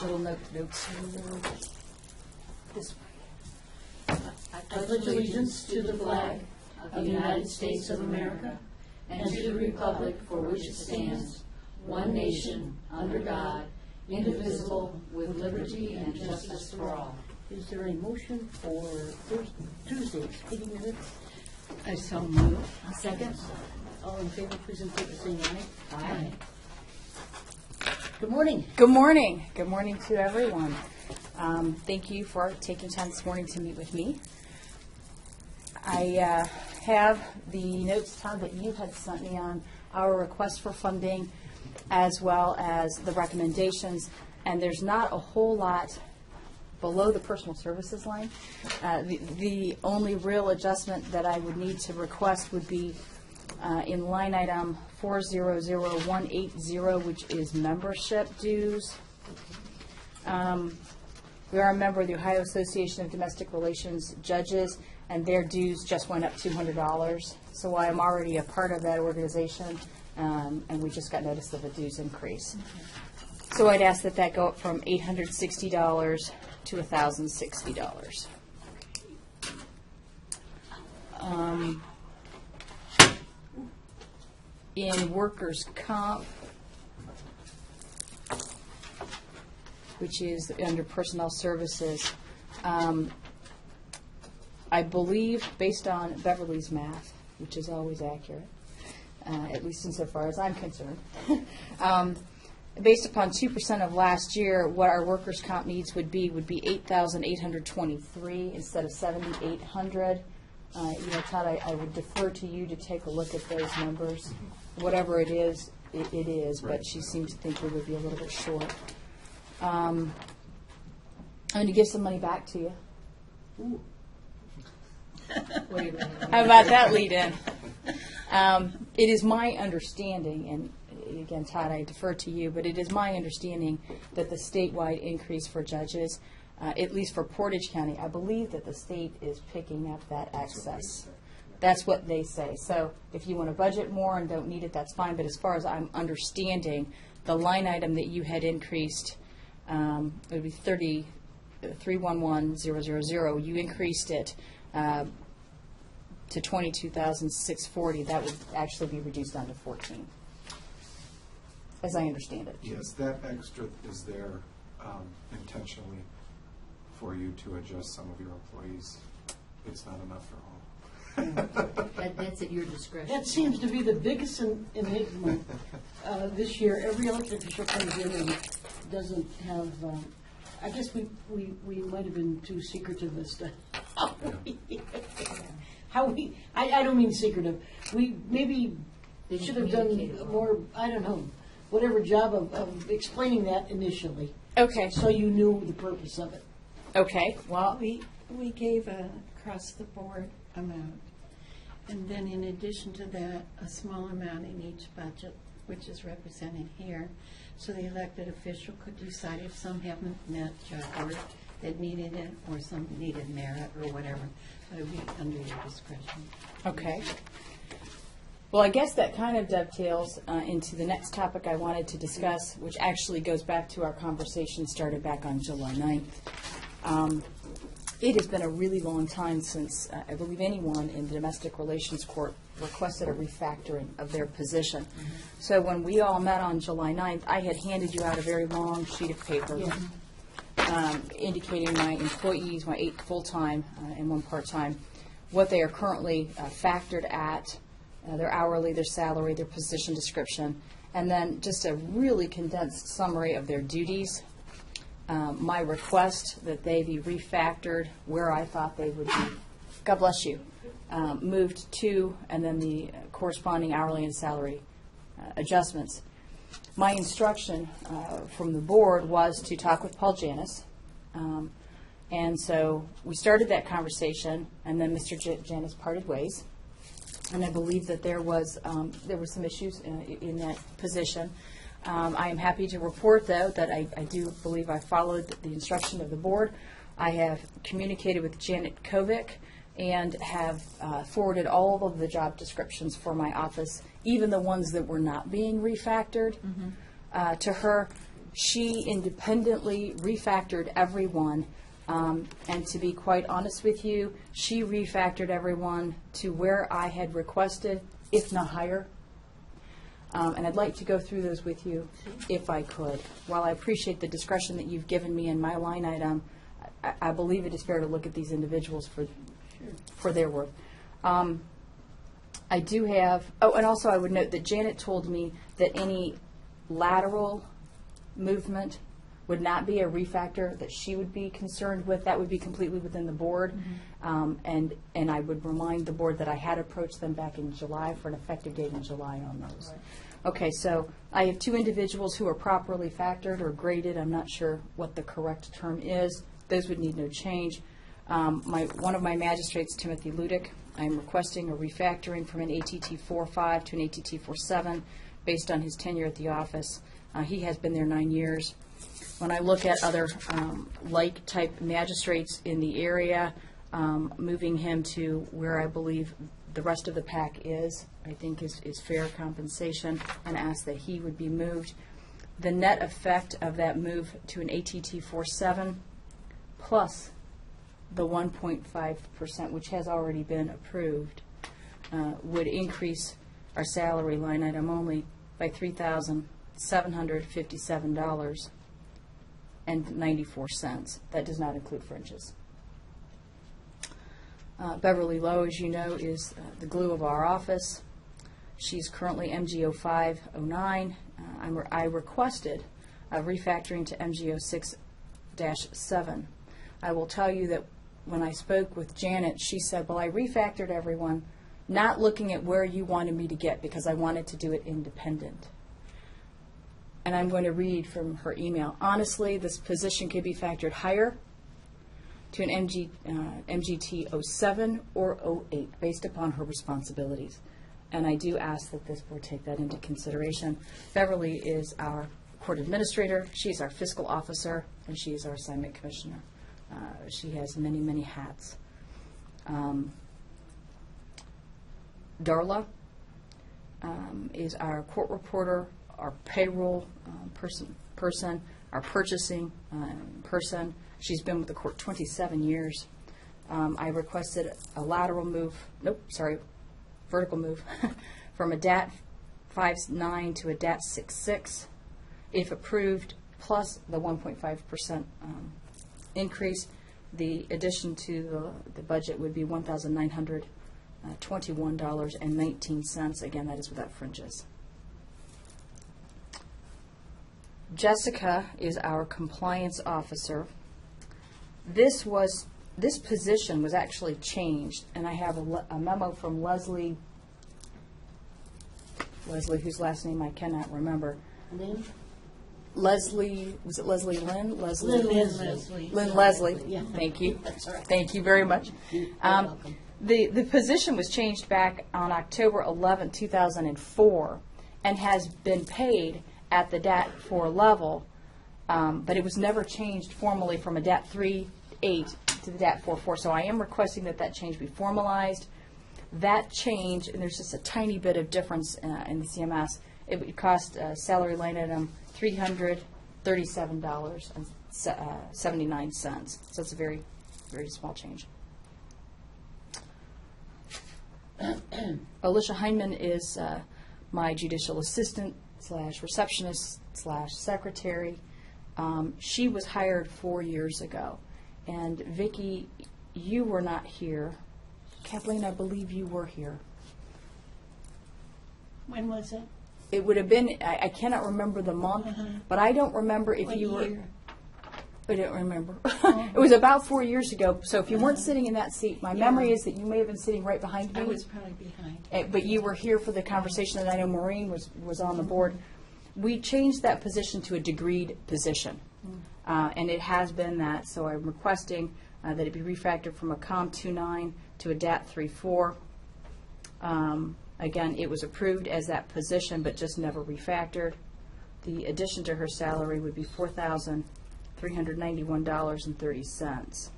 little notes. This way. I pledge allegiance to the flag of the United States of America and to the republic for which it stands, one nation, under God, indivisible, with liberty and justice for all. Is there a motion for Tuesday's meeting minutes? I so move. A second. All in favor, please indicate by saying aye. Aye. Good morning. Good morning. Good morning to everyone. Thank you for taking time this morning to meet with me. I have the notes, Todd, that you had sent me on our request for funding as well as the recommendations, and there's not a whole lot below the personal services line. The only real adjustment that I would need to request would be in line item 400180, which is membership dues. We are a member of the Ohio Association of Domestic Relations Judges, and their dues just went up $200. So I'm already a part of that organization, and we just got notice of a dues increase. So I'd ask that that go up from $860 to $1,060. In workers' comp, which is under personnel services, I believe, based on Beverly's math, which is always accurate, at least insofar as I'm concerned, based upon 2% of last year, what our workers' comp needs would be $8,823 instead of $7,800. Todd, I would defer to you to take a look at those numbers. Whatever it is, it is, but she seems to think we would be a little bit short. I'm going to give some money back to you. Ooh. Wait a minute. How about that lead-in? It is my understanding, and again, Todd, I defer to you, but it is my understanding that the statewide increase for judges, at least for Portage County, I believe that the state is picking up that excess. That's what they say. So if you want to budget more and don't need it, that's fine. But as far as I'm understanding, the line item that you had increased, it would be 311,000. You increased it to $22,640. That would actually be reduced down to 14, as I understand it. Yes, that extra is there intentionally for you to adjust some of your employees. It's not enough for all. That's at your discretion. That seems to be the biggest enigma this year. Every elected official comes in and doesn't have, I guess we might have been too secretive as to how we, I don't mean secretive. We maybe should have done more, I don't know, whatever job of explaining that initially. Okay. So you knew the purpose of it. Okay. Well, We gave a across-the-board amount, and then in addition to that, a small amount in each budget, which is represented here, so the elected official could decide if some haven't met job work that needed it, or some needed merit, or whatever. But it would be under your discretion. okay. Well, I guess that kind of dovetails into the next topic I wanted to discuss, which actually goes back to our conversation started back on July 9th. It has been a really long time since I believe anyone in the domestic relations court requested a refactoring of their position. So when we all met on July 9th, I had handed you out a very long sheet of paper indicating my employees, my 8 full-time and 1 part-time, what they are currently factored at, their hourly, their salary, their position description, and then just a really condensed summary of their duties. My request that they be refactored where I thought they would be, God bless you, moved to, and then the corresponding hourly and salary adjustments. My instruction from the board was to talk with Paul Janis, and so we started that conversation, and then Mr. Janis parted ways, and I believe that there was some issues in that position. I am happy to report, though, that I do believe I followed the instruction of the board. I have communicated with Janet Kovic and have forwarded all of the job descriptions for my office, even the ones that were not being refactored, to her. She independently refactored everyone, and to be quite honest with you, she refactored everyone to where I had requested, if not higher. And I'd like to go through those with you if I could. While I appreciate the discretion that you've given me in my line item, I believe it is fair to look at these individuals for their work. I do have, and also I would note that Janet told me that any lateral movement would not be a refactor that she would be concerned with. That would be completely within the board. And I would remind the board that I had approached them back in July for an effective date in July on those. Right. Okay, so I have 2 individuals who are properly factored or graded. I'm not sure what the correct term is. Those would need no change. One of my magistrates, Timothy Ludick, I'm requesting a refactoring from an ATT 4.5 to an ATT 4.7 based on his tenure at the office. He has been there 9 years. When I look at other like-type magistrates in the area, moving him to where I believe the rest of the pack is, I think is fair compensation, and ask that he would be moved. The net effect of that move to an ATT 4.7 plus the 1.5%, which has already been approved, would increase our salary line item only by $3,757.94. That does not include fringes. Beverly Lowe, as you know, is the glue of our office. She's currently MGO 509. I requested a refactoring to MGO 6-7. I will tell you that when I spoke with Janet, she said, well, I refactored everyone, not looking at where you wanted me to get because I wanted to do it independent. And I'm going to read from her email. Honestly, this position could be factored higher to an MGT 07 or 08 based upon her responsibilities. And I do ask that this board take that into consideration. Beverly is our court administrator, she's our fiscal officer, and she is our assignment commissioner. She has many, many hats. Darla is our court reporter, our payroll person, our purchasing person. She's been with the court 27 years. I requested a lateral move, vertical move, from a DAT 5.9 to a DAT 6.6, if approved, plus the 1.5% increase. The addition to the budget would be $1,921.19. Again, that is without fringes. Jessica is our compliance officer. This position was actually changed, and I have a memo from Leslie, whose last name I cannot remember. Lynn? Leslie, was it Leslie Lynn? Lynn Leslie. Yeah. Thank you. That's all right. Thank you very much. You're welcome. The position was changed back on October 11, 2004, and has been paid at the DAT 4 level, but it was never changed formally from a DAT 3.8 to the DAT 4.4. So I am requesting that change be formalized. That change, and there's just a tiny bit of difference in the CMS, it would cost salary line item $337.79. So it's a very, very small change. Alicia Heineman is my judicial assistant / receptionist / secretary. She was hired 4 years ago. And Vicki, you were not here. Kathleen, I believe you were here. When was it? It would have been, I cannot remember the month, but I don't remember if What you were. year? I don't remember. It was about 4 years ago. So if you weren't sitting in that seat, my memory is that you may have been sitting right behind me. I was probably behind. But you were here for the conversation, and I know Maureen was on the board. We changed that position to a degreed position, and it has been that. So I'm requesting that it be refactored from a COM 2.9 to a DAT 3.4. Again, it was approved as that position, but just never refactored. The addition to her salary would be $4,391.30.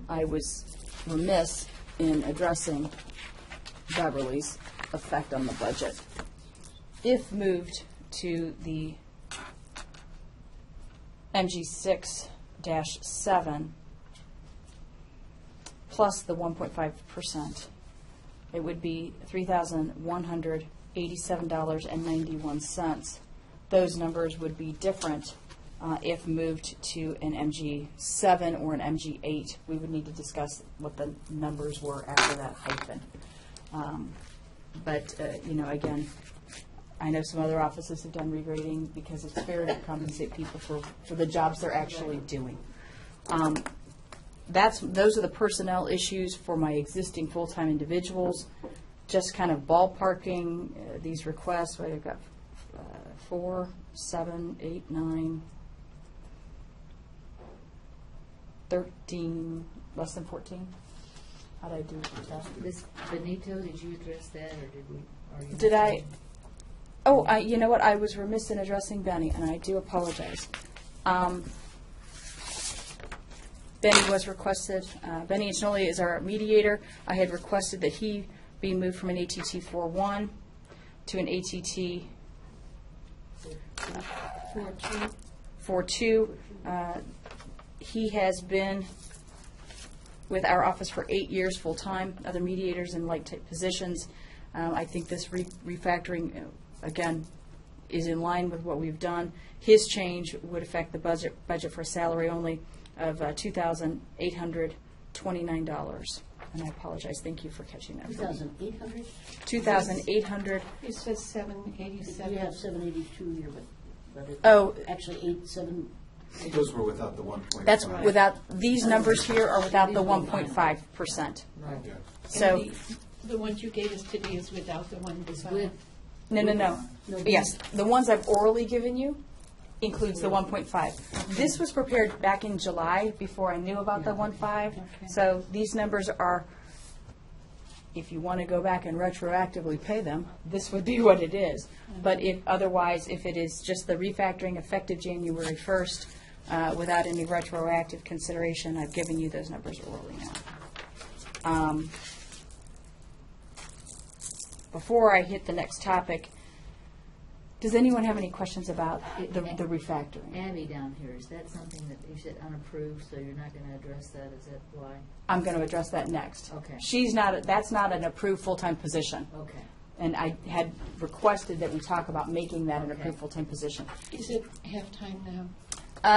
I was remiss in addressing Beverly's effect on the budget. If moved to the MG6-7 plus the 1.5%, it would be $3,187.91. Those numbers would be different if moved to an MG7 or an MG8. We would need to discuss what the numbers were after that hyphen. But, again, I know some other offices have done regrading because it's fair to compensate people for the jobs they're actually doing. Those are the personnel issues for my existing full-time individuals. Just kind of ballparking these requests. I've got 4, 7, 8, 9, 13, less than 14. How did I do with that? Ms. Benito, did you address that, or did we? Did I? Oh, you know what? I was remiss in addressing Benny, and I do apologize. Benny was requested. Benny Ancinoli is our mediator. I had requested that he be moved from an ATT 4.1 to an ATT 4.2. He has been with our office for 8 years full-time, other mediators in like-type positions. I think this refactoring, again, is in line with what we've done. His change would affect the budget for a salary only of $2,829. And I apologize. Thank you for catching that. 2,800? 2,800. It says 787. We have 782 here, but it's Oh. actually 87. Those were without the 1.5. That's without, these numbers here are without the 1.5%. Right. Yeah. So, And the ones you gave us today is without the one It's beside. with, no. Yes, the ones I've orally given you includes the 1.5. This was prepared back in July before I knew about the 1.5. Okay. So these numbers are, if you want to go back and retroactively pay them, this would be what it is. But if otherwise, if it is just the refactoring effective January 1st, without any retroactive consideration, I've given you those numbers orally now. Before I hit the next topic, does anyone have any questions about the refactoring? Abby down here, is that something that you said unapproved, so you're not going to address that? Is that why? I'm going to address that next. Okay. That's not an approved full-time position. Okay. And I had requested that we talk about making that an Okay. approved full-time position. Is it half-time now?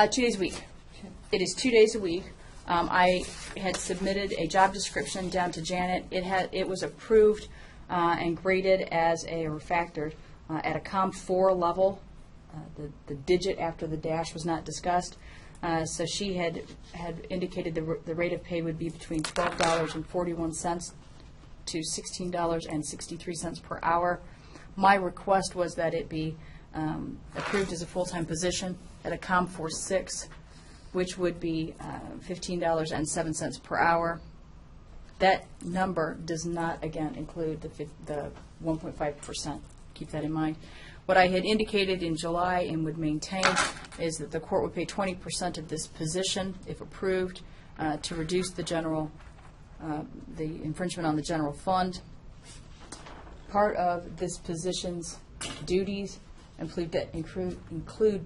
2 days a week. Okay. It is 2 days a week. I had submitted a job description down to Janet. It was approved and graded as a refactored at a COM 4 level. The digit after the dash was not discussed. So she had indicated the rate of pay would be between $12.41 to $16.63 per hour. My request was that it be approved as a full-time position at a COM 4.6, which would be $15.07 per hour. That number does not, again, include the 1.5%. Keep that in mind. What I had indicated in July and would maintain is that the court would pay 20% of this position, if approved, to reduce the infringement on the general fund. Part of this position's duties include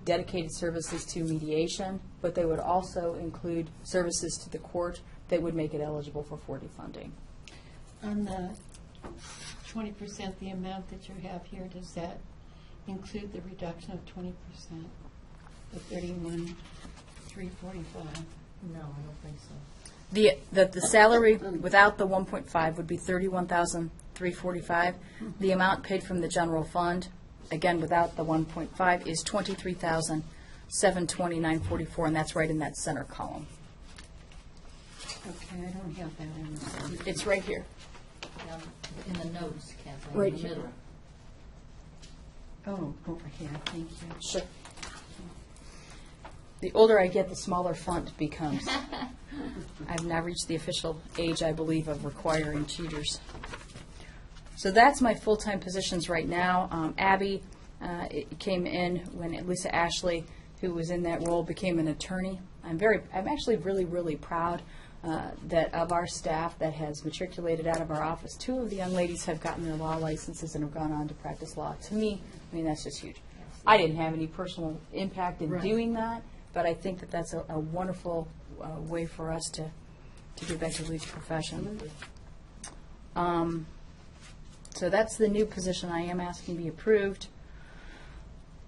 dedicated services to mediation, but they would also include services to the court that would make it eligible for 40 funding. On the 20%, the amount that you have here, does that include the reduction of 20%, the 31,345? No, I don't think so. The salary without the 1.5 would be $31,345. The amount paid from the general fund, again without the 1.5, is $23,729.44, and that's right in that center column. Okay, I don't have that in the. It's right here. Down in the notes, Kathleen, Right in the here. middle. Oh, over here, thank you. Sure. The older I get, the smaller font becomes. I've now reached the official age, I believe, of requiring cheaters. So that's my full-time positions right now. Abby it came in when Lisa Ashley, who was in that role, became an attorney. I'm actually really, really proud that of our staff that has matriculated out of our office. 2 of the young ladies have gotten their law licenses and have gone on to practice law. To me, I mean, that's just huge. I didn't have any personal impact in Right. doing that, but I think that that's a wonderful way for us to give back to the police profession. So that's the new position I am asking to be approved.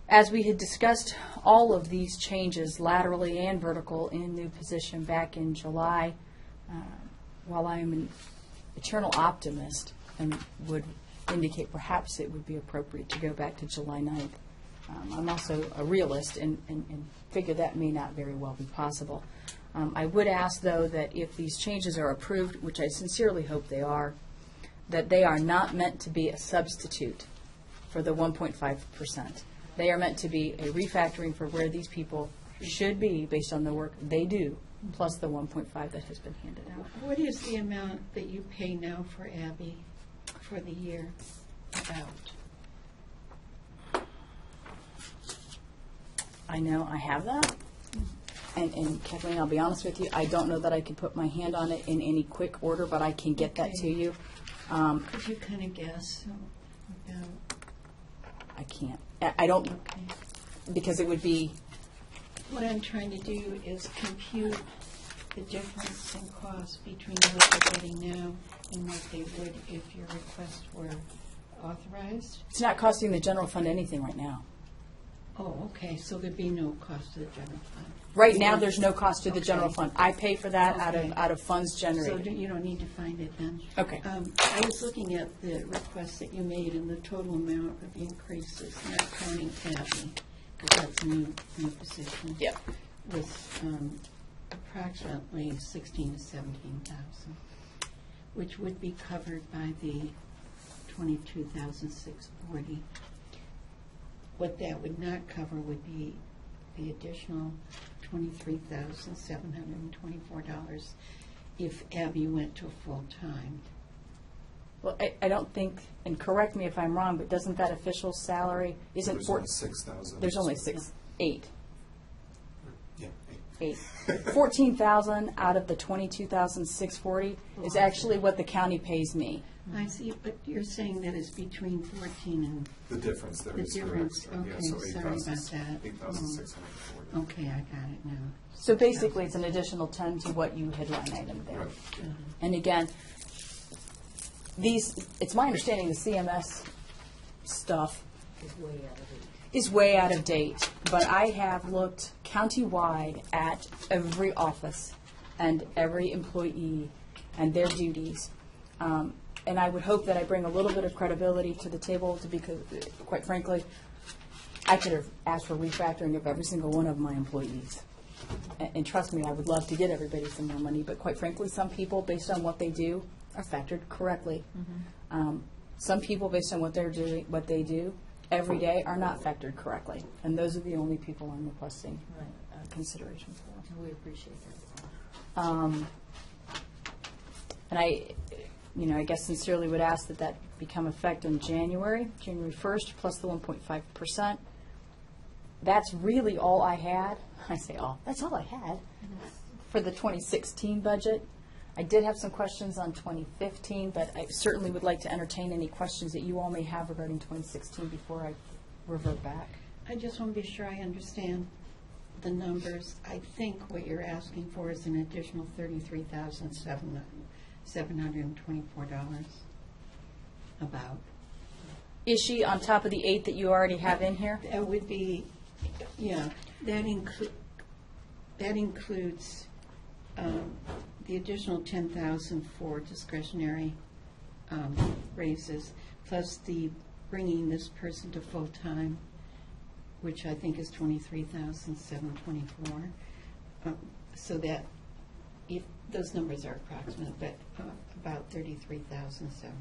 As we had discussed all of these changes, laterally and vertical, in new position back in July, while I am an eternal optimist and would indicate perhaps it would be appropriate to go back to July 9th, I'm also a realist and figure that may not very well be possible. I would ask, though, that if these changes are approved, which I sincerely hope they are, that they are not meant to be a substitute for the 1.5%. They are meant to be a refactoring for where these people should be based on the work they do, plus the 1.5 that has been handed out. What is the amount that you pay now for Abby for the year about? I know I have that. And Kathleen, I'll be honest with you, I don't know that I can put my hand on it in any quick order, but I can get that to you. Could you kind of guess about? I can't. I don't, Okay. because it would be, What I'm trying to do is compute the difference in cost between what they're getting now and what they would if your requests were authorized. it's not costing the general fund anything right now. Oh, okay, so there'd be no cost to the general fund. Right now, there's no cost to the general Okay. fund. I pay for that Okay. out of funds So generated. you don't need to find it then? Okay. I was looking at the request that you made, and the total amount of increases, not counting Abby, because that's a new position. Yep. Was approximately 16 to 17,000, which would be covered by the 22,640. What that would not cover would be the additional $23,724 if Abby went to full-time. Well, I don't think, and correct me if I'm wrong, but doesn't that official salary, isn't There's only 6,000. there's only eight. Yeah, 8. 14,000 out of the 22,640 is actually what the county pays me. I see, but you're saying that it's between 14 and, the difference there The is difference, correct. Yeah, okay, so sorry about that. 8,640. okay, I got it now. So basically, it's an additional 10 to what you had line item there. Right. And again, it's my understanding the CMS stuff is way out of date, but I have looked countywide at every office and every employee and their duties. And I would hope that I bring a little bit of credibility to the table because, quite frankly, I could have asked for refactoring of every single one of my employees. And trust me, I would love to get everybody some more money, but quite frankly, some people, based on what they do, are factored correctly. Some people, based on what they do every day, are not factored correctly. And those are the only people I'm requesting consideration for. We appreciate that. And I guess sincerely would ask that become effective in January 1st, plus the 1.5%. That's really all I had. I say all. That's all I had for the 2016 budget. I did have some questions on 2015, but I certainly would like to entertain any questions that you all may have regarding 2016 before I revert back. I just want to be sure I understand the numbers. I think what you're asking for is an additional $33,724 about. Is she on top of the 8 that you already have in here? That would be, yeah, that includes the additional 10,000 for discretionary raises, plus the bringing this person to full-time, which I think is 23,724. So that, if those numbers are approximate, but about 33,700.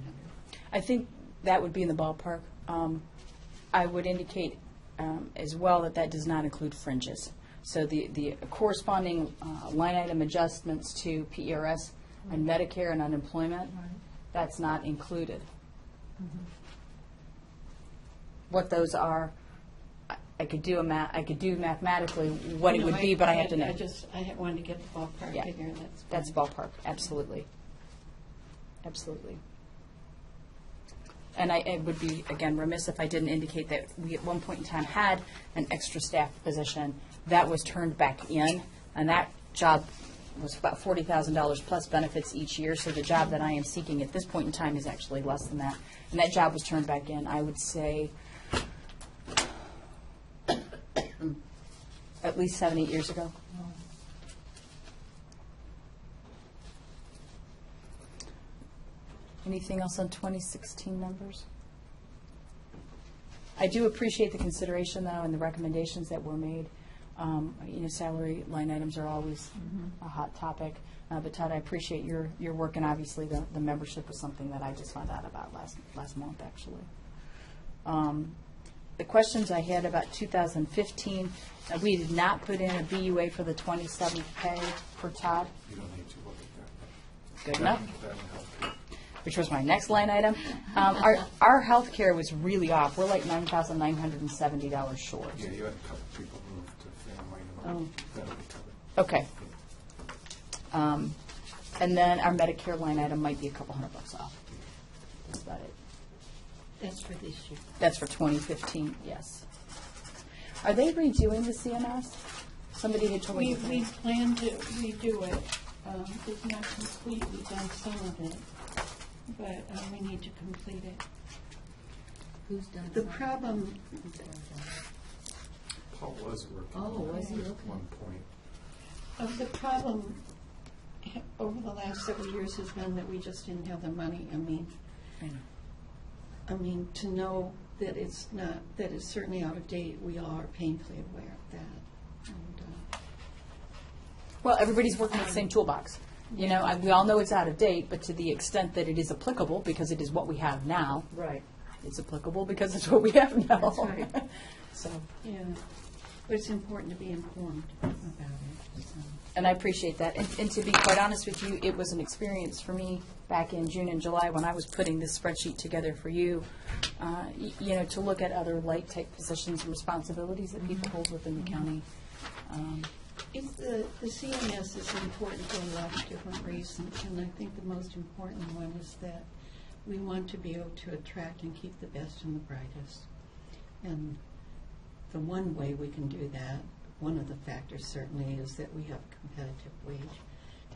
I think that would be in the ballpark. I would indicate as well that does not include fringes. So the corresponding line item adjustments to PERS and Medicare and unemployment, that's not included. What those are, I could do mathematically what it would be, but I have to know. I wanted to get the ballpark Yeah. figure. That's ballpark, absolutely. Absolutely. And I would be, again, remiss if I didn't indicate that we at one point in time had an extra staff position that was turned back in, and that job was about $40,000 plus benefits each year, so the job that I am seeking at this point in time is actually less than that. And that job was turned back in, I would say, at least 7, 8 years ago. Anything else on 2016 numbers? I do appreciate the consideration, though, and the recommendations that were made. Salary line items are always a hot topic. But Todd, I appreciate your work, and obviously the membership was something that I just found out about last month, actually. The questions I had about 2015, we did not put in a BUA for the 27th pay for Todd. You don't need to look at that. Good enough. That will help you. Which was my next line item. Our health care was really off. We're like $9,970 short. Yeah, you had a couple people move to family, and that'll be covered. Okay. And then our Medicare line item might be a couple $100 off. That's about it. That's for this year. That's for 2015, yes. Are they redoing the CMS? Somebody had told me. We plan to redo it. It's not complete. We've done some of it, but we need to complete it. Who's done The some? problem, Paul was working Oh, on was that he? at Okay. one point. the problem over the last several years has been that we just didn't have the money. I mean, to know that it's not, that it's certainly out of date, we all are painfully aware of that. And, Well, everybody's working with the same toolbox. We all know it's out of date, but to the extent that it is applicable, because it is what we have now, Right. it's applicable because it's what we have now. That's right. So, yeah, but it's important to be informed about it. So. and I appreciate that. And to be quite honest with you, it was an experience for me back in June and July when I was putting this spreadsheet together for you, to look at other light-type positions and responsibilities that people hold within the county. The CMS is important for a lot of different reasons, and I think the most important one is that we want to be able to attract and keep the best and the brightest. And the one way we can do that, one of the factors certainly, is that we have a competitive wage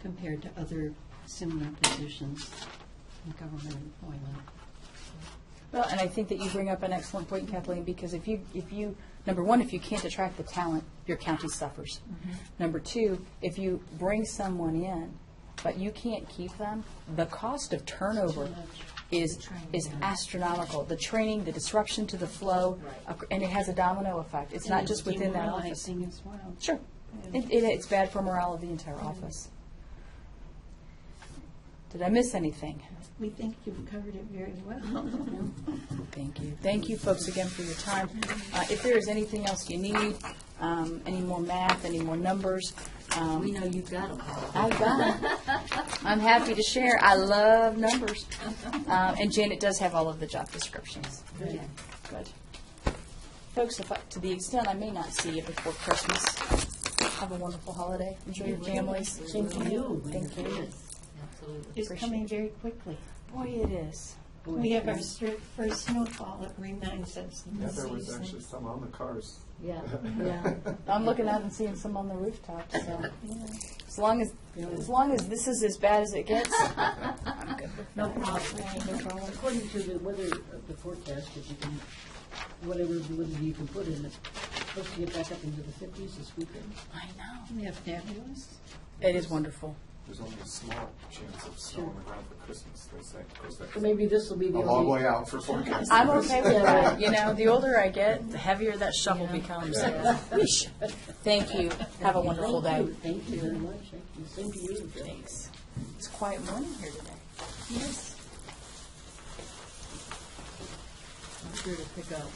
compared to other similar positions in government employment. Well, and I think that you bring up an excellent point, Kathleen, because if you, number one, if you can't attract the talent, your county suffers. Number two, if you bring someone in, but you can't keep them, the cost of turnover is astronomical. The training, the disruption to the flow, and it has a domino effect. It's not just within that office. Demoralizing as well. Sure. It's bad for morale of the entire office. Did I miss anything? We think you've covered it very well. Thank you. Thank you, folks, again for your time. If there is anything else you need, any more math, any more numbers, We know you've got them. I've got it. I'm happy to share. I love numbers. And Janet does have all of the job descriptions. Good. Good. Folks, to the extent I may not see you before Christmas, have a wonderful holiday. Enjoy your families. Same to you. Thank you. Absolutely. It's coming very quickly. Boy, it is. We have our first snowfall. It reminds us of Yeah, the there was season. actually some on the cars. Yeah. I'm looking out and seeing some on the rooftops. So as long as this is as bad as it gets, I'm good with No that. problem. No problem. According to the weather, the forecast, that you can, whatever validity you can put in it, supposed to get back up into the 50s this weekend. I know. We have fabulous. It is wonderful. There's only a small chance of snow on the ground for Christmas, they say. Of course, So that's maybe this will be a the long only. way out for forecasting. I'm okay with that. The older I get, the heavier that shovel becomes. Yeesh. Thank you. Have a wonderful day. Thank you very much. Thank you. Same to you. Joe. Thanks. It's a quiet morning here today. Yes. I'm sure to pick up.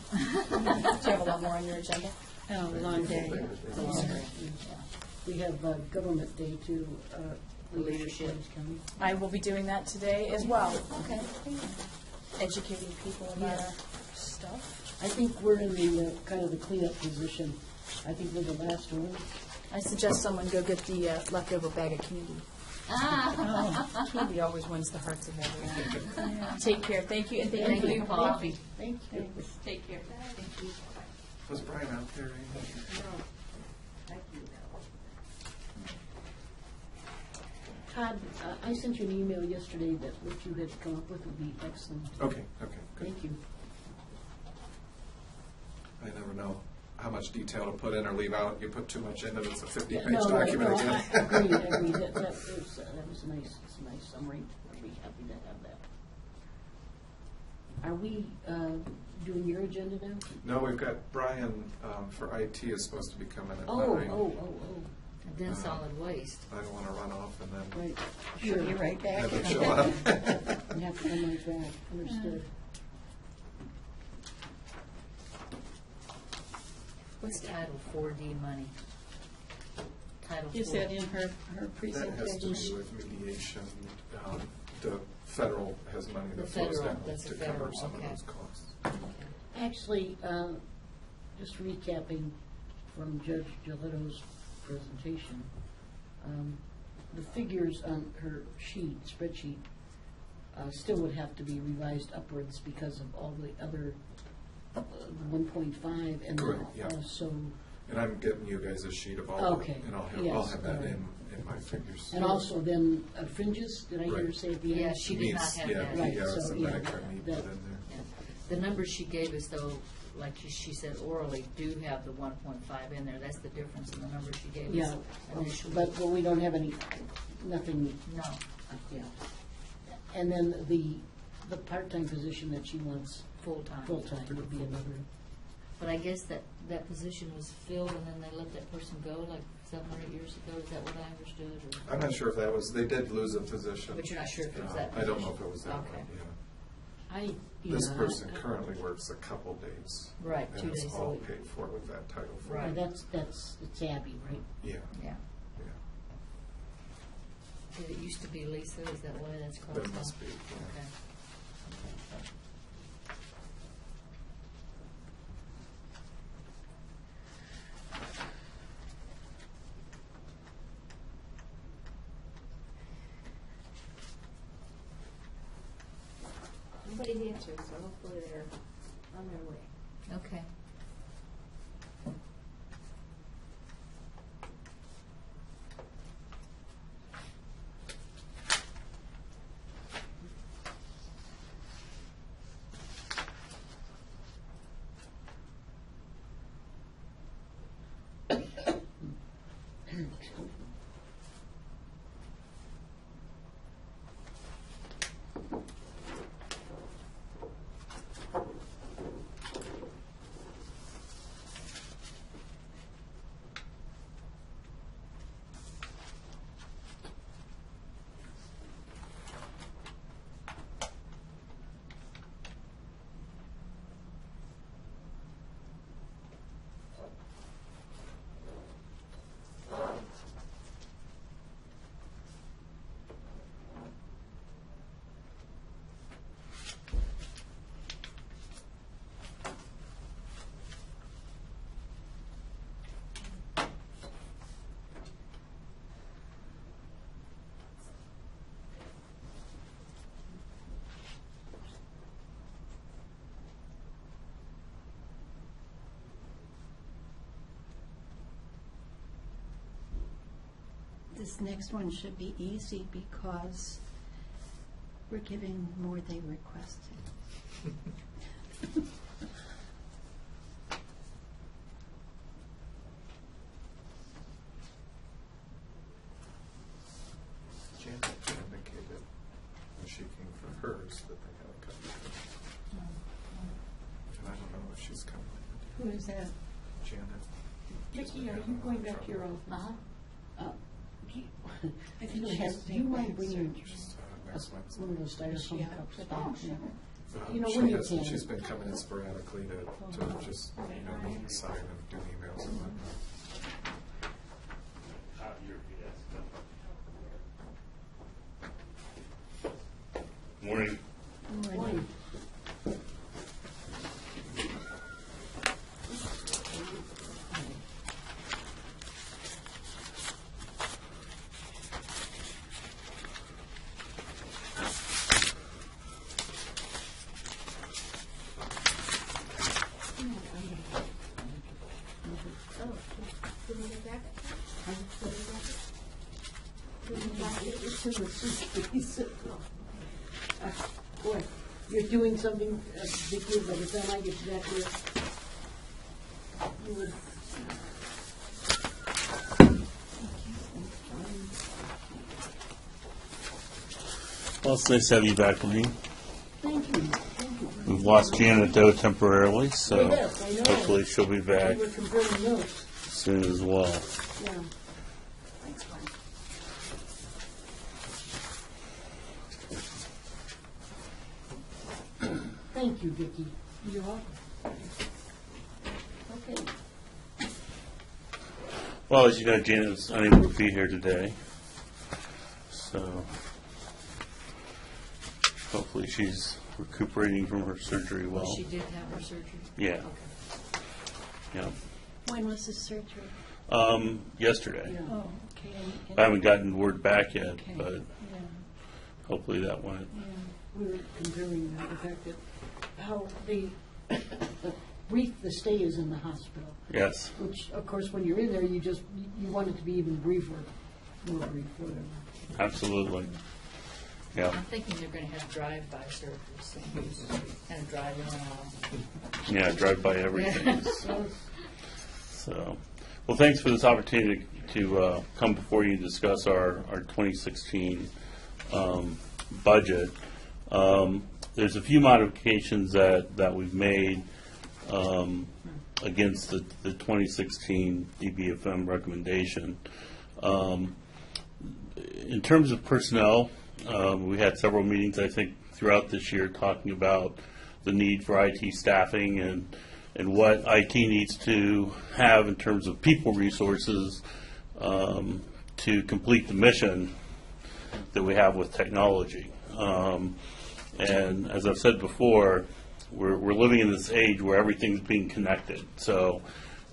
Do you have a lot more on your agenda? Oh, long day. We have Government Day too. Leadership. County. I will be doing that today as well. Okay. Educating people about our stuff. I think we're in the kind of the cleanup position. I think we're the last one. I suggest someone go get the leftover bag of candy. Candy always wins the hearts of everyone. Take care. Thank you. And Thank you, Paul. Thank you. Take care. Thank you. Was Brian out there? Amy? Todd, I sent you an email yesterday that what you had come up with would be excellent. Okay, good. Thank you. I never know how much detail to put in or leave out. You put too much in it, it's a 50-page No, document no, again. I agree. That was nice. It's a nice summary. I'd be happy to have that. Are we doing your agenda now? No, we've got Brian for IT is supposed to be coming at 9. Oh. And then solid waste. I don't want to run off and then Right. She'll Sure. be right back. have it show up. You have to come right back. Understood. What's Title 4D money? Title 4. Is that in her That presentation? has to do with mediation. The federal has money The that flows federal, down that's to the cover federal, some okay. of those costs. Actually, just recapping from Judge Gilletto's presentation, the figures on her spreadsheet, still would have to be revised upwards because of all the other 1.5 and then Correct, yeah. also, And I'm getting you guys a sheet of all Okay, and I'll yes, have that all right. in my figures. and also then fringes, did I hear her Right. say at the end? Yeah, she did not Needs, have yeah, that. Right, PRs so, and yeah, Medicare need put that- in there. Yeah. The numbers she gave us, though, like she said orally, do have the 1.5 in there. That's the difference in the numbers she gave Yeah, us initially. but we don't have nothing, No. yeah. And then the part-time position that she wants Full-time. full-time would be another. But I guess that position was filled and then they let that person go like 7 or 8 years ago. Is that what I understood? Or? I'm not sure if that was, they did lose a position. But you're not sure if it was that I don't know position? if it was that Okay. one, yeah. This This person currently works a couple days. Right, 2 And days it's a all week. paid for with that Title IV. Right. It's Abby, right? Yeah, Yeah. yeah. Did it used to be Lisa? Is that why that's called? That now? must be, yeah. Okay. Nobody answered, so hopefully they're on their way. Okay. This next one should be easy because we're giving more they requested. Janet indicated when she came for hers that they had a couple. And I don't know if she's coming. Who is that? Janet. Vicki, are you going back to your office? Uh-huh. I think Do she has to you take mind back bringing Just next Wednesday. one of those styrofoam Yeah. cups Oh, back? sure. You know, She when you has- can. She's been coming in sporadically to just, meet inside and do emails and whatnot. Morning. Morning. Oh, can we get back? suitcase. Boy, you're doing something, Vicki, by the time I get back here, you would. Well, it's nice to have you back, Maureen. Thank you, thank you. We've lost Janet, though, temporarily, so Oh, yes, I know. hopefully she'll be back We were comparing notes, soon as well. yeah. Thanks, Glenn. Thank you, Vicki. You're welcome. Okay. Well, as you know, Janet was unable to be here today, so hopefully she's recuperating from her surgery well. She did have her surgery? Yeah. Yeah. When was the surgery? Yesterday. Yeah. Oh, okay. I haven't gotten word back yet, Okay. but Yeah, hopefully that went. yeah. We were comparing the fact that how the brief the stay is in the hospital, Yes. which, of course, when you're in there, you want it to be even briefer, more brief, whatever. Absolutely. Yeah. I'm thinking they're going to have drive-by surgeries, so who's kind of driving around. Yeah, drive by everything. So, So, well, thanks for this opportunity to come before you and discuss our 2016 budget. There's a few modifications that we've made against the 2016 DBFM recommendation. In terms of personnel, we had several meetings, I think, throughout this year talking about the need for IT staffing and what IT needs to have in terms of people resources to complete the mission that we have with technology. And as I've said before, we're living in this age where everything's being connected. So,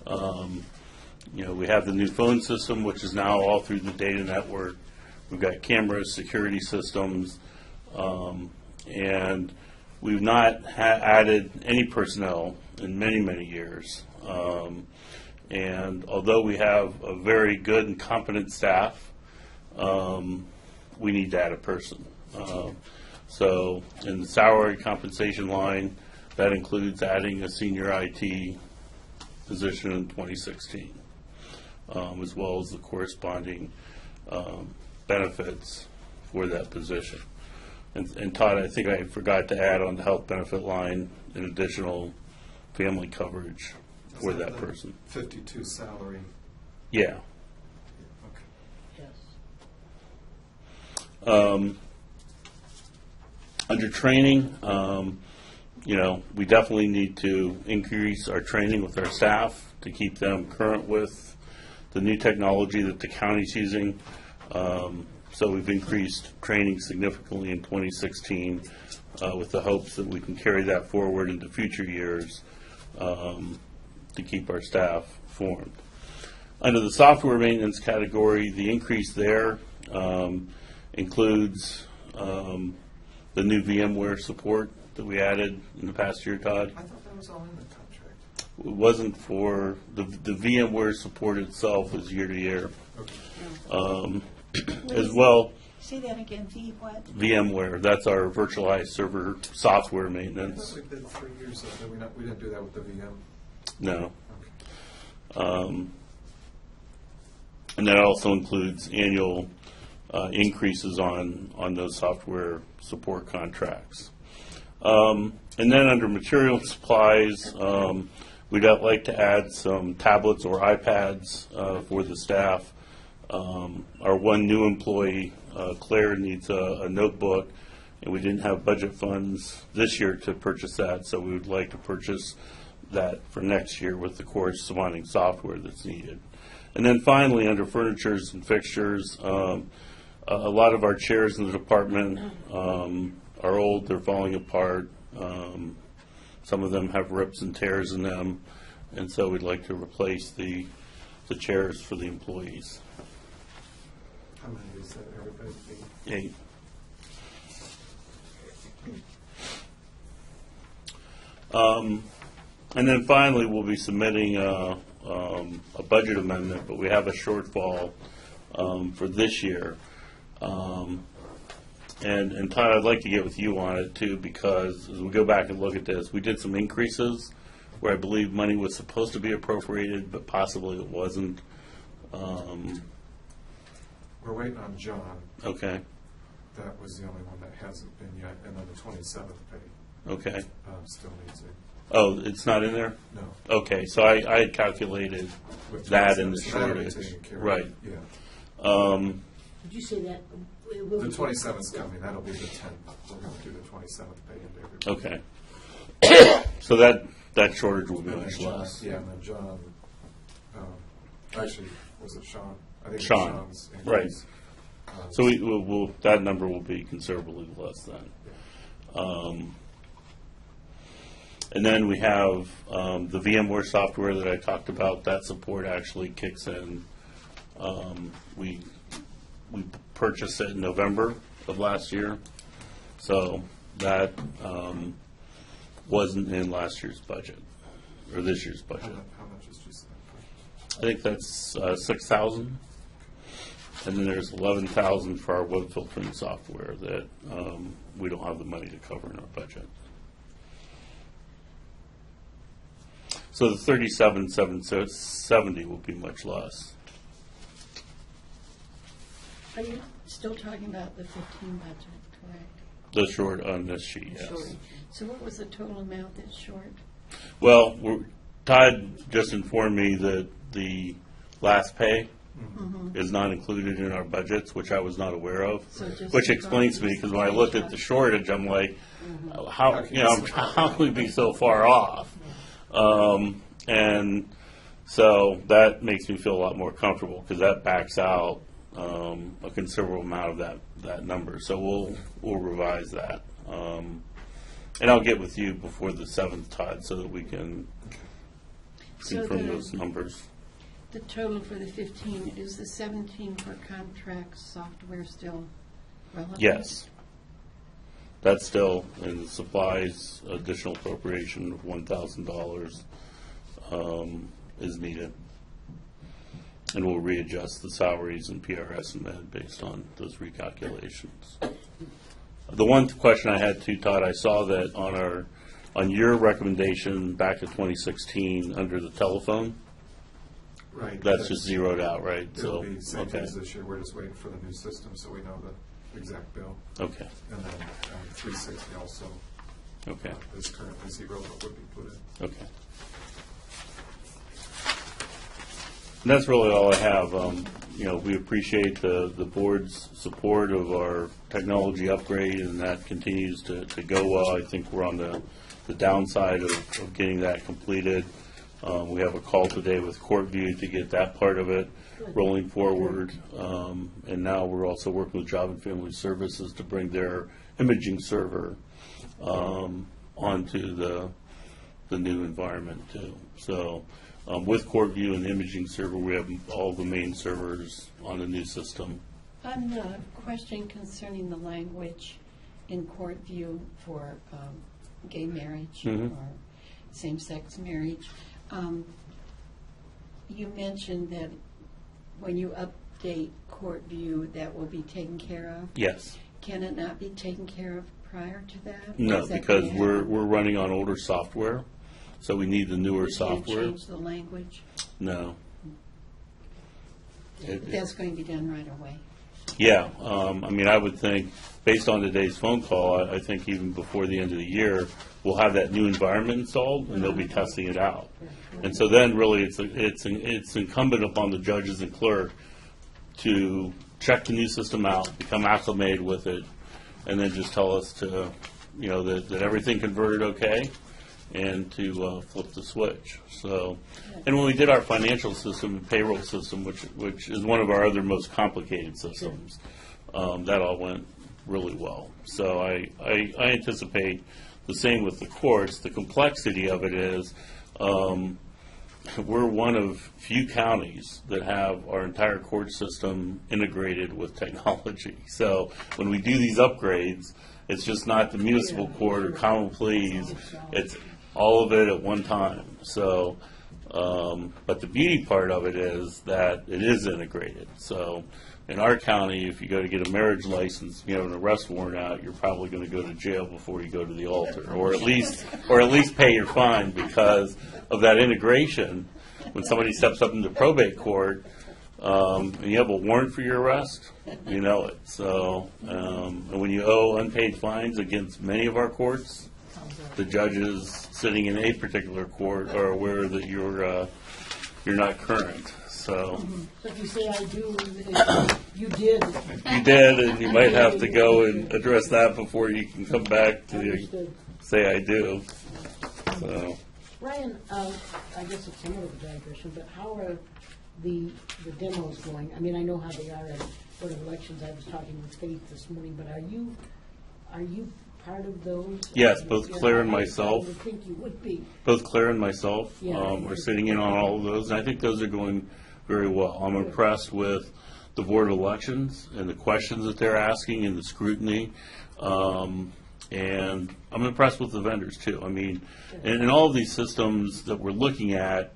we have the new phone system, which is now all through the data network. We've got cameras, security systems, and we've not added any personnel in many, many years. And although we have a very good and competent staff, we need to add a person. So in the salary compensation line, that includes adding a senior IT position in 2016, as well as the corresponding benefits for that position. And Todd, I think I forgot to add on the health benefit line an additional family coverage for that person. 52 salary. Yeah. Okay. yes. Under training, we definitely need to increase our training with our staff to keep them current with the new technology that the county's using. So we've increased training significantly in 2016 with the hopes that we can carry that forward into future years to keep our staff formed. Under the software maintenance category, the increase there includes the new VMware support that we added in the past year, Todd. I thought that was all in the contract. It wasn't for, the VMware support itself is year to year. Okay. As well, Say that again, V what? VMware, that's our virtualized server software I maintenance. thought we did 3 years ago. We didn't do that with the VM. No. Okay. And that also includes annual increases on those software support contracts. And then under material supplies, we'd like to add some tablets or iPads for the staff. Our one new employee, Claire, needs a notebook, and we didn't have budget funds this year to purchase that, so we would like to purchase that for next year with the corresponding software that's needed. And then finally, under furnitures and fixtures, a lot of our chairs in the department are old, they're falling apart. Some of them have rips and tears in them, and so we'd like to replace the chairs for the employees. How many is that? Everybody? 8. And then finally, we'll be submitting a budget amendment, but we have a shortfall for this year. And Todd, I'd like to get with you on it too, because as we go back and look at this, we did some increases where I believe money was supposed to be appropriated, but possibly it wasn't. We're waiting on John. Okay, That was the only one that hasn't been yet, and then the 27th pay okay. still needs it. Oh, it's not in there? No. Okay, so I had calculated With that in the 27th, that'll be shortage. taken care of. Right. Yeah. Did you say that? The 27th's coming, that'll be the 10th. We're going to do the 27th pay into everybody. Okay. So that shortage will be And then much John, less. yeah, and then John, actually, was it Sean? I think it was Sean, Sean's right. increase. So we'll that number will be considerably less then. And then we have the VMware software that I talked about. That support actually kicks in. We purchased it in November of last year, so that wasn't in last year's budget or this year's How budget. much is just that? I think that's 6,000, and then there's 11,000 for our web filtering software that we don't have the money to cover in our budget. So the 37,770 will be much less. Are you still talking about the 15 budget, correct? The short on this sheet, yes. Short. So what was the total amount that's short? Well, Todd just informed me that the last pay is not included in our budgets, which I was not aware of, So just which the explains to me, because when I looked at the shortage, I'm like, how can we be so far off? And so that makes me feel a lot more comfortable, because that backs out a considerable amount of that number. So we'll revise that. And I'll get with you before the 7th, Todd, so that we can So confirm the- those numbers. The total for the 15, is the 17 for contract software still relevant? Yes. That's still in the supplies, additional appropriation of $1,000 is needed. And we'll readjust the salaries and PRS and med based on those recalculations. The one question I had too, Todd, I saw that on your recommendation back to 2016 under the telephone, Right. that's just zeroed out, right? It'll So, be same okay, things this year, we're just waiting for the new system, so we know the exact bill. okay, And then 360 also okay, is currently zero, but would be put in. okay. And that's really all I have. We appreciate the board's support of our technology upgrade, and that continues to go well. I think we're on the downside of getting that completed. We have a call today with Courtview to get that part of it rolling forward. And now we're also working with Job and Family Services to bring their imaging server onto the new environment too. So with Courtview and the imaging server, we have all the main servers on the new system. On the question concerning the language in court view for gay marriage Mhm. or same-sex marriage, you mentioned that when you update court view, that will be taken care of. Yes. Can it not be taken care of prior to that? No, Is that because gonna we're happen? running on older software, so we need the newer You can't software. change the language? No. That's going to be done right away. Yeah, I would think, based on today's phone call, I think even before the end of the year, we'll have that new environment installed, and they'll be testing it out. And so then, really, it's incumbent upon the judges and clerk to check the new system out, become acclimated with it, and then just tell us to, that everything converted okay, and to flip the switch. So, and when we did our financial system and payroll system, which is one of our other most complicated systems, that all went really well. So I anticipate the same with the courts. The complexity of it is we're one of few counties that have our entire court system integrated with technology. So when we do these upgrades, it's just not the municipal court or common pleas. It's all of it at one time. So, but the beauty part of it is that it is integrated. So in our county, if you go to get a marriage license, you have an arrest warrant out, you're probably going to go to jail before you go to the altar, or at least pay your fine because of that integration. When somebody steps up into probate court, and you have a warrant for your arrest, you know it. So, and when you owe unpaid fines against many of our courts, the judges sitting in a particular court are aware that you're not current. So So if you say I do, you did. you did, and you might have to go and address that before you can come back to Understood. say I do. So. Ryan, I guess it's somewhat of a digression, but how are the demos going? I mean, I know how they are at Board of Elections. I was talking with Faith this morning, but are you part of those? Yes, both Claire and I myself. would think you would be. Both Claire and myself Yeah. are sitting in on all of those, and I think those are going very well. I'm impressed with the Board of Elections and the questions that they're asking and the scrutiny, and I'm impressed with the vendors, too. I mean, and all of these systems that we're looking at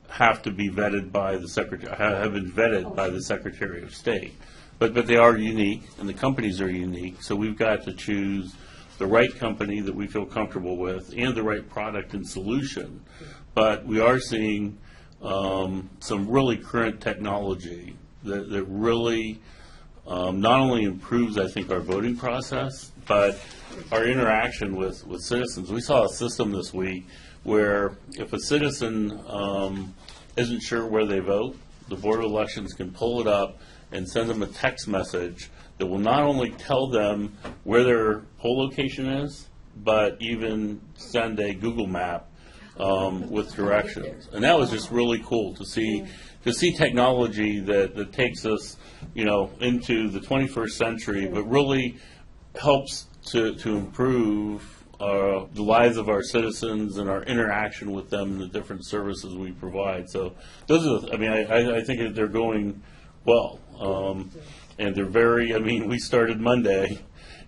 have to be vetted by the Secretary, have been vetted by the Secretary of State. But they are unique, and the companies are unique, so we've got to choose the right company that we feel comfortable with and the right product and solution. But we are seeing some really current technology that really not only improves, I think, our voting process, but our interaction with citizens. We saw a system this week where if a citizen isn't sure where they vote, the Board of Elections can pull it up and send them a text message that will not only tell them where their poll location is, but even send a Google map with directions. And that was just really cool to see technology that takes us, into the 21st century, but really helps to improve the lives of our citizens and our interaction with them and the different services we provide. So those are, I think that they're going well. And they're very, we started Monday,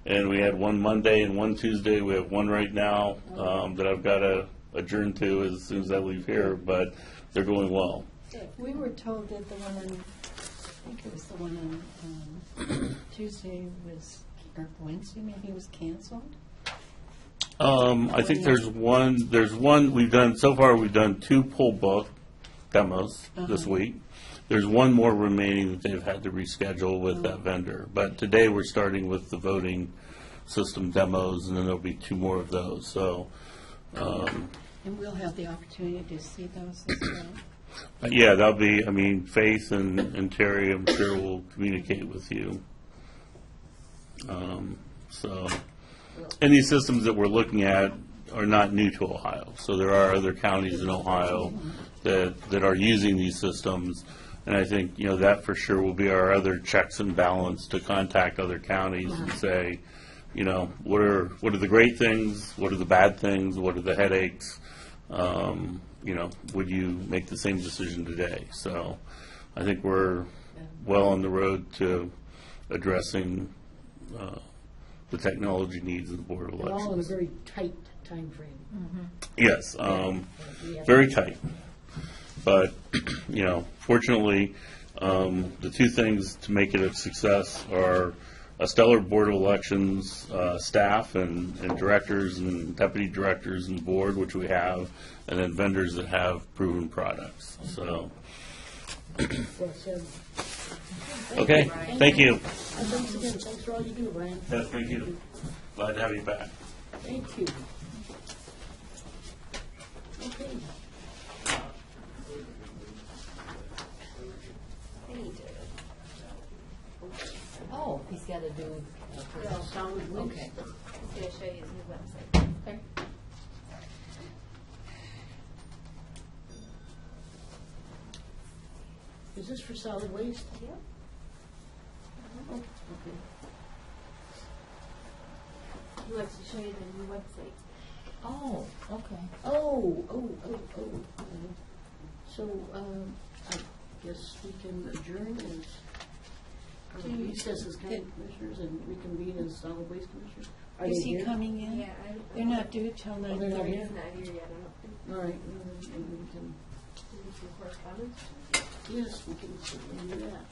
and we had one Monday and one Tuesday. We have one right now that I've got to adjourn to as soon as I leave here, but they're going well. We were told that the one on, I think it was the one on Tuesday was, or Wednesday maybe, was canceled. I think there's one we've done, so far we've done 2 poll book demos this week. There's one more remaining that they've had to reschedule with that vendor. But today we're starting with the voting system demos, and then there'll be 2 more of those. So, And we'll have the opportunity to see those as well. yeah, that'll be, Faith and Terry, I'm sure, will communicate with you. And these systems that we're looking at are not new to Ohio. So there are other counties in Ohio that are using these systems. And I think, that for sure will be our other checks and balance to contact other counties and say, what are the great things? What are the bad things? What are the headaches? Would you make the same decision today? So I think we're well on the road to addressing the technology needs of the Board of They're all in a Elections. very tight time frame. Yes, very tight. But, fortunately, the 2 things to make it a success are a stellar Board of Elections staff and directors and deputy directors and board, which we have, and then vendors that have proven products. So, Well said. okay, thank you. And thanks again. Thanks for all you do, Brian. Yes, thank you. Glad to have you back. Thank you. Okay. Oh, he's got to do. Solid waste. Okay. He's going to show you his new website. Okay. Is this for solid waste? Yep. Oh, okay. He wants to show you the new website. Oh, okay. Oh. So, I guess we can adjourn as recess as county commissioners and reconvene as solid waste commissioners? Are Is they he here? coming in? Yeah, They're not due till Oh, they're not 9:30. here? He's not here yet, I don't think. All right, well, then maybe we can, Maybe some correspondence. yes, we can certainly do that.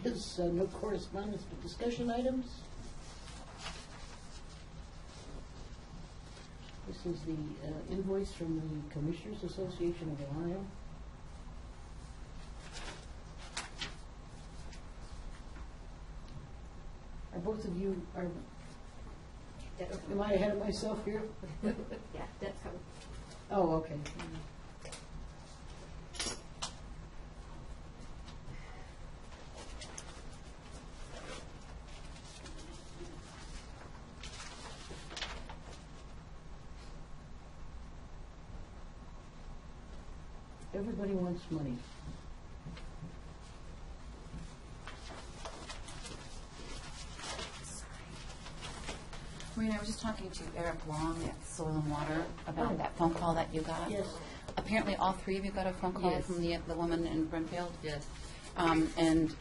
is no correspondence but discussion items. This is the invoice from the Commissioners Association of Ohio. Are both of you, am I ahead of myself here? Yeah, that's covered. Oh, okay. Everybody wants money. Maureen, I was just talking to Eric Long at Soil and Water about that phone call that you got. Yes. Apparently, all three of you got a phone call Yes. from the woman in Brimfield? Yes. And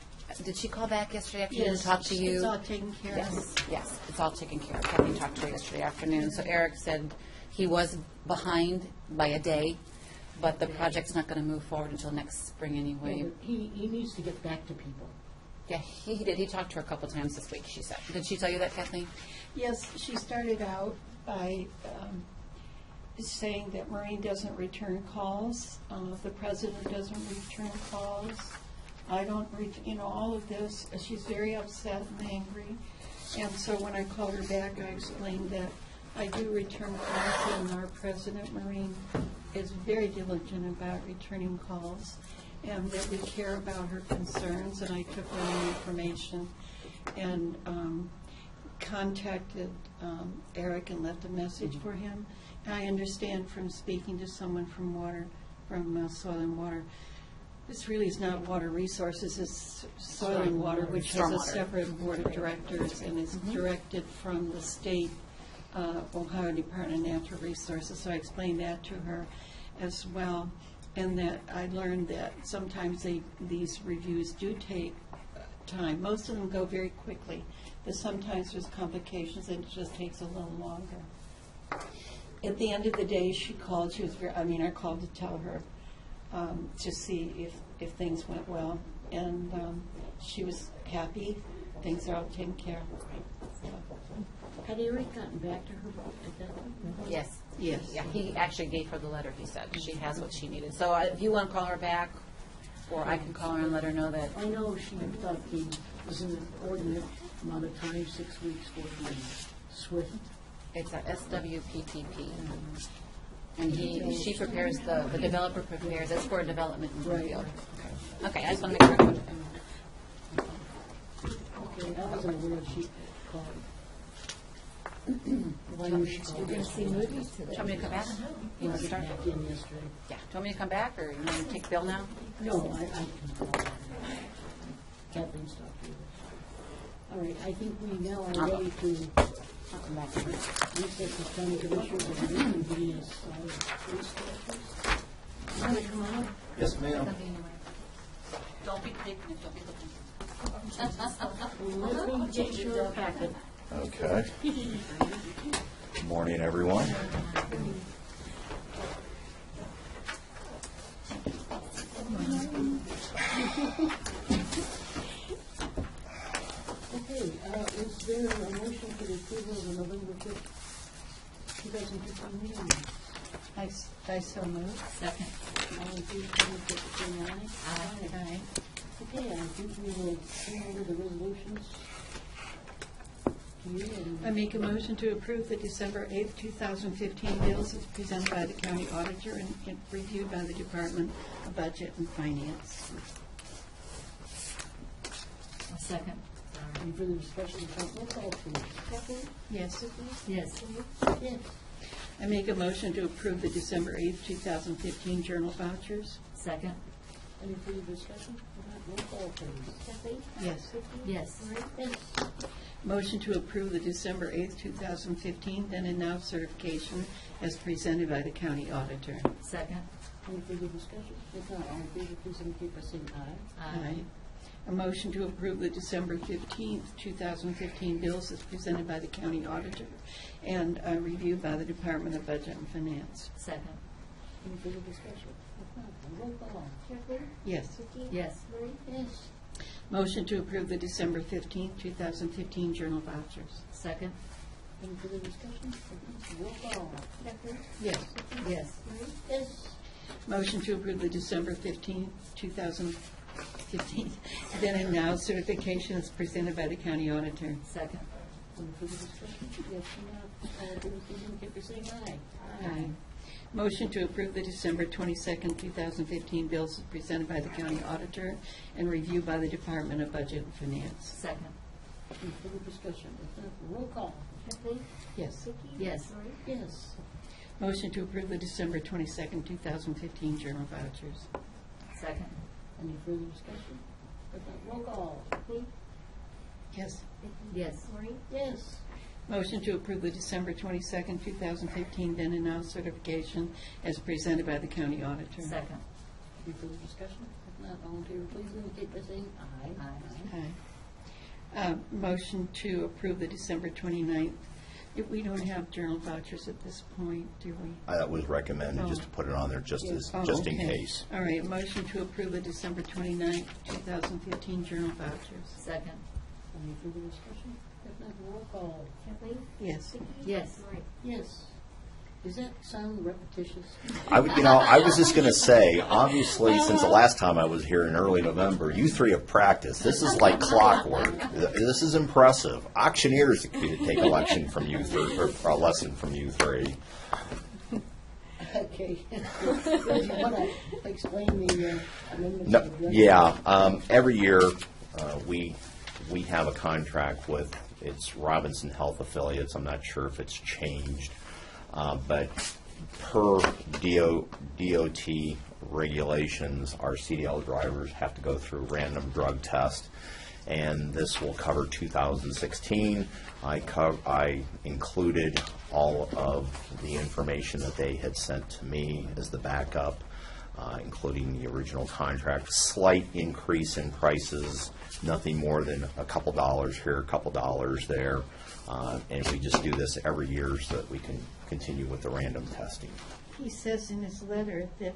did she call back yesterday afternoon and Yes, talk to you? it's all taken care of. Yes, yes, it's all taken care of. Kathleen talked to her yesterday afternoon. So Eric said he was behind by a day, but the project's not going to move forward until next spring anyway. Yeah, but he needs to get back to people. Yeah, he did. He talked to her a couple times this week, she said. Did she tell you that, Kathleen? Yes, she started out by saying that Maureen doesn't return calls, the president doesn't return calls, I don't, all of this. She's very upset and angry. And so when I called her back, I explained that I do return calls, and our president, Maureen, is very diligent about returning calls, and that we care about her concerns, and I took her information and contacted Eric and left a message for him. And I understand from speaking to someone from Soil and Water, this really is not Water Resources, it's Soil and Water, which has a Stormwater. separate board of directors and is directed from the state Ohio Department of Natural Resources. So I explained that to her as well, and that I learned that sometimes these reviews do take time. Most of them go very quickly, but sometimes there's complications and it just takes a little longer. At the end of the day, she called. She was I called to tell her to see if things went well, and she was happy. Things are all taken care of. Had Eric gotten back to her at that point? Yes. Yes. Yeah, he actually gave her the letter, he said. She has what she needed. So if you want to call her back, or I can call her and let her know that. I know she thought he was an inordinate amount of time, 6 weeks for the SWIFT. It's a SWPPP. And she prepares, the developer prepares, it's for development in Right. Brookfield. Okay, I just want to make sure. Okay, I wasn't aware she called. Well, I knew she called. We're going to see movies today. Do you want me to come back? You want to start? Back in yesterday. Yeah. Do you want me to come back, or you want to take Bill now? No, I can call. Kathleen stopped you. All right, I think we now are ready to I'll come back. recess the county commissioners and reconvene as police directors. You want to come out? Yes, ma'am. Don't be taking it, don't be looking. Let me get your packet. Okay. Good morning, everyone. Okay, is there a motion for the approval of the November 5th, 2015 meeting? I so moved. Second. All in favor, please say aye. Aye. Okay, I think we will turn over the resolutions to you I and make a motion to approve the December 8th, 2015 bills as presented by the county auditor and reviewed by the Department of Budget and Finance. Second. any further discussion, roll call please. Kathleen? Yes. Yes. Yes. I make a motion to approve the December 8th, 2015 journal vouchers. Second. Any further discussion? Roll call please. Kathleen? Yes. Yes. Yes. Motion to approve the December 8th, 2015 then and now certification as presented by the county auditor. Second. Any further discussion? If not, all in favor, please indicate by saying aye. Aye. A motion to approve the December 15th, 2015 bills as presented by the county auditor and reviewed by the Department of Budget and Finance. Second. Any further discussion? If not, roll call. Yes. Yes. Yes. Motion to approve the December 15th, 2015 journal vouchers. Second. Any further discussion? Roll call. Kathleen? Yes. Yes. Maureen? Yes. Motion to approve the December 15th, 2015 then and now certification is presented by the county auditor. Second. Any further discussion? Yes or no? All those in favor, indicate by saying aye. Aye. Motion to approve the December 22nd, 2015 bills is presented by the county auditor and reviewed by the Department of Budget and Finance. Second. Any further discussion? If not, roll call. Kathleen? Yes. Vicki? Yes. Maureen? Yes. Motion to approve the December 22nd, 2015 journal vouchers. Second. Any further discussion? If not, roll call. Kathleen? Yes. Vicki? Yes. Maureen? Yes. Motion to approve the December 22nd, 2015 then and now certification as presented by the county auditor. Second. Any further discussion? If not, all in favor, please indicate by saying aye. Aye. Aye. Motion to approve the December 29th. We don't have journal vouchers at this point, do we? That was recommended, just to put it on there just in Oh, case. okay. All right, motion to approve the December 29th, 2015 journal vouchers. Second. Any further discussion? If not, roll call. Kathleen? Yes. Vicki? Yes. Maureen? Yes. Does that sound repetitious? I was just going to say, obviously, since the last time I was here in early November, you three have practiced. This is like clockwork. This is impressive. Auctioneers could take a lesson from you three, or a lesson from you three. Okay. Do you want to explain the amendments? No, to the budget? yeah, every year, we have a contract with, it's Robinson Health Affiliates. I'm not sure if it's changed. But per DOT regulations, our CDL drivers have to go through random drug test, and this will cover 2016. I included all of the information that they had sent to me as the backup, including the original contract. Slight increase in prices, nothing more than a couple dollars here, a couple dollars there. And we just do this every year so that we can continue with the random testing. He says in his letter that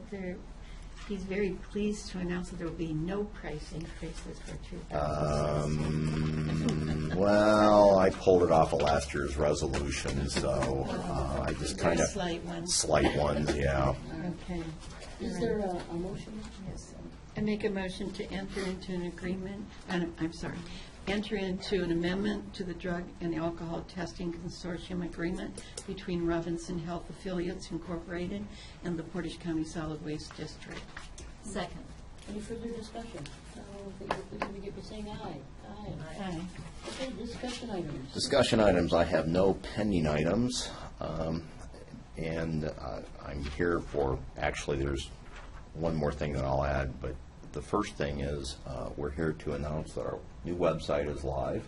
he's very pleased to announce that there will be no price increases for 2016. Well, I pulled it off of last year's resolution, so I just kind of... Slight ones. Slight ones, yeah. Okay. Is there a motion? Yes. I make a motion to enter into an agreement, enter into an amendment to the Drug and Alcohol Testing Consortium Agreement between Robinson Health Affiliates Incorporated and the Portage County Solid Waste District. Second. Any further discussion? All in favor, please indicate by saying aye. Aye. Okay, discussion items. Discussion items, I have no pending items. And I'm here for, actually, there's one more thing that I'll add, but the first thing is we're here to announce that our new website is live.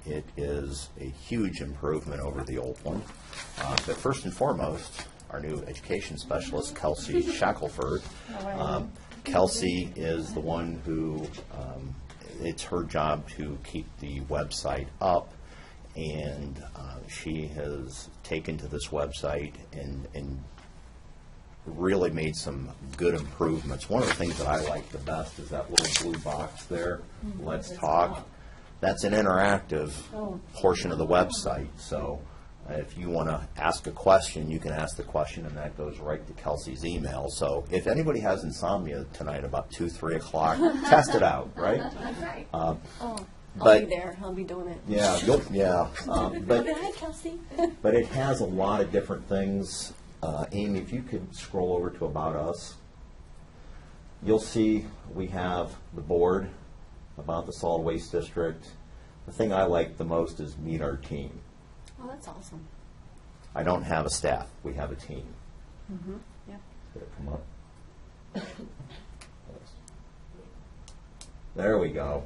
It is a huge improvement over the old one. But first and foremost, our new education specialist, Kelsey Shackelford. Kelsey is the one who, it's her job to keep the website up, and she has taken to this website and really made some good improvements. One of the things that I like the best is that little blue box there, Let's Talk. That's an interactive portion of the website, so if you want to ask a question, you can ask the question, and that goes right to Kelsey's email. So if anybody has insomnia tonight about 2, 3 o'clock, test it out, right? I'll But- be there. I'll be doing it. Yeah, but Hi, Kelsey. but it has a lot of different things. Amy, if you could scroll over to About Us, you'll see we have the board about the solid waste district. The thing I like the most is Meet Our Team. Oh, that's awesome. I don't have a staff. We have a team. Yeah. Did it come up? There we go.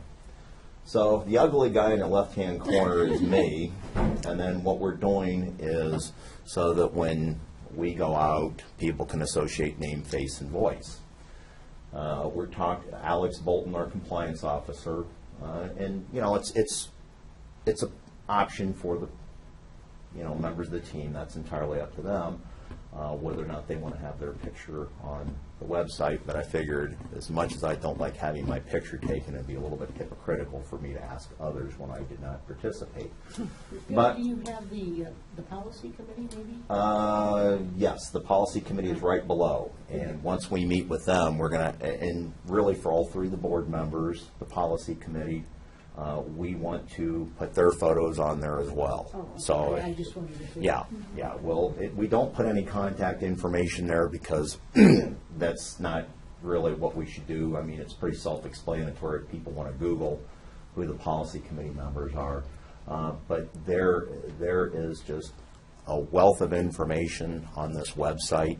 So the ugly guy in the left-hand corner is me, and then what we're doing is so that when we go out, people can associate name, face, and voice. We're talking Alex Bolton, our compliance officer, and it's an option for the members of the team. That's entirely up to them. whether or not they want to have their picture on the website, but I figured as much as I don't like having my picture taken, it'd be a little bit hypocritical for me to ask others when I did not participate. But do you have the policy committee maybe? yes, the policy committee is right below, and once we meet with them, we're going to, and really for all three of the board members, the policy committee, we want to put their photos on there as well. Oh, So, I just wondered if. yeah, well, we don't put any contact information there because that's not really what we should do. I mean, it's pretty self-explanatory if people want to Google who the policy committee members are. But there is just a wealth of information on this website.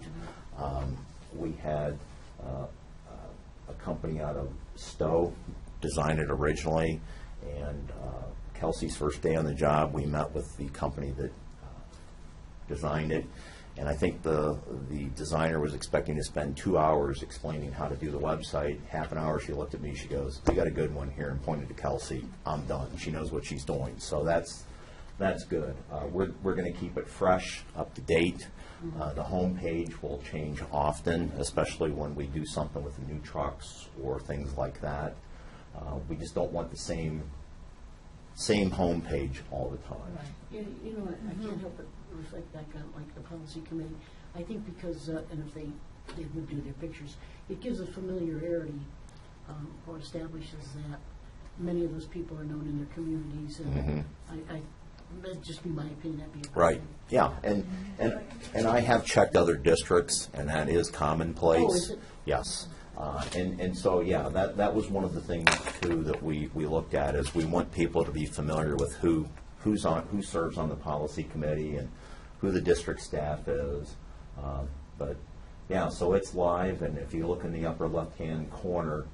We had a company out of Stowe design it originally, and Kelsey's first day on the job, we met with the company that designed it, and I think the designer was expecting to spend 2 hours explaining how to do the website. Half an hour, she looked at me, she goes, "We got a good one here," and pointed to Kelsey. "I'm done." She knows what she's doing, so that's good. We're going to keep it fresh, up to date. The homepage will change often, especially when we do something with the new trucks or things like that. We just don't want the same homepage all the time. Right. You know, I can't help but reflect back on like the policy committee. I think because, and if they would do their pictures, it gives a familiarity or establishes that many of those people are known in their communities. And that'd just be my opinion. That'd be a good Right, thing. yeah, and I have checked other districts, and that is commonplace. Oh, is it? Yes, and so, yeah, that was one of the things, too, that we looked at, is we want people to be familiar with who serves on the policy committee and who the district staff is. But, yeah, so it's live, and if you look in the upper left-hand corner,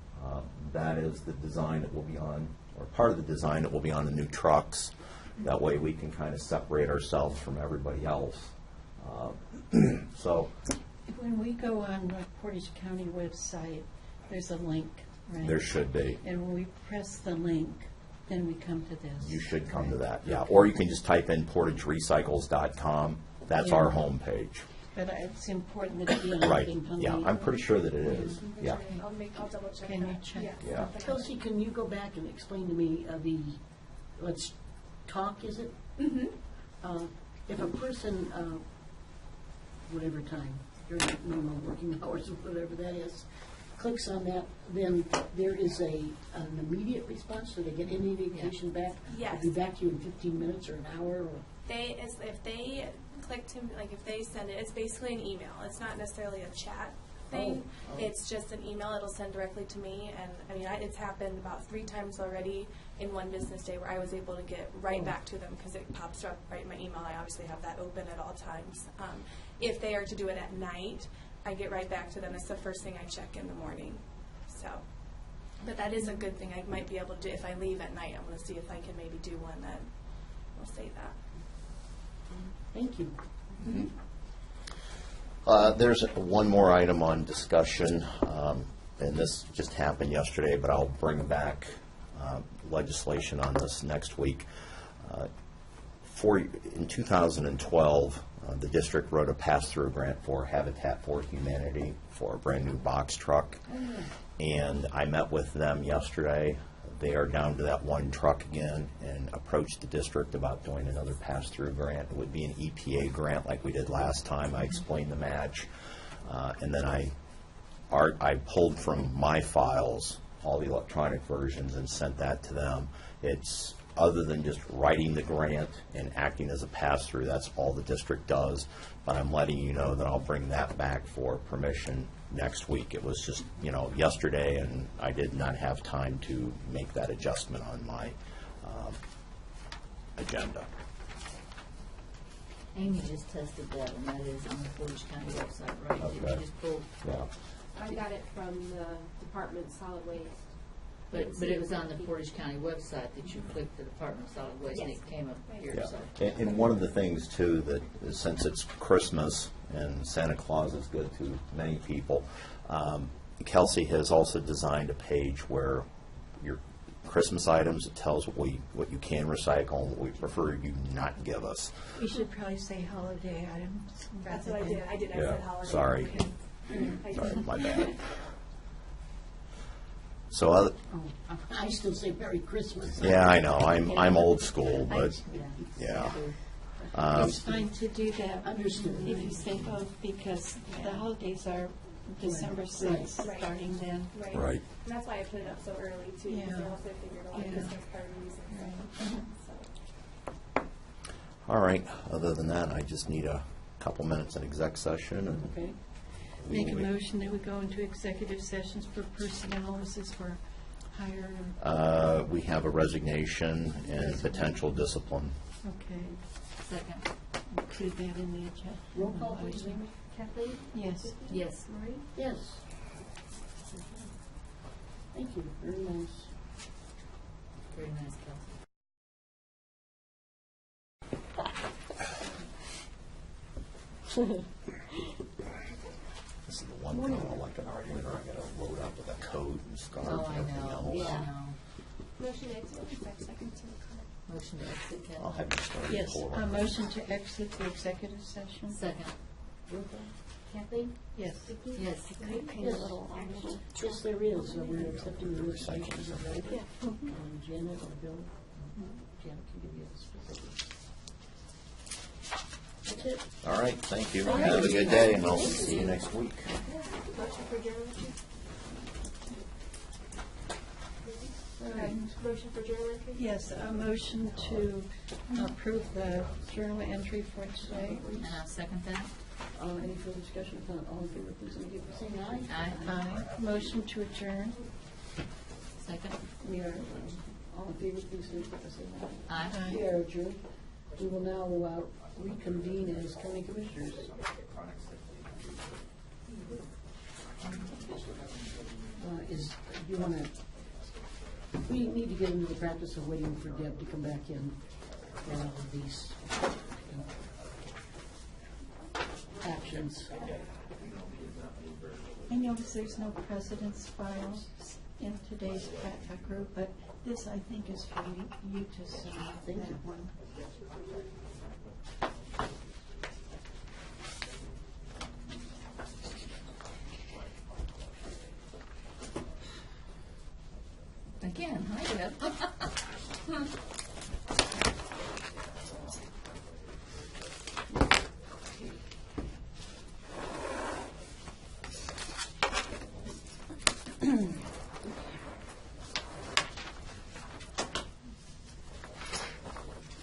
that is the design that will be on, or part of the design that will be on the new trucks. That way we can kind of separate ourselves from everybody else. So When we go on the Portage County website, there's a link, right? there should be. And when we press the link, then we come to this. You should come to that, yeah. Or you can just type in portagerecycles.com. That's our homepage. But it's important that it be on Right, the yeah, I'm pretty sure that it is, yeah. I'll double check. Can you check? Yeah. Kelsey, can you go back and explain to me let's talk, is it? If a person, whatever time, during normal working hours or whatever that is, clicks on that, then there is an immediate response? Do they get any indication back? Yes. I'll be back to you in 15 minutes or an hour? Or If they click to, like, if they send it, it's basically an email. It's not necessarily a chat thing. Oh. It's just an email. It'll send directly to me. And I mean, it's happened about 3 times already in one business day where I was able to get right back to them because it pops up right in my email. I obviously have that open at all times. If they are to do it at night, I get right back to them. It's the first thing I check in the morning. So, but that is a good thing. I might be able to do, if I leave at night, I'm going to see if I can maybe do one that will say that. Thank you. There's one more item on discussion, and this just happened yesterday, but I'll bring back legislation on this next week. In 2012, the district wrote a pass-through grant for Habitat for Humanity for a brand-new box truck, and I met with them yesterday. They are down to that one truck again and approached the district about doing another pass-through grant. It would be an EPA grant like we did last time. I explained the match. And then I pulled from my files all the electronic versions and sent that to them. It's, other than just writing the grant and acting as a pass-through, that's all the district does. But I'm letting you know that I'll bring that back for permission next week. It was just, yesterday, and I did not have time to make that adjustment on my agenda. Amy just tested that, and that is on the Portage County website, right? Did Okay. you just pull? Yeah. I got it from the Department of Solid Waste. But it was on the Portage County website that you clicked the Department of Solid Waste, and Yes. it came up here, Yeah. so. And one of the things, too, that since it's Christmas and Santa Claus is good to many people, Kelsey has also designed a page where Christmas items. It tells what you can recycle and what we prefer you not give us. We should probably say holiday items. That's rather what I than- did. I Yeah, said holiday. sorry. I Sorry, did. my bad. So, other, Oh, I still say Merry Christmas. yeah, I know, I'm old school, but, yeah. It's fine to do that. Understood. If you say both, because the holidays are December 6th, Right. starting then. Right. And that's why I put it up so early too, because Yeah. they also figured a lot of Yeah. Christmas parties and stuff. So. All right, other than that, I just need a couple minutes in exec session, and Okay. Make a motion that we go into executive sessions for personnel. This is for hire. we have a resignation and potential discipline. Okay. Second. Include that in the agenda. Roll call, please, Amy. Kathleen? Yes. Yes. Marie? Yes. Thank you, very nice. Very nice, Kelsey. This is the one thing I don't like about winter, I gotta load up with a coat and scarf Oh, I and everything know, else. I know. Motion to exit, 5 seconds to the Motion to exit, Kathy. I'll have you start. Yes, before. a motion to exit the executive session. Second. Roll call. Kathleen? Yes. Vicki? Yes. Yes. Yes, there is. We're accepting the resignations of Ed, Janet, and Bill. Janet can give you the specifics. That's it. All right, thank you. Have a good day, and I'll see you next week. Motion for journal entry? Motion for journal entry? Yes, a motion to approve the journal entry for today. And I'll second that. Any further discussion? If not, all in favor, please indicate by saying aye. Aye. Aye. Motion to adjourn. Second. We are, all in favor, please indicate by saying aye. Aye. We are adjourned. We will now reconvene as county commissioners. You want to, we need to get into the practice of waiting for Deb to come back in for all of these actions. I notice there's no precedence file in today's group, but this, I think, is for you to sign. Thank you. That one. Again, hi, Deb.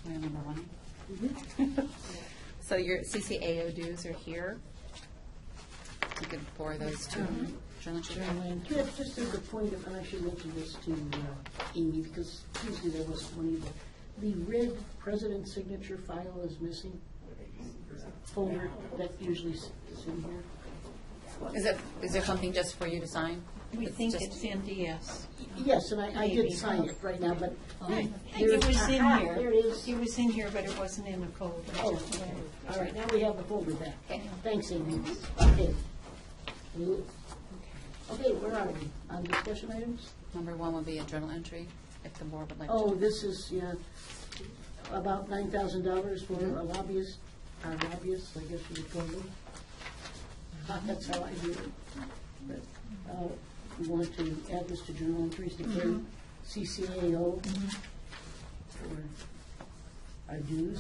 We're on number one. So your CCAO dues are here. You could forward those to journal entry. Yeah, just as a point of, and I should mention this to Amy, because usually there was one, the red president signature file is missing. Folder that usually is in here. Is there something just for you to sign? We think just- it's NDS. Yes, and I Maybe. did sign it right now, but. It was in Aha, here. There it is. It was in here, but it wasn't in the folder. Oh, okay. All right, now we have the folder back. Thanks, Amy. Okay. Okay, where are we? On discussion items? Number one would be a journal entry, if the board would like to. Oh, this is, yeah, about $9,000 for a lobbyist, our lobbyists, I guess you would call them. That's how I do it. But we want to add this to journal entries, declare CCAO for our dues.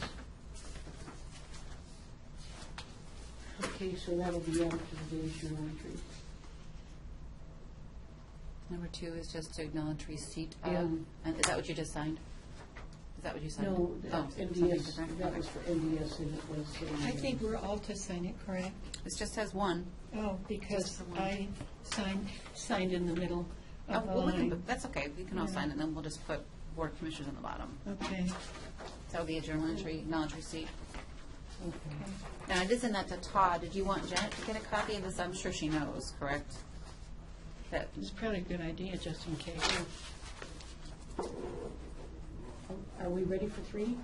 Okay, so that'll be added to today's journal entry. Number two is just to acknowledge receipt Yeah. of, and is that what you just signed? Is that what you signed? No, Oh, something NDS, different? that was for NDS, and it was. I think we're all to sign it, correct? It just says one. Oh, because Just for one. I signed in the middle Oh, of the well, we can, line. that's okay, we can all sign it, and then we'll just put board commissioners on the bottom. Okay. So that would be a journal entry, acknowledge receipt. Okay. Now, it isn't that to Todd, did you want Janet to get a copy of this? I'm sure she knows, correct? That, It's probably a good idea, just in case. Are we ready for three?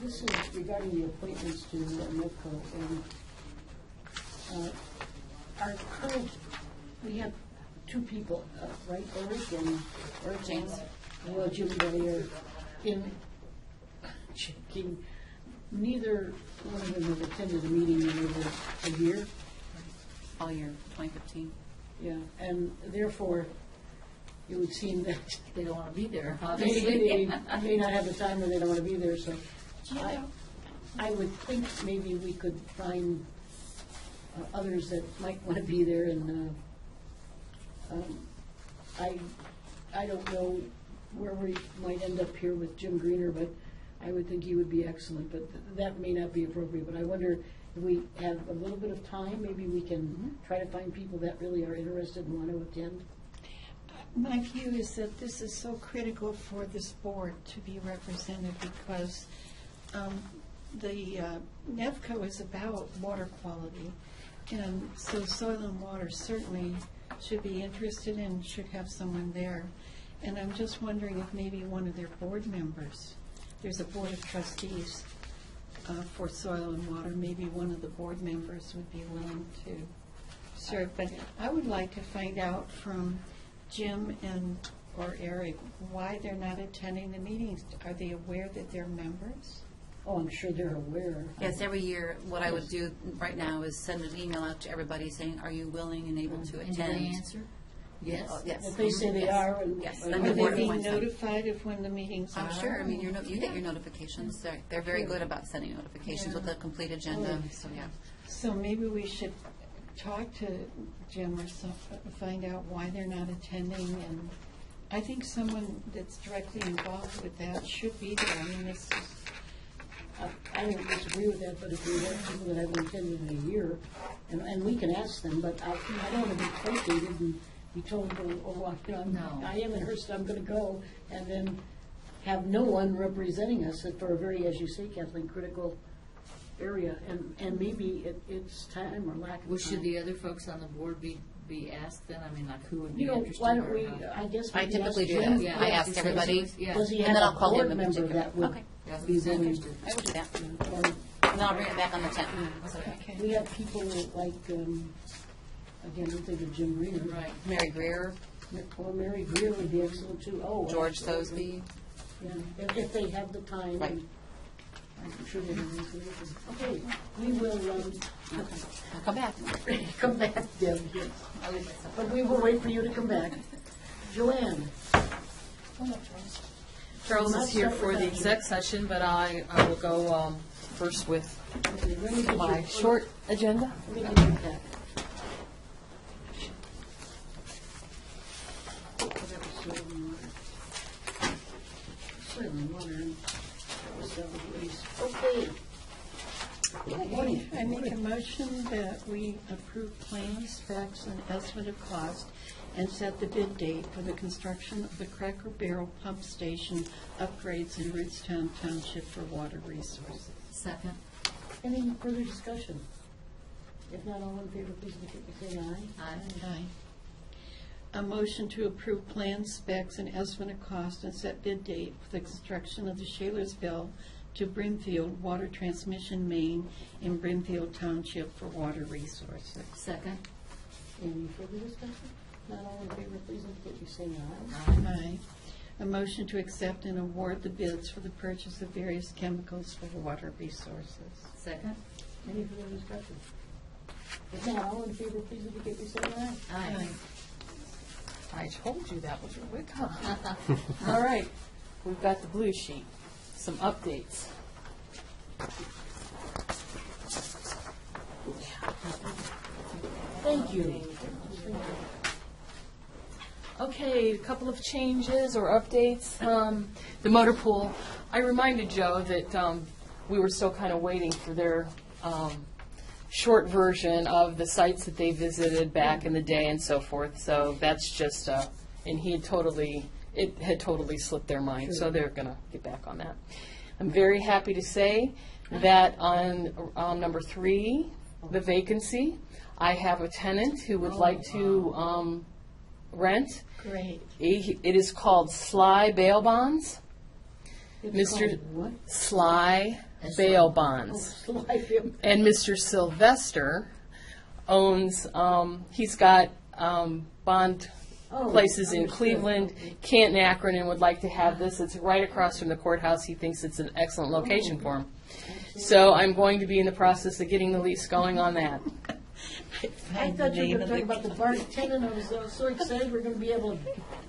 This is regarding the appointments to NEPCO, and our current, we have two people, right, Eric and James. Well, Jim Billy are in checking. Neither one of them have attended a meeting in over a year. All year, 2015. Yeah, and therefore, it would seem that They don't want to be there, they obviously. may not have the time or they don't want to be there, so I would think maybe we could find others that might want to be there, and I don't know where we might end up here with Jim Greener, but I would think he would be excellent, but that may not be appropriate. But I wonder if we have a little bit of time, maybe we can try to find people that really are interested and want to attend. My view is that this is so critical for this board to be represented because the NEVCO is about water quality, and so Soil and Water certainly should be interested and should have someone there. And I'm just wondering if maybe one of their board members, there's a board of trustees for Soil and Water, maybe one of the board members would be willing to serve. But I would like to find out from Jim or Eric why they're not attending the meetings. Are they aware that they're members? Oh, I'm sure they're aware. Yes, every year, what I would do right now is send an email out to everybody saying, are you willing and able to And do attend? they answer? Yes. Oh, yes. If they say they Yes. are, and Yes. and And Are the they board being appoints them. notified of when the meetings are? I'm sure, I mean, you get your notifications, they're very good about sending notifications with a complete agenda, so yeah. So maybe we should talk to Jim or find out why they're not attending, and I think someone that's directly involved with that should be there. I mean, this is, I don't disagree with that, but if we have people that haven't attended in a year, and we can ask them, but I don't want to be placated and be told, oh, you know, No. I am in Hearst, I'm going to go, and then have no one representing us for a very, as you say, Kathleen, critical area, and maybe it's time or lack of time. Well, should the other folks on the board be asked then? I mean, like, who would be You know, interested? why don't or we, how? I guess we I can typically ask do Jim. that, Yeah, I yeah, ask just everybody, yeah. Does he and have then a I'll call him board in member particular. that would Okay. Yeah, be who's willing? interested? I would do that, And and then I'll bring it back on the 10th. okay. we have people like, again, don't think of Jim Greener. Right. Mary Greer, Well, Mary Greer would be excellent too. Oh, George absolutely. Sosby. Yeah, if they have the time. Right. and I'm sure they have information. Okay, we will, I'll come back. come back, Deb, yes. But we will wait for you to come back. Joanne? Charles Not is here start for with the that. exec session, but I will go first with Okay, let me get my you- short agenda. Let me get you that. Soil and water. That was solid waste. Okay. Good morning. I make a motion that we approve plans, specs, and estimate of cost, and set the bid date for the construction of the Cracker Barrel Pump Station upgrades in Ridgetown Township for water resources. Second. Any further discussion? If not, all in favor, please indicate by saying aye. Aye. Aye. A motion to approve plans, specs, and estimate of cost, and set bid date for the construction of the Shalersville to Brimfield Water Transmission Main in Brimfield Township for water resources. Second. Any further discussion? Not all in favor, please indicate by saying aye. Aye. A motion to accept and award the bids for the purchase of various chemicals for water resources. Second. Any further discussion? If not, all in favor, please indicate by saying aye. Aye. I told you that was your quick, huh? All right, we've got the blue sheet, some updates. Thank you. Okay, a couple of changes or updates. The motor pool, I reminded Joe that we were still kind of waiting for their short version of the sites that they visited back in the day and so forth. So that's just, and it had totally slipped their mind, so they're going to get back on that. I'm very happy to say that on number 3, the vacancy, I have a tenant who would like to rent. Great. It is called Sly Bail Bonds. It's Mr. called what? Sly Bail Bonds. Oh, Sly. And Mr. Sylvester owns, he's got bond Oh, places in understood. Cleveland, Canton, Akron, and would like to have this. It's right across from the courthouse. He thinks it's an excellent location for him. So I'm going to be in the process of getting the lease going on that. I thought you were going to talk about the bartending. I was so excited we're going to be able to.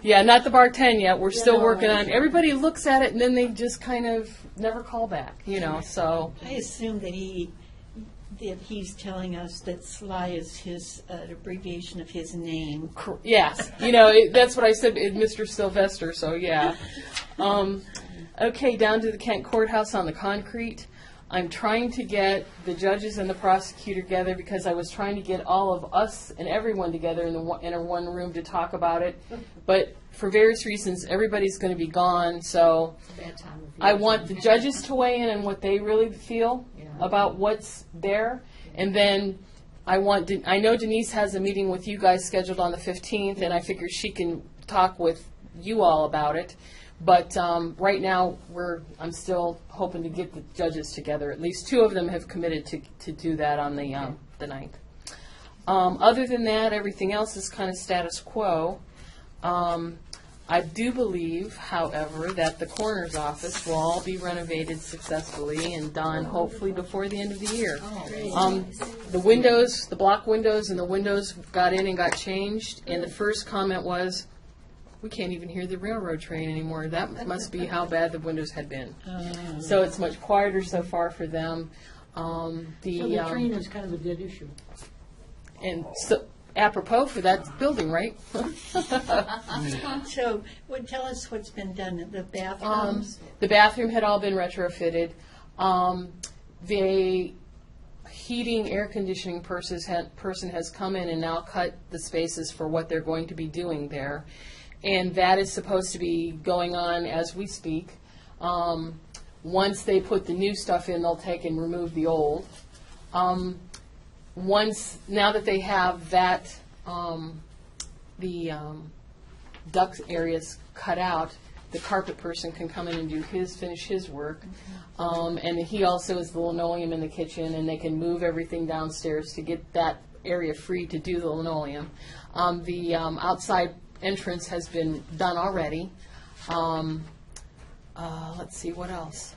Yeah, not the bar 10 yet. We're still no, working I on. see. Everybody looks at it and then they just kind of never call back, So I assume that he's telling us that Sly is his abbreviation of his name. yes, that's what I said, Mr. Sylvester. So yeah. Okay, down to the Kent Courthouse on the concrete. I'm trying to get the judges and the prosecutor together because I was trying to get all of us and everyone together in a one room to talk about it. But for various reasons, everybody's going to be gone. So I want the judges to weigh in on what they really feel about what's there. And then I know Denise has a meeting with you guys scheduled on the 15th, and I figure she can talk with you all about it. But right now, I'm still hoping to get the judges together. At least two of them have committed to do that on the 9th. Other than that, everything else is kind of status quo. I do believe, however, that the coroner's office will all be renovated successfully and done hopefully before the end of the year. The windows, the block windows and the windows got in and got changed, and the first comment was, we can't even hear the railroad train anymore. That must be how bad the windows had been. So it's much quieter so far for them. So the train is kind of a dead issue. And so, apropos for that building, right? So, tell us what's been done. The bathrooms? The bathroom had all been retrofitted. The heating, air conditioning person has come in and now cut the spaces for what they're going to be doing there. And that is supposed to be going on as we speak. Once they put the new stuff in, they'll take and remove the old. Now that they have that, the duct areas cut out, the carpet person can come in and finish his work. And he also is the linoleum in the kitchen, and they can move everything downstairs to get that area free to do the linoleum. The outside entrance has been done already. Let's see, what else?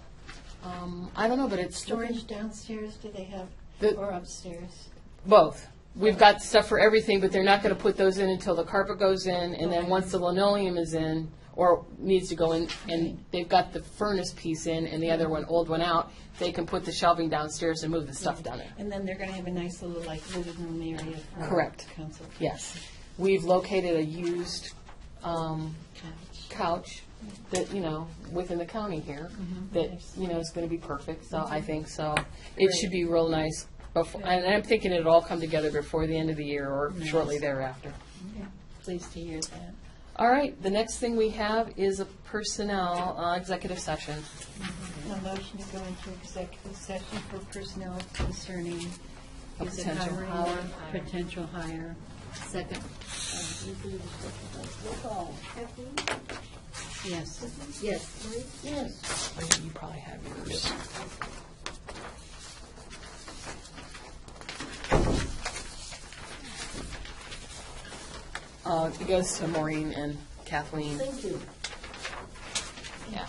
I don't know, but it's Storage downstairs, do they have, or upstairs? both. We've got stuff for everything, but they're not going to put those in until the carpet goes in, and then once the linoleum is in, or needs to go in, and they've got the furnace piece in and the other old one out, they can put the shelving downstairs and move the stuff down there. And then they're going to have a nice little, living room area for Correct. council. Yes. We've located a used couch that, within the county here, that, is going to be perfect, so I think so. It should be real nice, and I'm thinking it'll all come together before the end of the year or shortly thereafter. Okay. Pleased to hear that. All right, the next thing we have is a personnel executive session. A motion to go into executive session for personnel concerning A is it potential hiring, hire. potential hire. Second. Yes. Yes. Yes. You probably have yours. It goes to Maureen and Kathleen. Thank you. Yeah.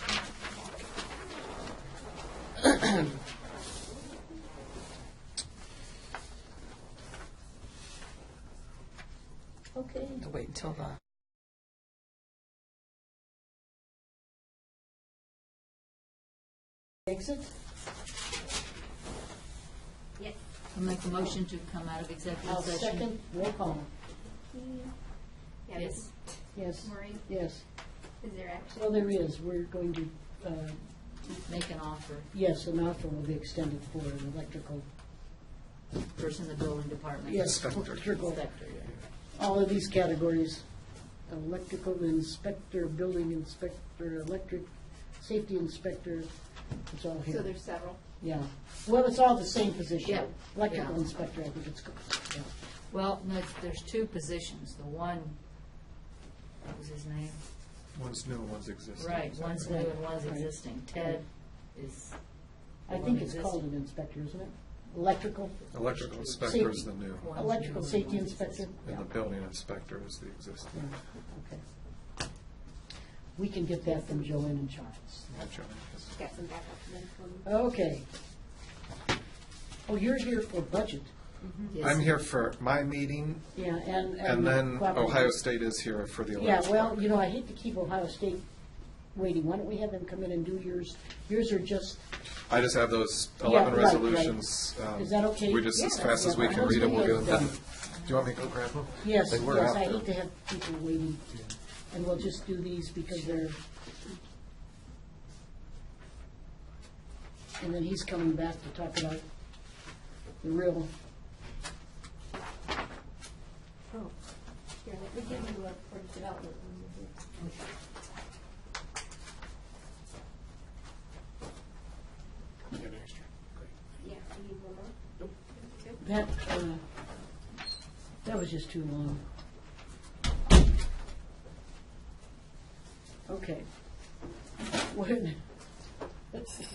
Okay. To wait until the. Exit? I'll make a motion to come out of I'll executive session. second. Roll call. Yes. Yes. Maureen, Yes. is there action? Well, there is. We're going to, Make an offer. yes, an offer will be extended for an electrical. Person in the building department. Yes, electrical. Inspector, yeah. All of these categories, electrical inspector, building inspector, electric, safety inspector, it's all So here. there's several. Yeah. Well, it's all the same position. Yeah. Electrical Yeah. inspector, I think it's called. Yeah. Well, no, there's two positions. The one, what was his name? One's new, one's existing. Right, Is that one's new correct? and one's Right. existing. Ted is. I the think one it's called existing. an inspector, isn't it? Electrical, Electrical inspector is the new, electrical safety inspector? and the building inspector is the existing. Okay. We can get that from Joanne and Charles. Gotcha. Got some backup then for me. Okay. Oh, you're here for budget. I'm here for my meeting, Yeah, and then cooperative. Ohio State is here for the Yeah, election. well, you know, I hate to keep Ohio State waiting. Why don't we have them come in and do yours? Yours are just, I just have those Yeah, 11 right, resolutions. Is that okay? We just, as Yeah. fast as we Yeah, can read them, we'll get them yeah. done. Do you want me to go grab them? yes, They were yes, out I there. hate to have people waiting. And we'll just do these because they're, and then he's coming back to talk about the real, Oh, here, let me give you a for development one here. Yeah, I need one more. that was just too long. Okay. What, let's see.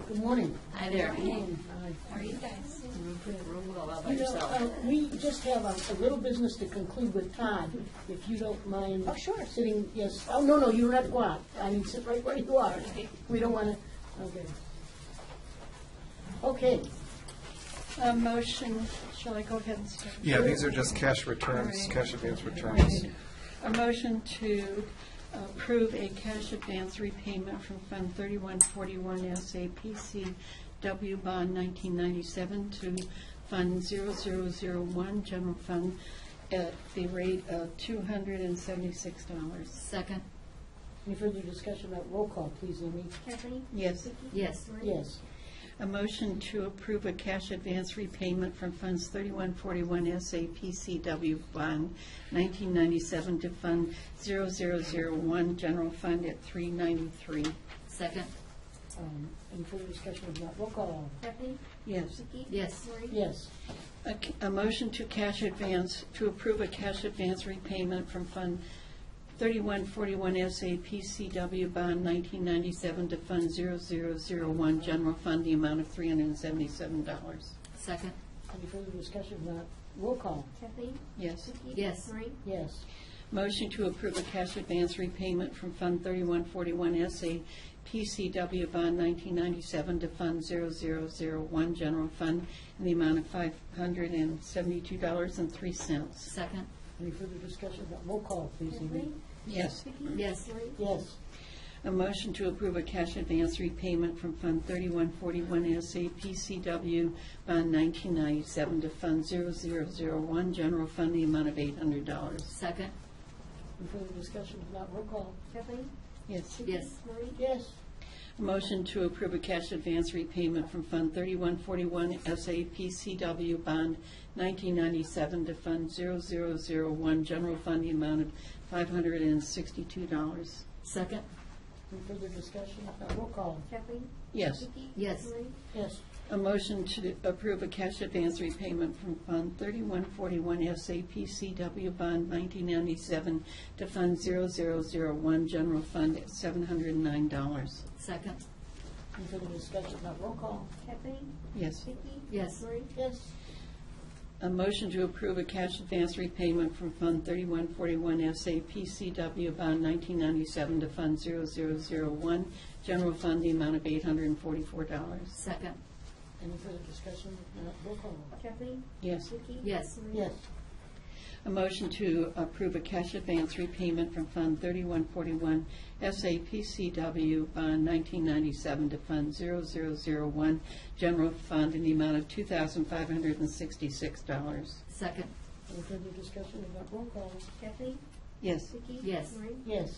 Good morning. Hi there. Hi. How are you guys? You know, we just have a little business to conclude with Todd, if you don't mind. Oh, sure. Sitting, yes, oh, no, you don't have to go out. I mean, sit right where you are. We don't want to, okay. Okay, Motion, shall I go ahead and start? Yeah, these are just cash returns, All right. cash advance returns. A motion to approve a cash advance repayment from Fund 3141 SAPCW Bond 1997 to Fund 0001 General Fund at the rate of $276. Second? any further discussion about roll call, please, Amy? Kathleen? Yes. Yes. Maureen? Yes. A motion to approve a cash advance repayment from Funds 3141 SAPCW Bond 1997 to Fund 0001 General Fund at $393. Second? Any further discussion about roll call? Kathleen? Yes. Vicki? Yes. Maureen? Yes. A motion to approve a cash advance repayment from Fund 3141 SAPCW Bond 1997 to Fund 0001 General Fund, the amount of $377. Second? Any further discussion about roll call? Kathleen? Yes. Vicki? Yes. Maureen? Yes. Motion to approve a cash advance repayment from Fund 3141 SAPCW Bond 1997 to Fund 0001 General Fund in the amount of $572.03. Second? Any further discussion about roll call, please, Amy? Kathleen? Yes. Vicki? Yes. Maureen? Yes. A motion to approve a cash advance repayment from Fund 3141 SAPCW Bond 1997 to Fund 0001 General Fund, the amount of $800. Second? Any further discussion about roll call? Kathleen? Yes. Vicki? Yes. Maureen? Yes. A motion to approve a cash advance repayment from Fund 3141 SAPCW Bond 1997 to Fund 0001 General Fund, the amount of $562. Second? Any further discussion about roll call? Kathleen? Yes. Vicki? Yes. Maureen? Yes. A motion to approve a cash advance repayment from Fund 3141 SAPCW Bond 1997 to Fund 0001 General Fund at $709. Second? Any further discussion about roll call? Kathleen? Yes. Vicki? Yes. Maureen? Yes. A motion to approve a cash advance repayment from Fund 3141 SAPCW Bond 1997 to Fund 0001 General Fund, the amount of $844. Second? Any further discussion about roll call? Kathleen? Yes. Vicki? Yes. Maureen? Yes. A motion to approve a cash advance repayment from Fund 3141 SAPCW Bond 1997 to Fund 0001 General Fund in the amount of $2,566. Second? Any further discussion about roll call? Kathleen? Yes. Vicki? Yes. Maureen? Yes.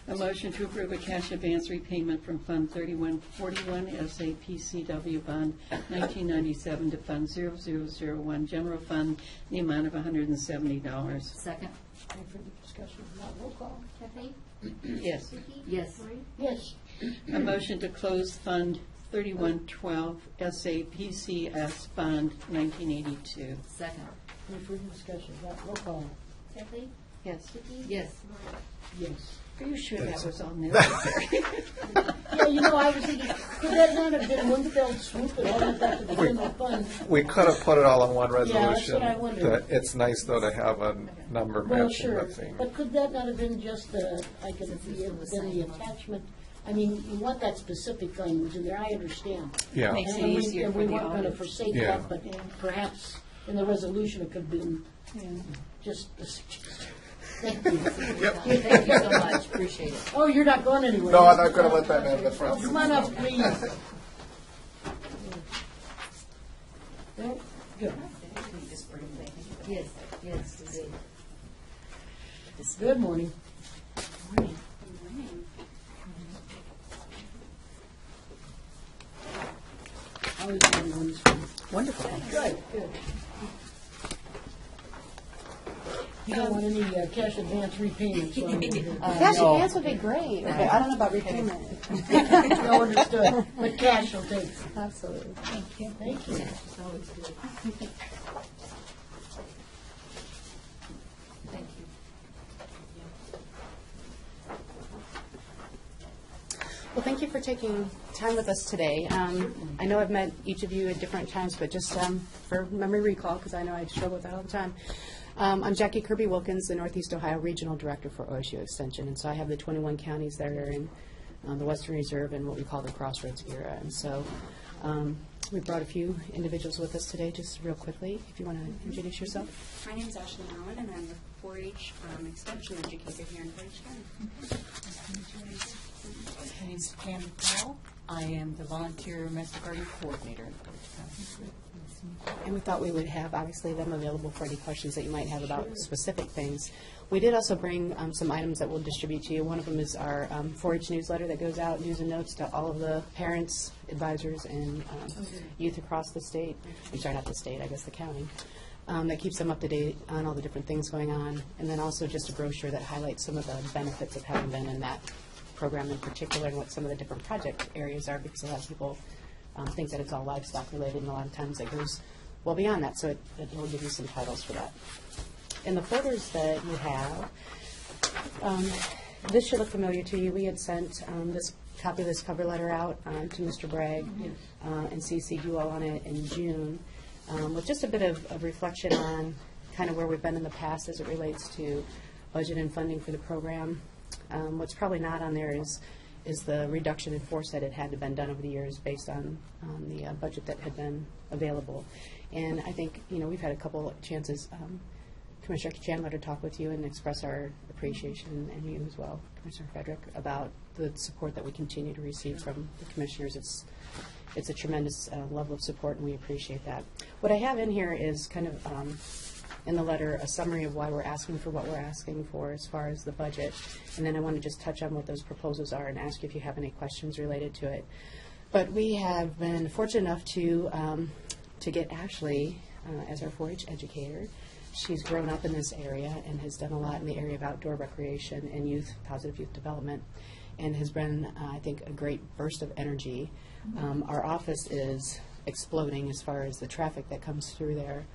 A motion to approve a cash advance repayment from Fund 3141 SAPCW Bond 1997 to Fund 0001 General Fund in the amount of $170. Second? Any further discussion about roll call? Kathleen? Yes. Vicki? Yes. Maureen? Yes. A motion to close Fund 3112 SAPCS Fund 1982. Second. Any further discussion? Roll call. Kathleen? Yes. Vicki? Yes. Yes. Are you sure that was all necessary? Yeah, I was thinking, could that not have been one fell swoop and all went back to the general fund? We could have put it all in one Yeah, that's resolution. what I wondered. But it's nice, though, to have a number Well, matching sure, the theme. but could that not have been just the attachment? I mean, you want that specific language in there, I understand. Yeah. Makes it And we- easier and for we the weren't going to audit. forsake Yeah. that, but perhaps in the resolution it could have been Yeah. just a suggestion. Thank you. Thank you so much, appreciate it. Oh, you're not going anywhere. No, I'm not going to let that man in the Oh, front. come on up, please. Well, good. Yes, yes. Good morning. How is everyone this morning? Wonderful. Good, good. You don't want any cash advance repayments while you're here. Cash No. advance would be great. Okay, I don't know about repayment. No, understood, but cash will take. Absolutely. Thank you. Thank you. Thank you. Well, thank you for taking time with us today. I know I've met each of you at different times, but just for memory recall, because I know I struggle with that all the time. I'm Jackie Kirby Wilkins, the Northeast Ohio Regional Director for OSU Extension, and so I have the 21 counties that are in the Western Reserve and what we call the Crossroads era. And so we brought a few individuals with us today, just real quickly, if you want to introduce yourself. My name is Ashley Allen, and I'm the 4-H extension educator here in Portage County. My name is Pam Powell. I am the volunteer master garden coordinator. And we thought we would have, obviously, them available for any questions that you might have about specific things. We did also bring some items that we'll distribute to you. One of them is our 4-H newsletter that goes out, news and notes to all of the parents, advisors, and youth across the state. I'm sorry, not the state, I guess the county. That keeps them up to date on all the different things going on. And then also just a brochure that highlights some of the benefits of having been in that program in particular and what some of the different project areas are, because a lot of people think that it's all livestock related, and a lot of times it goes well beyond that, so it will give you some titles for that. In the folders that you have, this should look familiar to you. We had sent this copy of this cover letter out to Mr. Bragg and CC'd you all on it in June, with just a bit of reflection on kind of where we've been in the past as it relates to budget and funding for the program. What's probably not on there is the reduction in force that had to been done over the years based on the budget that had been available. And I think, we've had a couple of chances, Commissioner Chandler, to talk with you and express our appreciation, and you as well, Commissioner Frederick, about the support that we continue to receive from the commissioners. It's a tremendous level of support, and we appreciate that. What I have in here is kind of in the letter a summary of why we're asking for what we're asking for as far as the budget. And then I want to just touch on what those proposals are and ask you if you have any questions related to it. But we have been fortunate enough to get Ashley as our 4-H educator. She's grown up in this area and has done a lot in the area of outdoor recreation and positive youth development, and has been, I think, a great burst of energy. Our office is exploding as far as the traffic that comes through there.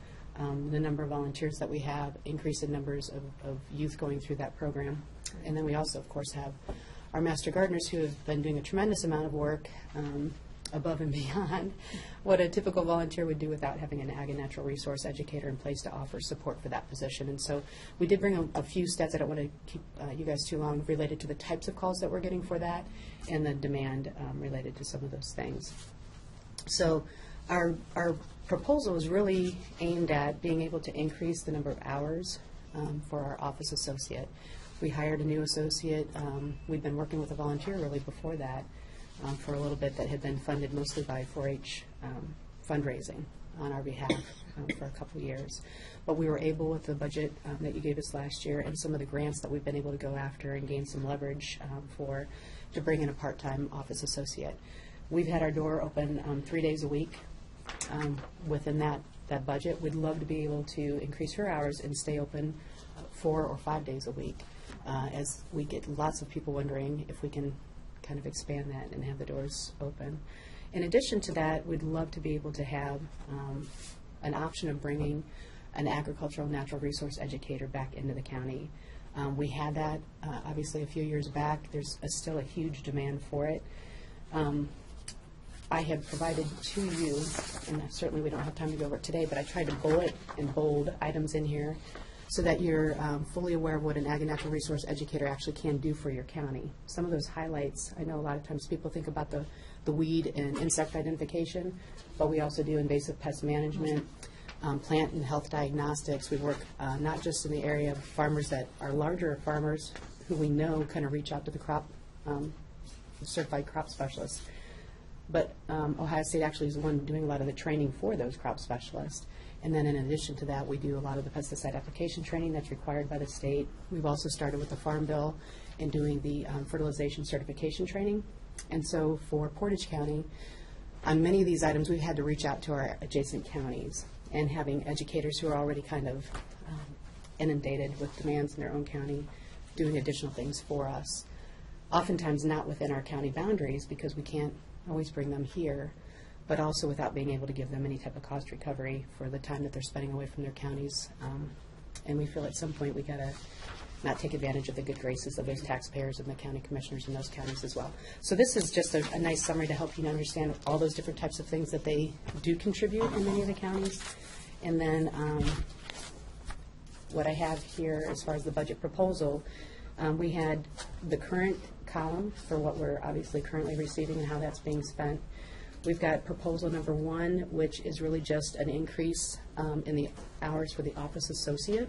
The number of volunteers that we have, increase in numbers of youth going through that program. And then we also, of course, have our master gardeners who have been doing a tremendous amount of work above and beyond what a typical volunteer would do without having an ag and natural resource educator in place to offer support for that position. And so we did bring a few stats. I don't want to keep you guys too long, related to the types of calls that we're getting for that and the demand related to some of those things. So our proposal is really aimed at being able to increase the number of hours for our office associate. We hired a new associate. We'd been working with a volunteer really before that for a little bit that had been funded mostly by 4-H fundraising on our behalf for a couple years. But we were able, with the budget that you gave us last year and some of the grants that we've been able to go after and gain some leverage to bring in a part-time office associate. We've had our door open 3 days a week. Within that budget, we'd love to be able to increase her hours and stay open 4 or 5 days a week, as we get lots of people wondering if we can kind of expand that and have the doors open. In addition to that, we'd love to be able to have an option of bringing an agricultural natural resource educator back into the county. We had that obviously a few years back. There's still a huge demand for it. I have provided to you, and certainly we don't have time to go over it today, but I tried to bullet and bold items in here so that you're fully aware of what an ag and natural resource educator actually can do for your county. Some of those highlights, I know a lot of times people think about the weed and insect identification, but we also do invasive pest management, plant and health diagnostics. We work not just in the area of farmers that are larger farmers who we know kind of reach out to the certified crop specialists. But Ohio State actually is the one doing a lot of the training for those crop specialists. And then in addition to that, we do a lot of the pesticide application training that's required by the state. We've also started with the Farm Bill and doing the fertilization certification training. And so for Portage County, on many of these items, we've had to reach out to our adjacent counties and having educators who are already kind of inundated with demands in their own county doing additional things for us. Oftentimes not within our county boundaries because we can't always bring them here, but also without being able to give them any type of cost recovery for the time that they're spending away from their counties. And we feel at some point we got to not take advantage of the good graces of those taxpayers and the county commissioners in those counties as well. So this is just a nice summary to help you understand all those different types of things that they do contribute in many of the counties. And then what I have here as far as the budget proposal, we had the current column for what we're obviously currently receiving and how that's being spent. We've got proposal number 1, which is really just an increase in the hours for the office associate.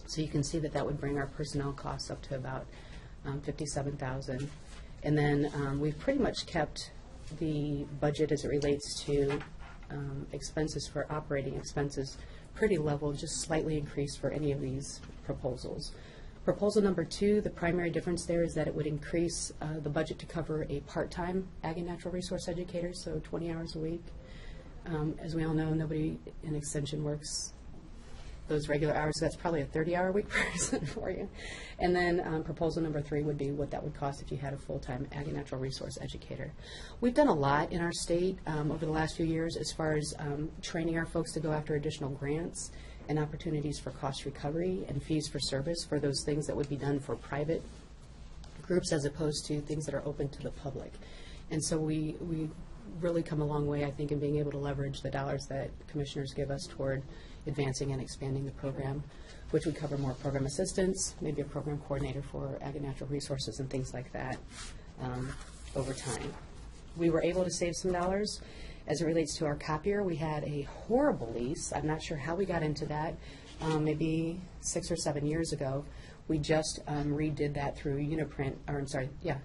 So you can see that that would bring our personnel costs up to about $57,000. And then we've pretty much kept the budget as it relates to expenses for operating expenses pretty level, just slightly increased for any of these proposals. Proposal number 2, the primary difference there is that it would increase the budget to cover a part-time ag and natural resource educator, so 20 hours a week. As we all know, nobody in extension works those regular hours, so that's probably a 30-hour week person for you. And then proposal number 3 would be what that would cost if you had a full-time ag and natural resource educator. We've done a lot in our state over the last few years as far as training our folks to go after additional grants and opportunities for cost recovery and fees for service for those things that would be done for private groups as opposed to things that are open to the public. And so we really come a long way, I think, in being able to leverage the dollars that commissioners give us toward advancing and expanding the program, which would cover more program assistance, maybe a program coordinator for ag and natural resources and things like that over time. We were able to save some dollars. As it relates to our copier, we had a horrible lease. I'm not sure how we got into that. Maybe 6 or 7 years ago. We just redid that through Uniprint,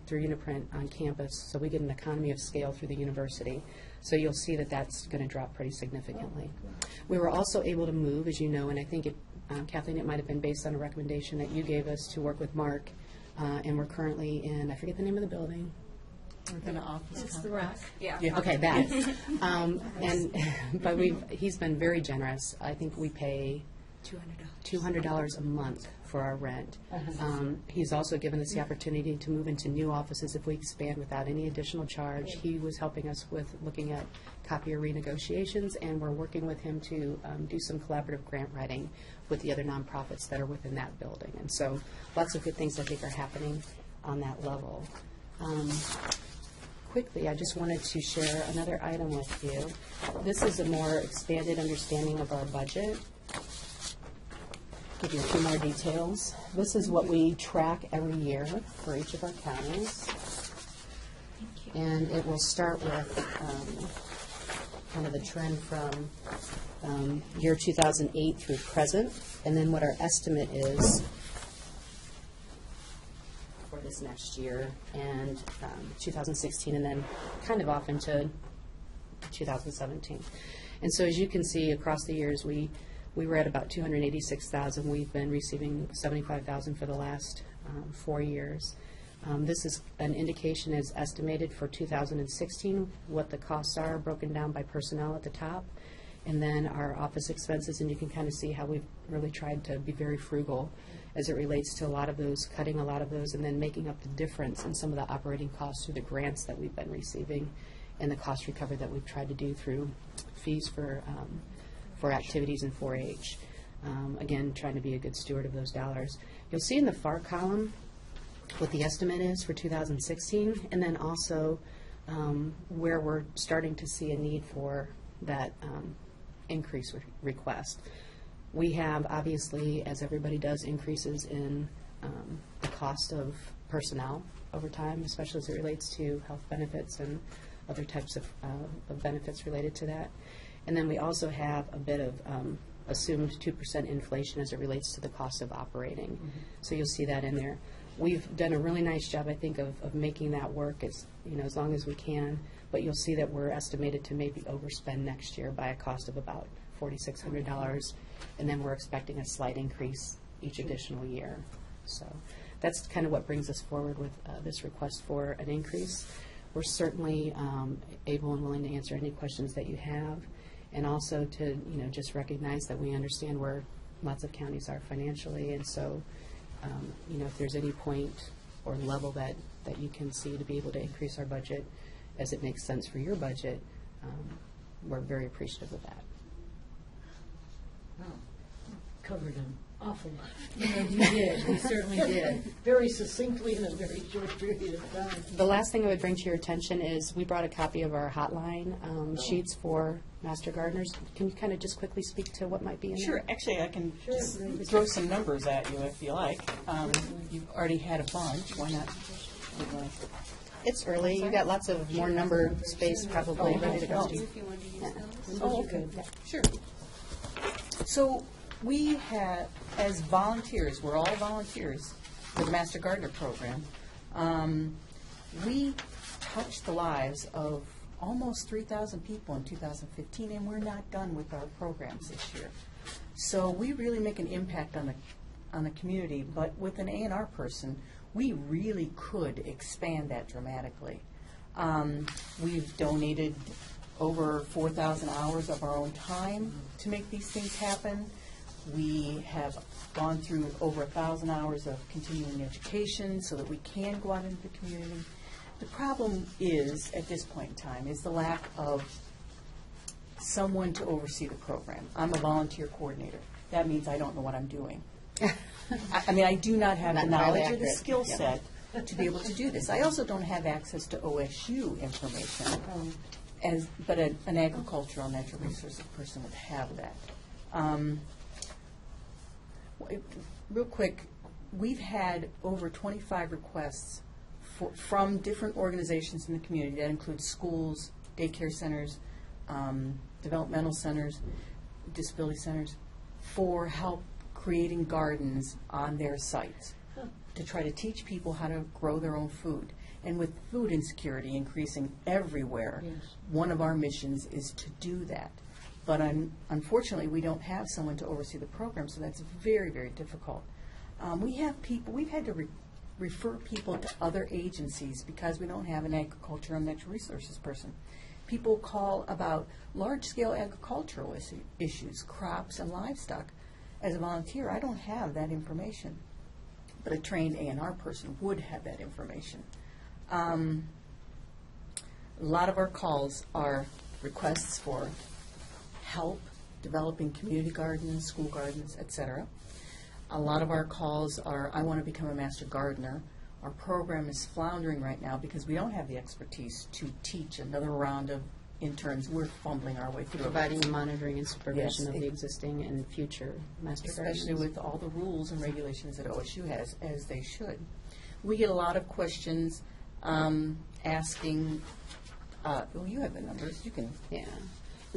through Uniprint on campus. So we get an economy of scale through the university. So you'll see that that's going to drop pretty significantly. We were also able to move, as you know, and I think, Kathleen, it might have been based on a recommendation that you gave us to work with Mark. And we're currently in, I forget the name of the building. Within an office. It's the Rock. Yeah. Okay, that. But he's been very generous. I think we pay $200 a month for our rent. He's also given us the opportunity to move into new offices if we expand without any additional charge. He was helping us with looking at copier renegotiations, and we're working with him to do some collaborative grant writing with the other nonprofits that are within that building. And so lots of good things I think are happening on that level. Quickly, I just wanted to share another item with you. This is a more expanded understanding of our budget. Give you a few more details. This is what we track every year for each of our counties. And it will start with kind of the trend from year 2008 through present, and then what our estimate is for this next year, and 2016, and then kind of off into 2017. And so as you can see, across the years, we were at about $286,000. We've been receiving $75,000 for the last 4 years. This is an indication as estimated for 2016, what the costs are broken down by personnel at the top, and then our office expenses, and you can kind of see how we've really tried to be very frugal as it relates to a lot of those, cutting a lot of those, and then making up the difference in some of the operating costs through the grants that we've been receiving and the cost recovery that we've tried to do through fees for activities in 4-H. Again, trying to be a good steward of those dollars. You'll see in the far column what the estimate is for 2016, and then also where we're starting to see a need for that increase request. We have, obviously, as everybody does, increases in the cost of personnel over time, especially as it relates to health benefits and other types of benefits related to that. And then we also have a bit of assumed 2% inflation as it relates to the cost of operating. Mm-hmm. So you'll see that in there. We've done a really nice job, I think, of making that work as long as we can. But you'll see that we're estimated to maybe overspend next year by a cost of about $4,600, and then we're expecting a slight increase each additional year. So that's kind of what brings us forward with this request for an increase. We're certainly able and willing to answer any questions that you have, and also to just recognize that we understand where lots of counties are financially, and so if there's any point or level that you can see to be able to increase our budget as it makes sense for your budget, we're very appreciative of that. Wow, covered an awful lot. You did, you certainly did. Very succinctly in a very short period of time. The last thing I would bring to your attention is we brought a copy of our hotline sheets for Master Gardeners. Can you kind of just quickly speak to what might be in Sure, there? actually, I can just throw some numbers at you if you like. You've already had a bunch, why not? It's early. You got lots of more number space probably ready to go. If you want to use those. Oh, okay, sure. So we have, as volunteers, we're all volunteers for the Master Gardener Program. We touched the lives of almost 3,000 people in 2015, and we're not done with our programs this year. So we really make an impact on the community, but with an A&R person, we really could expand that dramatically. We've donated over 4,000 hours of our own time to make these things happen. We have gone through over 1,000 hours of continuing education so that we can go out into the community. The problem is, at this point in time, is the lack of someone to oversee the program. I'm a volunteer coordinator. That means I don't know what I'm doing. I do not have the knowledge or the skill set to be able to do this. I also don't have access to OSU information, but an agricultural natural resources person would have that. Real quick, we've had over 25 requests from different organizations in the community. That includes schools, daycare centers, developmental centers, disability centers, for help creating gardens on their sites to try to teach people how to grow their own food. And with food insecurity increasing everywhere, one of our missions is to do that. But unfortunately, we don't have someone to oversee the program, so that's very, very difficult. We've had to refer people to other agencies because we don't have an agricultural and natural resources person. People call about large-scale agricultural issues, crops and livestock. As a volunteer, I don't have that information, but a trained A&R person would have that information. A lot of our calls are requests for help developing community gardens, school gardens, etc. A lot of our calls are, I want to become a master gardener. Our program is floundering right now because we don't have the expertise to teach another round of interns. We're fumbling our way through Providing the monitoring and supervision Yes, of the existing and future master especially gardens. with all the rules and regulations that OSU has, as they should. We get a lot of questions asking, you have the numbers, you can. Yeah.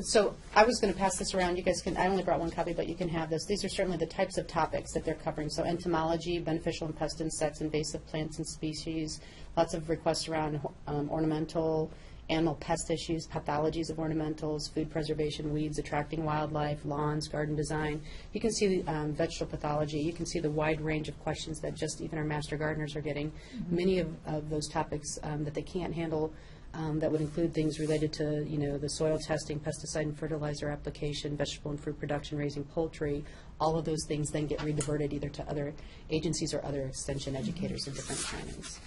So I was going to pass this around. You guys can, I only brought one copy, but you can have this. These are certainly the types of topics that they're covering. So entomology, beneficial and pest insects, invasive plants and species, lots of requests around ornamental, animal pest issues, pathologies of ornamentals, food preservation, weeds, attracting wildlife, lawns, garden design. You can see the vegetable pathology. You can see the wide range of questions that just even our master gardeners are getting. Mm-hmm. Many of those topics that they can't handle, that would include things related to, the soil testing, pesticide and fertilizer application, vegetable and fruit production, raising poultry. All of those things then get rediverted either to other agencies or other extension educators of different kinds.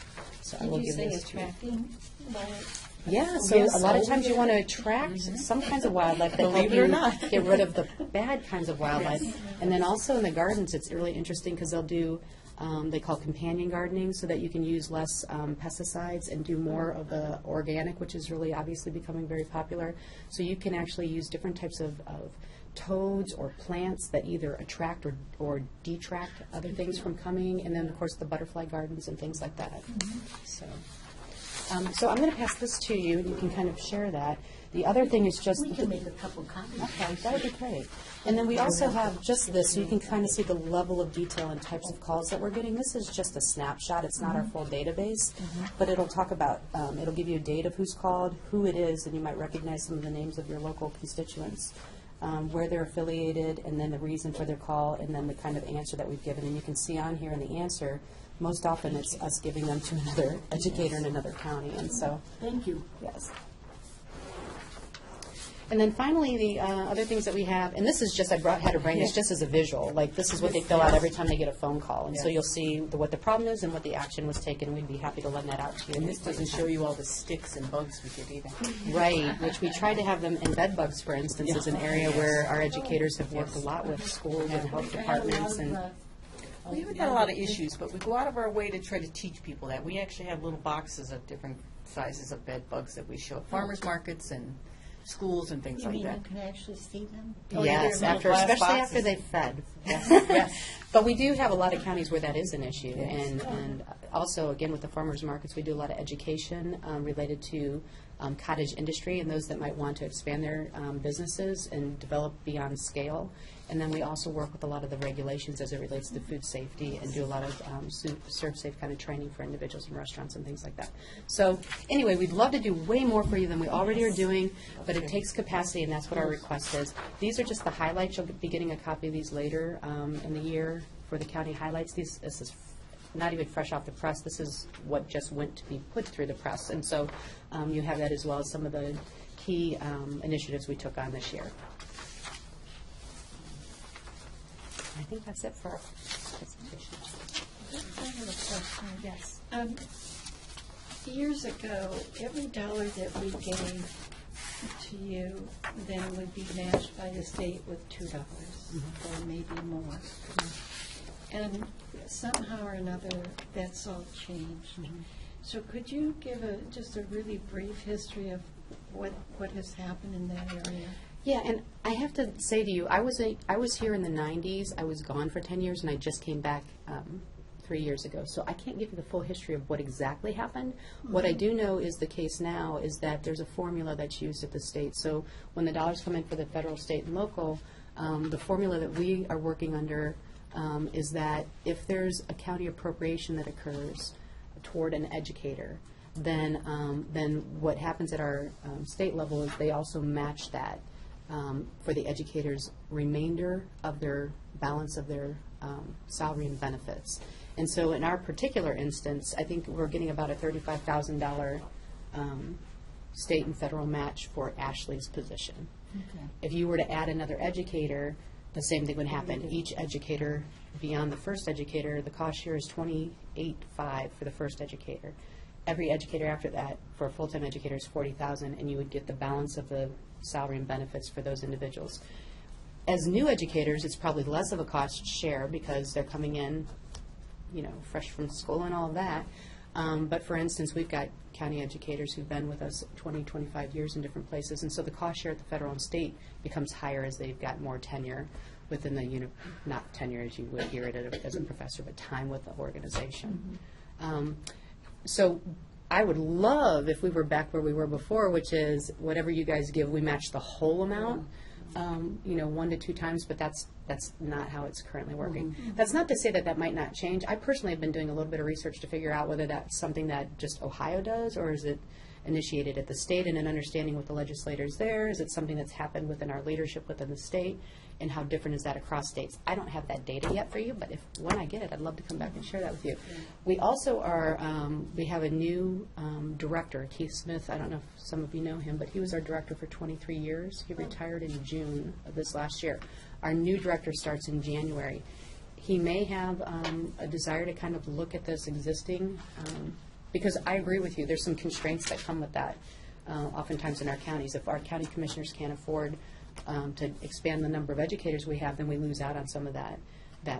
So I will Did you give say this to you. attracting Yeah, so a lot of times you want to attract some kinds of wildlife that help Believe it or you not. get rid of the bad kinds of wildlife. And then also in the gardens, it's really interesting because they'll do, they call companion gardening, so that you can use less pesticides and do more of the organic, which is really obviously becoming very popular. So you can actually use different types of toads or plants that either attract or detract other things from coming, and then, of course, the butterfly gardens and things like that. So I'm going to pass this to you, and you can kind of share that. The other thing is just... We can make a couple copies. Okay, that would be great. And then we also have just this, so you can kind of see the level of detail and types of calls that we're getting. This is just a snapshot. It's not our full database, but it'll talk about, it'll give you a date of who's called, who it is, and you might recognize some of the names of your local constituents, where they're affiliated, and then the reason for their call, and then the kind of answer that we've given. And you can see on here in the answer, most often it's us giving them to another educator in another county. And so, Thank you. yes. And then finally, the other things that we have, and this is just, had to bring this just as a visual, like this is what they fill out every time they get a phone call. And so you'll see what the problem is and what the action was taken. We'd be happy to lend that out to you. And this doesn't show you all the sticks and bugs we get either. Right, which we try to have them, and bed bugs, for instance, is an area where our educators have worked a lot with schools and health departments. And We haven't had a lot of issues, but we go out of our way to try to teach people that. We actually have little boxes of different sizes of bed bugs that we show at farmers markets and schools and things You like mean that. you can actually see them? yes, little glass especially boxes. after they've fed. Yes. But we do have a lot of counties where that is an issue. And also, again, with the farmers markets, we do a lot of education related to cottage industry and those that might want to expand their businesses and develop beyond scale. And then we also work with a lot of the regulations as it relates to food safety and do a lot of serve safe kind of training for individuals in restaurants and things like that. So anyway, we'd love to do way more for you than we already are doing, but it takes capacity, and that's what our request is. These are just the highlights. You'll be getting a copy of these later in the year for the county highlights. This is not even fresh off the press. This is what just went to be put through the press. And so you have that as well as some of the key initiatives we took on this year. I think that's it for our presentation. I have a question. Yes. Years ago, every dollar that we gave to you then would be matched by the state with $2 or maybe more. And somehow or another, that's all changed. So could you give just a really brief history of what has happened in that area? Yeah, and I have to say to you, I was here in the 90s. I was gone for 10 years, and I just came back 3 years ago. So I can't give you the full history of what exactly happened. What I do know is the case now is that there's a formula that's used at the state. So when the dollars come in for the federal, state, and local, the formula that we are working under is that if there's a county appropriation that occurs toward an educator, then what happens at our state level is they also match that for the educators' remainder of their balance of their salary and benefits. And so in our particular instance, I think we're getting about a $35,000 state and federal match for Ashley's position. Okay. If you were to add another educator, the same thing would happen. Each educator beyond the first educator, the cost share is $28,500 for the first educator. Every educator after that, for a full-time educator, is $40,000, and you would get the balance of the salary and benefits for those individuals. As new educators, it's probably less of a cost share because they're coming in, fresh from school and all of that. But for instance, we've got county educators who've been with us 20, 25 years in different places, and so the cost share at the federal and state becomes higher as they've got more tenure within the, not tenure as you would hear it as a professor, but time with the organization. So I would love if we were back where we were before, which is whatever you guys give, we match the whole amount, 1 to 2 times, but that's not how it's currently working. That's not to say that might not change. I personally have been doing a little bit of research to figure out whether that's something that just Ohio does, or is it initiated at the state, and an understanding with the legislators there. Is it something that's happened within our leadership within the state, and how different is that across states? I don't have that data yet for you, but when I get it, I'd love to come back and share that with you. We also are, we have a new director, Keith Smith. I don't know if some of you know him, but he was our director for 23 years. He retired in June of this last year. Our new director starts in January. He may have a desire to kind of look at this existing, because I agree with you, there's some constraints that come with that. oftentimes in our counties. If our county commissioners can't afford to expand the number of educators we have, then we lose out on some of that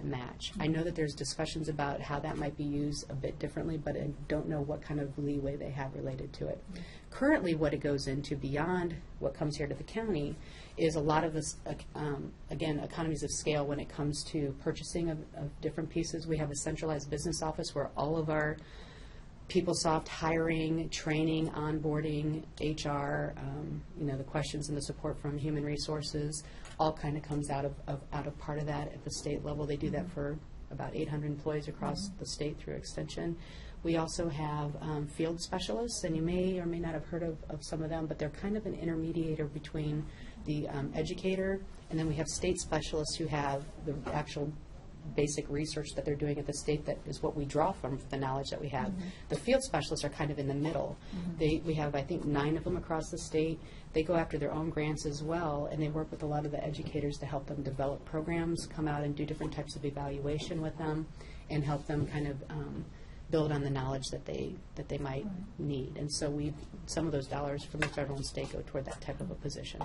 match. I know that there's discussions about how that might be used a bit differently, but I don't know what kind of leeway they have related to it. Currently, what it goes into beyond what comes here to the county is a lot of this, again, economies of scale when it comes to purchasing of different pieces. We have a centralized business office where all of our PeopleSoft hiring, training, onboarding, HR, the questions and the support from human resources, all kind of comes out of part of that at the state level. They do that for about 800 employees across the state through extension. We also have field specialists, and you may or may not have heard of some of them, but they're kind of an intermediator between the educator, and then we have state specialists who have the actual basic research that they're doing at the state that is what we draw from the knowledge that we have. The field specialists are kind of in the middle. We have, I think, 9 of them across the state. They go after their own grants as well, and they work with a lot of the educators to help them develop programs, come out and do different types of evaluation with them, and help them kind of build on the knowledge that they might need. And so some of those dollars from the federal and state go toward that type of a position.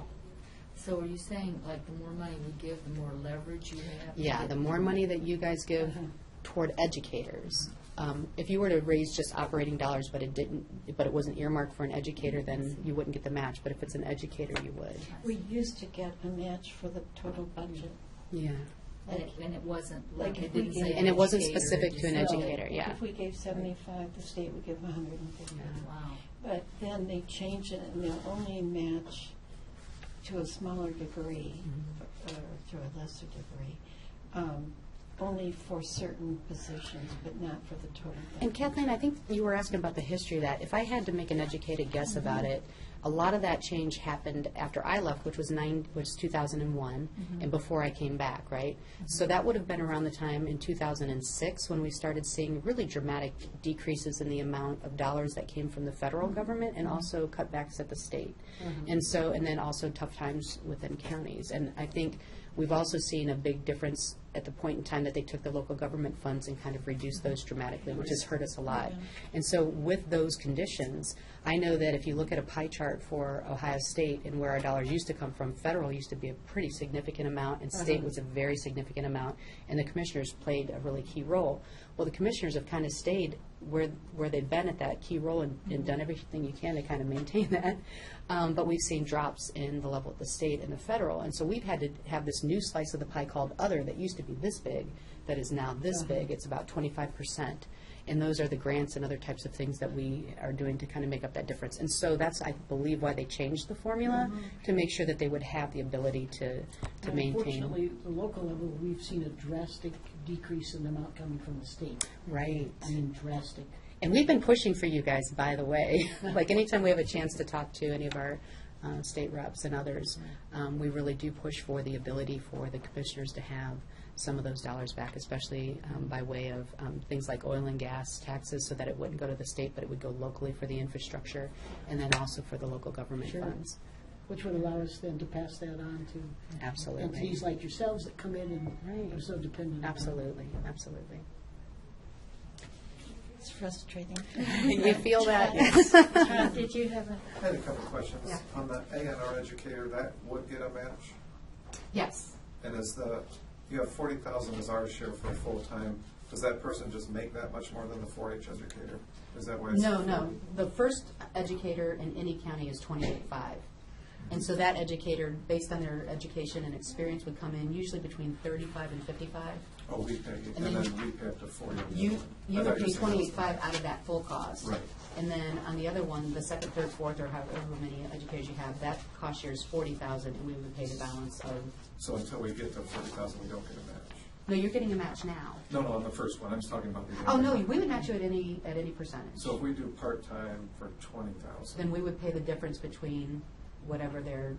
So are you saying, like, the more money we give, the more leverage you have? Yeah, the more money that you guys give toward educators. If you were to raise just operating dollars, but it wasn't earmarked for an educator, then you wouldn't get the match. But if it's an educator, you would. We used to get a match for the total budget. Yeah. And it wasn't, Like it if we didn't gave- say And it wasn't educator, specific it to an just- educator, yeah. If we gave 75, the state would give 150. Wow. But then they changed it, and they'll only match to a smaller degree, or to a lesser degree, only for certain positions, but not for the total budget. And Kathleen, I think you were asking about the history of that. If I had to make an educated guess about it, a lot of that change happened after I left, which was 2001, and before I came back, right? So that would have been around the time in 2006 when we started seeing really dramatic decreases in the amount of dollars that came from the federal government, and also cutbacks at the state. And then also tough times within counties. And I think we've also seen a big difference at the point in time that they took the local government funds and kind of reduced those dramatically, which has hurt us a lot. And so with those conditions, I know that if you look at a pie chart for Ohio State and where our dollars used to come from, federal used to be a pretty significant amount, and state was a very significant amount, and the commissioners played a really key role. Well, the commissioners have kind of stayed where they've been at that key role and done everything you can to kind of maintain that. But we've seen drops in the level of the state and the federal. And so we've had to have this new slice of the pie called other that used to be this big, that is now this big. It's about 25%. And those are the grants and other types of things that we are doing to kind of make up that difference. And so that's, I believe, why they changed the formula, to make sure that they would have the ability to maintain. Unfortunately, at the local level, we've seen a drastic decrease in the amount coming from the state. Right. I mean, drastic. And we've been pushing for you guys, by the way. Like anytime we have a chance to talk to any of our state reps and others, we really do push for the ability for the commissioners to have some of those dollars back, especially by way of things like oil and gas taxes, so that it wouldn't go to the state, but it would go locally for the infrastructure, and then also for the local government funds. Which would allow us then to pass that on to Absolutely. entities like yourselves that come in and are so dependent. Absolutely, absolutely. It's frustrating. You feel that? Todd, did you have a? I had a couple of questions. On the A&R educator, that would get a match? Yes. And you have 40,000 as our share for full-time, does that person just make that much more than the 4-H educator? Is that why it's? No. The first educator in any county is 28.5. And so that educator, based on their education and experience, would come in usually between 35 and 55. Oh, we pay, and then we pay up to 40. You I would thought pay you were saying 28.5 out of that full cost. Right. And then on the other one, the second, third, fourth, or however many educators you have, that cost share is 40,000, and we would pay the balance of. So until we get to 40,000, we don't get a match? No, you're getting a match now. No, on the first one, I'm just talking about the. Oh, no, we would match you at any percentage. So if we do part-time for 20,000. Then we would pay the difference between whatever their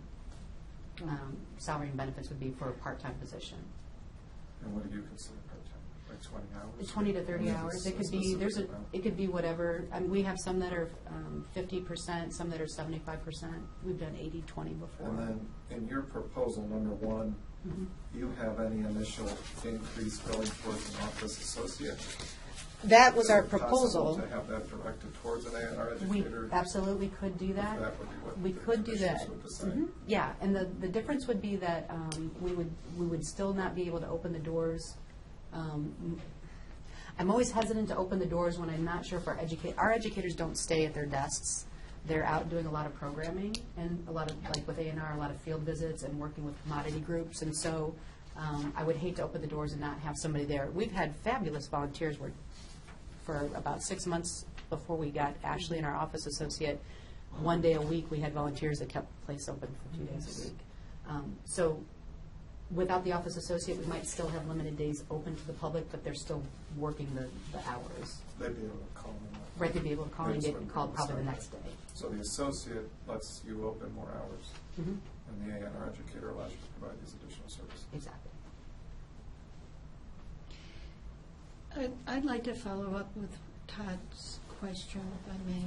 salary and benefits would be for a part-time position. And what do you consider part-time? Like 20 hours? 20 to 30 hours. It could be, it could be whatever. I mean, we have some that are 50%, some that are 75%. We've done 80-20 before. And then in your proposal, number 1, you have any initial increase going towards an office associate? That was our Is it possible proposal. to have that directed towards an A&R We educator? absolutely could do that. That would be what We the could do commissioners that. would decide. Mhm. Yeah, and the difference would be that we would still not be able to open the doors. I'm always hesitant to open the doors when I'm not sure if our educators don't stay at their desks. They're out doing a lot of programming and a lot of, like with A&R, a lot of field visits and working with commodity groups. And so I would hate to open the doors and not have somebody there. We've had fabulous volunteers for about 6 months before we got Ashley and our office associate. One day a week, we had volunteers that kept the place open for 2 days a week. So without the office associate, we might still have limited days open to the public, but they're still working the hours. They'd be able to call them. Right, they'd be able to call and get called probably the next day. So the associate lets you open more hours, Mhm. and the A&R educator allows you to provide these additional services. Exactly. I'd like to follow up with Todd's question, if I may.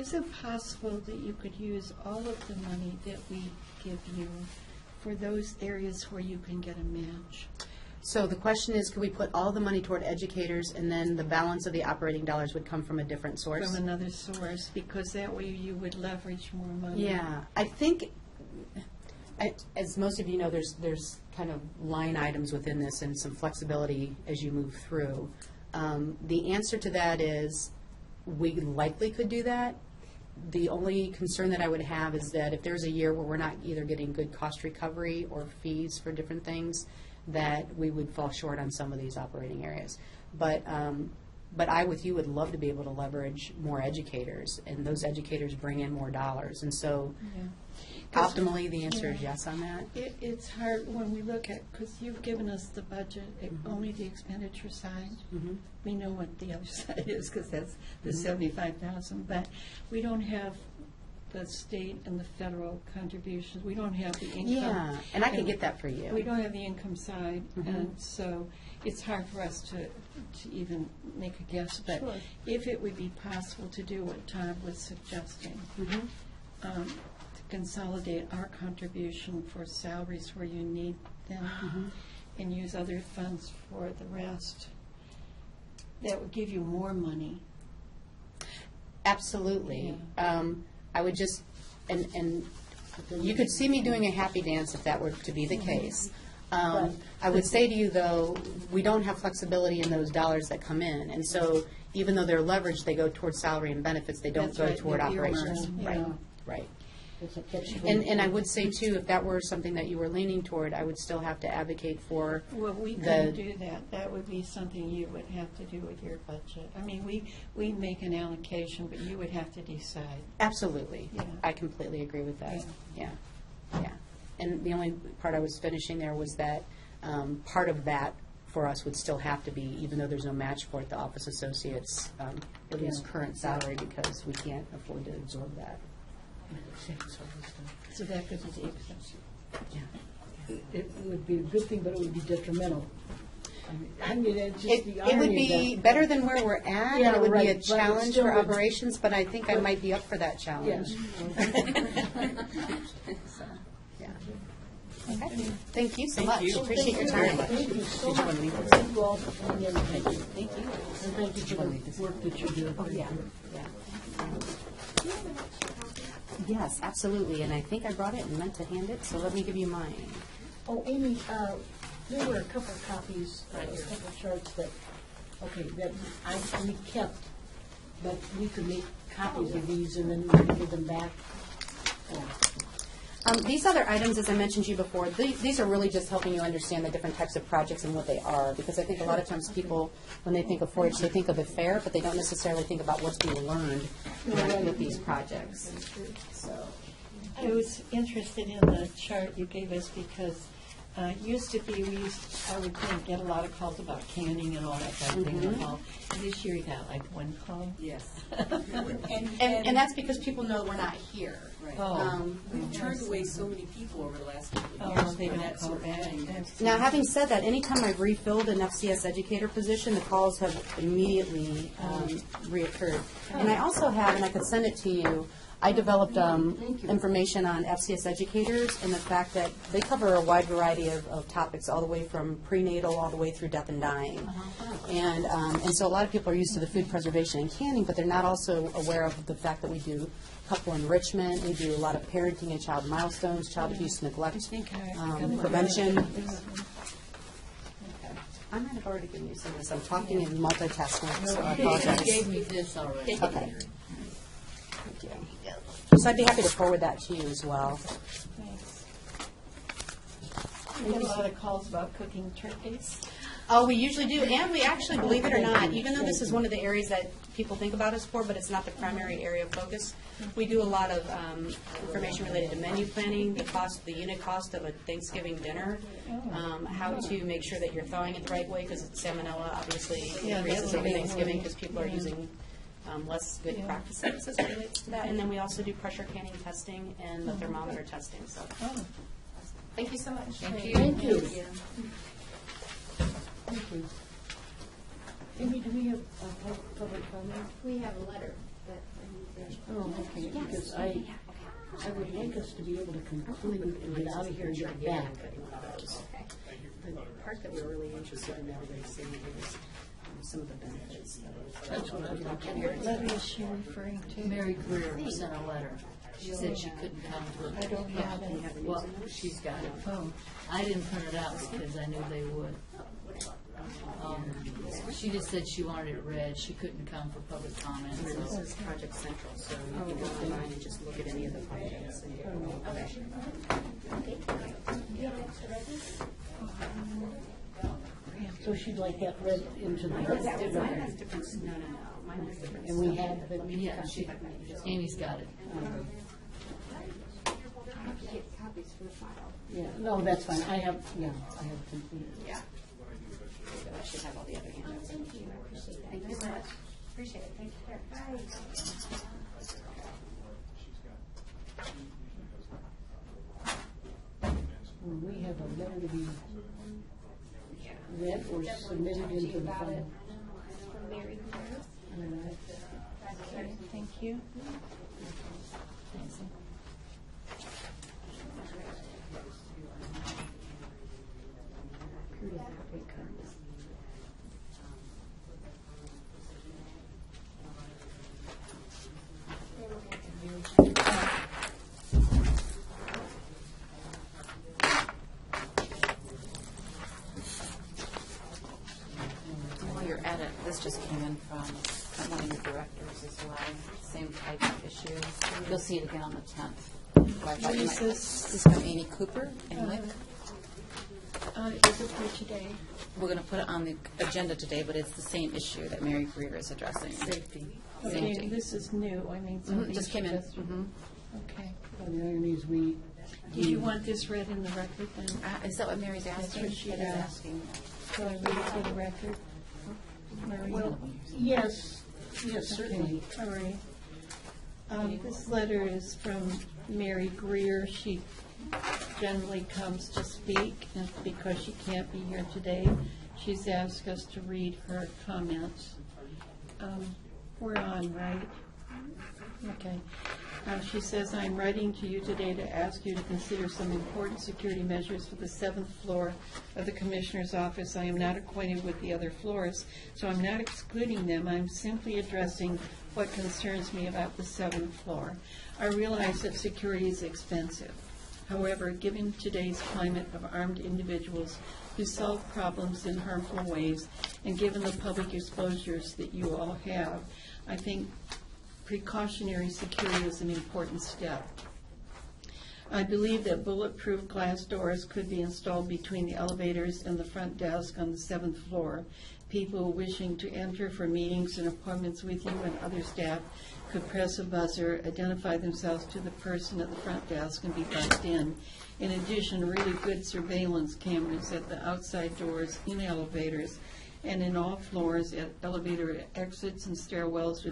Is it possible that you could use all of the money that we give you for those areas where you can get a match? So the question is, could we put all the money toward educators and then the balance of the operating dollars would come from a different source? From another source, because that way you would leverage more money. Yeah, I think, as most of you know, there's kind of line items within this and some flexibility as you move through. The answer to that is, we likely could do that. The only concern that I would have is that if there's a year where we're not either getting good cost recovery or fees for different things, that we would fall short on some of these operating areas. But I, with you, would love to be able to leverage more educators, and those educators bring in more dollars. And so optimally, the answer is yes on that. It's hard when we look at, because you've given us the budget, only the expenditure side. Mhm. We know what the other side is, because that's the 75,000, but we don't have the state and the federal contributions. We don't have the income. Yeah, and I can get that for you. We don't have the income side, Mhm. and so it's hard for us to even make a guess. But Sure. if it would be possible to do what Todd was suggesting, Mhm. to consolidate our contribution for salaries where you need them, and use other funds for the rest, that would give you more money. Absolutely. I would just, and you could see me doing a happy dance if that were to be the case. I would say to you, though, we don't have flexibility in those dollars that come in. And so even though they're leveraged, they go toward salary and benefits, they don't That's go right, toward they're operations. earmarked, Right, yeah. right. It's a catch. And I would say, too, if that were something that you were leaning toward, I would still have to advocate for Well, we the. couldn't do that. That would be something you would have to do with your budget. I mean, we make an allocation, but you would have to decide. Absolutely. Yeah. I completely agree with that. Yeah, yeah. And the only part I was finishing there was that part of that for us would still have to be, even though there's no match for it, the office associates, at least current salary, because we can't afford to absorb that. So that could be the exception. Yeah. It would be a good thing, but it would be detrimental. I mean, it's just the It would irony be that- better than where we're at, Yeah, and it would be right, a but it challenge still for would- operations, but I think I might be up for that challenge. So, yeah. Okay. Thank you so much. Appreciate your time. Thank you so much. Did you want to leave this? Thank you all for coming in. Thank you. Thank you. And thank you for the work that you do. Oh, yeah, yeah. Yes, absolutely, and I think I brought it and meant to hand it, so let me give you mine. Oh, Amy, there were a couple of copies, a couple of charts that, okay, that we kept, but we could make copies of these and then we could give them back. These other items, as I mentioned to you before, these are really just helping you understand the different types of projects and what they are, because I think a lot of times people, when they think of Portage, they think of the fair, but they don't necessarily think about what's being learned with these projects. So, I was interested in the chart you gave us because used to be, I would think, get a lot of calls about canning and all that kind of thing in the fall. And this year you got like one call? Yes. and that's because people know we're not here. Oh. We've turned away so many people over the last couple of Oh, years. they for don't that call sort of back. thing. Now, having said that, anytime I've refilled an FCS educator position, the calls have immediately reoccurred. And I also have, and I could send it to you, I developed information on FCS educators and the fact that they cover a wide variety of topics, all the way from prenatal all the way through death and dying. And so a lot of people are used to the food preservation and canning, but they're not also aware of the fact that we do couple enrichment, we do a lot of parenting and child milestones, child abuse, neglect, prevention. I might have already given you some of this. I'm talking and multitasking, so I apologize. You gave me this already. Okay. Thank you. So I'd be happy to forward that to you as well. We get a lot of calls about cooking turkeys. Oh, we usually do, and we actually, believe it or not, even though this is one of the areas that people think about us for, but it's not the primary area of focus, we do a lot of information related to menu planning, the cost, the unit cost of a Thanksgiving dinner, how to make sure that you're thawing it the right way, because salmonella obviously increases over Thanksgiving because people are using less good practices as it relates to that. And then we also do pressure canning testing and the thermometer testing. So, thank you so much. Thank you. Thank you. Thank you. Amy, do we have public comment? We have a letter that I need to. Oh, okay, because I would like us to be able to conclude and get out of here and get back. The part that we're really interested in everybody seeing is some of the benefits. That's what I'd like to What hear. letter is she referring to? Mary Greer sent a letter. She said she couldn't come to it. I don't have it. Well, she's got it. Oh, I didn't print it out because I knew they would. She just said she wanted it read. She couldn't come for public comments. And this is Project Central, so you can go online and just look at any of the projects. So she'd like that read into the. Mine has different, no. Mine has different. And we have it. Yeah, Amy's got it. Get copies for the file. Yeah, no, that's fine. I have complete. Yeah. I should have all the other handouts. Thank you, I appreciate that. Thank you so much. Appreciate it. Thank you. Bye. We have a letter to be read or submitted into the file. From Mary Greer. Thank you. While you're at it, this just came in from one of the directors as well, same type of issues. You'll see it again on the 10th. But I thought you might- This is from Amy Cooper in Lick. Is it for today? We're going to put it on the agenda today, but it's the same issue that Mary Greer is addressing. Okay, Safety. this is new. I mean, Mhm, something just came in. Okay. The irony is we. Do you want this read in the record then? Is that what Mary's asking? what she It is asked. asking. Shall I read it for the record? Mary? Well, yes, certainly. All right. This letter is from Mary Greer. She generally comes to speak, and because she can't be here today, she's asked us to read her comments. We're on, right? Okay. She says, "I'm writing to you today to ask you to consider some important security measures for the 7th floor of the Commissioner's office. I am not acquainted with the other floors, so I'm not excluding them. I'm simply addressing what concerns me about the 7th floor. I realize that security is expensive. However, given today's climate of armed individuals who solve problems in harmful ways, and given the public exposures that you all have, I think precautionary security is an important step. I believe that bulletproof glass doors could be installed between the elevators and the front desk on the 7th floor. People wishing to enter for meetings and appointments with you and other staff could press a buzzer, identify themselves to the person at the front desk, and be buzzed in. In addition, really good surveillance cameras at the outside doors, in elevators, and in all floors at elevator exits and stairwells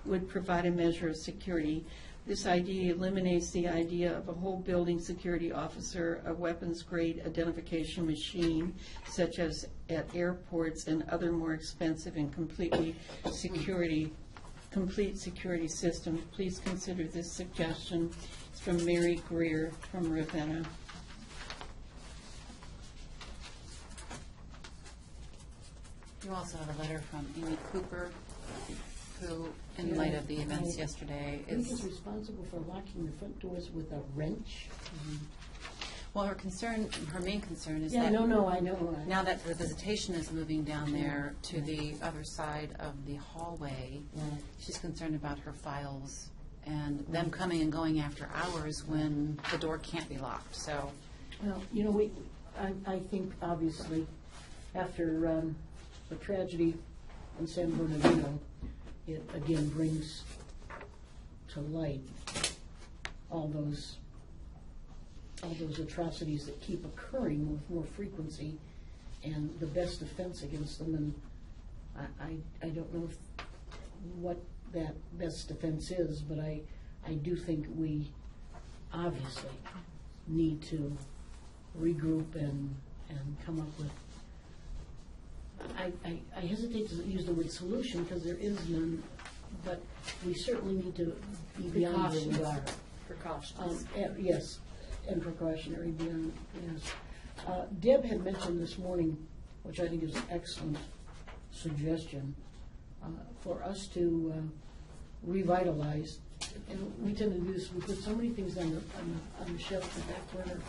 would provide a measure of security. This idea eliminates the idea of a whole building security officer, a weapons-grade identification machine, such as at airports and other more expensive and completely complete security system. Please consider this suggestion. It's from Mary Greer from Ravenna. You also have a letter from Amy Cooper, who, in light of the events yesterday, I think is is, responsible for locking the front doors with a wrench. well, her main concern is Yeah, that I know. now that the visitation is moving down there to the other side of the hallway, Right. she's concerned about her files and them coming and going after hours when the door can't be locked, so. Well, I think obviously after the tragedy in San Bernardino, it again brings to light all those atrocities that keep occurring with more frequency, and the best defense against them. And I don't know what that best defense is, but I do think we obviously need to regroup and come up with. I hesitate to use the word solution because there is none, but we certainly need to be beyond where we are. Precautions. Yes, and precautionary beyond, yes. Deb had mentioned this morning, which I think is an excellent suggestion, for us to revitalize, and we tend to do this, we put so many things on the shelf in the back corner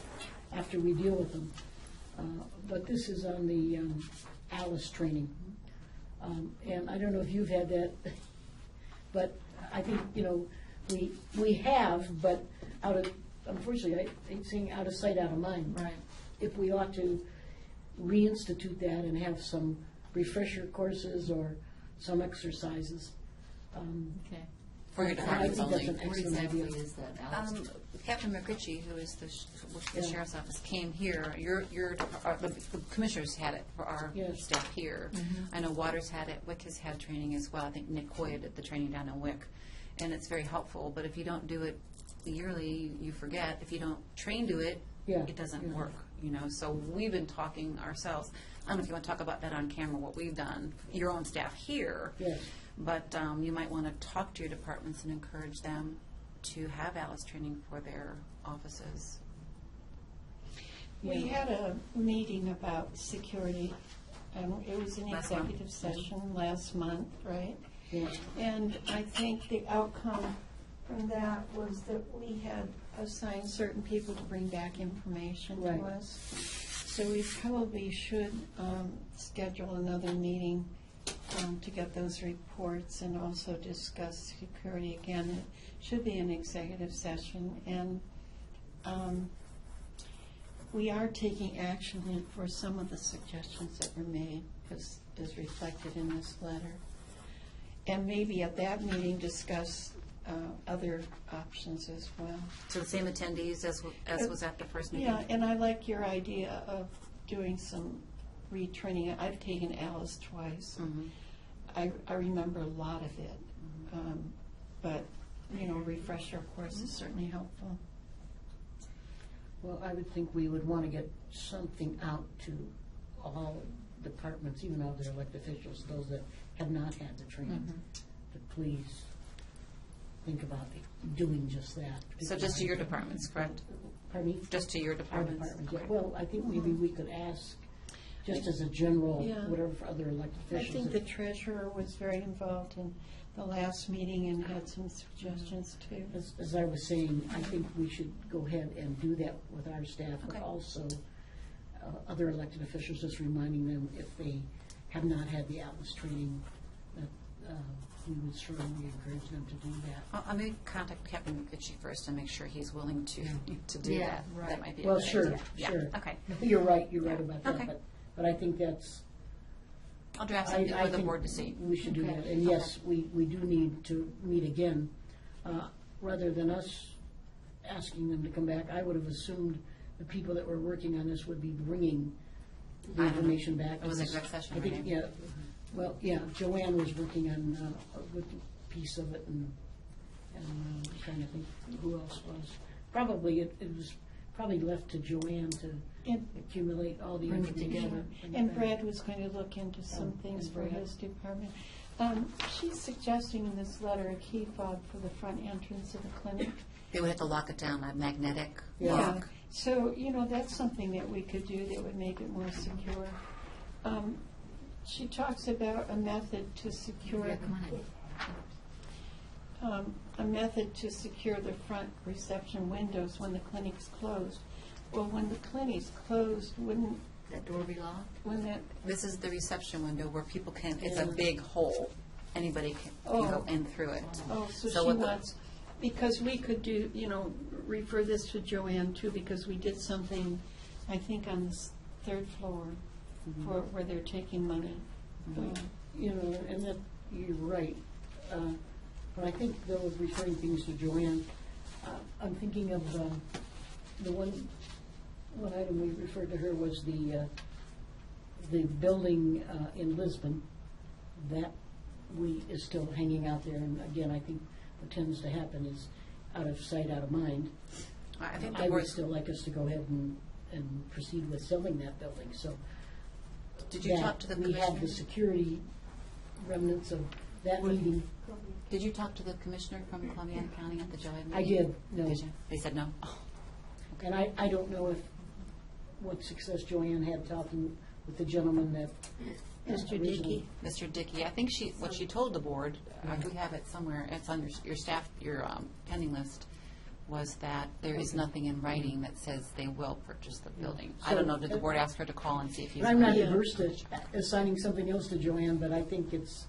after we deal with them. But this is on the Alice training. And I don't know if you've had that, but I think, we have, but unfortunately, I hate saying out of sight, out of mind. Right. If we ought to reinstitute that and have some refresher courses or some exercises. Okay. For your I departments think that's only. an excellent idea. is that, Alice? Captain McRitchie, who is the Yeah. sheriff's office, came here. The commissioners had it for our Yes. staff here. I know Waters had it. Wick has had training as well. I think Nick Hoya did the training down in Wick, and it's very helpful. But if you don't do it yearly, you forget. If you don't train to it, Yeah. it doesn't Yeah. work. So we've been talking ourselves. I don't know if you want to talk about that on camera. What we've done, your own staff here. Yes. But you might want to talk to your departments and encourage them to have Alice training for their offices. We had a meeting about security, and it was an Last month. executive session last month, right? Yeah. And I think the outcome from that was that we had assigned certain people to bring back information to Right. us. So we probably should schedule another meeting to get those reports and also discuss security again. It should be an executive session, and we are taking action for some of the suggestions that were made, as reflected in this letter. And maybe at that meeting, discuss other options as well. So the same attendees as was at the first meeting? Yeah, and I like your idea of doing some retraining. I've taken Alice twice. Mhm. I remember a lot of it. But, refresher course is certainly helpful. Well, I would think we would want to get something out to all departments, even all their elected officials, those that have not had the training, to please think about doing just that. So just to your departments, correct? Pardon me? Just to your Our departments? department, yeah. Well, I think maybe we could ask, just as a general, Yeah. whatever for other elected I officials. think the treasurer was very involved in the last meeting and had some suggestions too. As I was saying, I think we should go ahead and do that with our staff, but Okay. also other elected officials, just reminding them if they have not had the Atlas training, that we would strongly encourage them to do that. I may contact Captain McRitchie first and make sure he's willing to do Yeah, that. right. That might be a Well, good sure, idea. Yeah, sure. okay. You're right about that, Okay. but I think that's. I'll draft I something for the think board to see. We should do Okay. that, and yes, we do need to meet again. Rather than us asking them to come back, I would have assumed the people that were working on this would be bringing the I don't know. information back. It was to a us. exec session, I think, right? yeah, well, yeah, Joanne was working on a good piece of it, and I'm trying to think who else was. Probably, it was probably left to Joanne to And- accumulate all the Bring it information. together. bring it And back. Brad was going to look into some Oh, things and for Brad. his department. She's suggesting in this letter a key fob for the front entrance of the clinic. They would have to lock it down, a magnetic Yeah. lock. So, that's something that we could do that would make it more secure. She talks about a method to secure Yeah, come on in. a method to secure the front reception windows when the clinic's closed. Well, when the clinic's closed, wouldn't That door be locked? when that This is the reception window where people can, it's a big hole. Anybody can go in through it. so she what the- wants, because we could do, refer this to Joanne too, because we did something, I think, on the third floor for where they're taking money. And that, you're right. But I think, though, of referring things to Joanne, I'm thinking of the one item we referred to her was the building in Lisbon. That is still hanging out there, and again, I think what tends to happen is out of sight, out of mind. I think the I would board, still like us to go ahead and proceed with selling that building, so. did you talk to the We have the commissioner? security remnants of that meeting. Did you talk to the commissioner from Columbia County at the Joanne meeting? I did, no. Did you? They said no? Oh. And I don't know what success Joanne had talking with the gentleman that. Mr. originally- Dickey. Mr. Dickey, I think what she told the board, we have it somewhere, it's on your staff, your pending list, was that there is nothing in writing that says they will purchase the building. I don't know, did the board ask her to call and see if he's? I'm not averse to assigning something else to Joanne, but I think it's,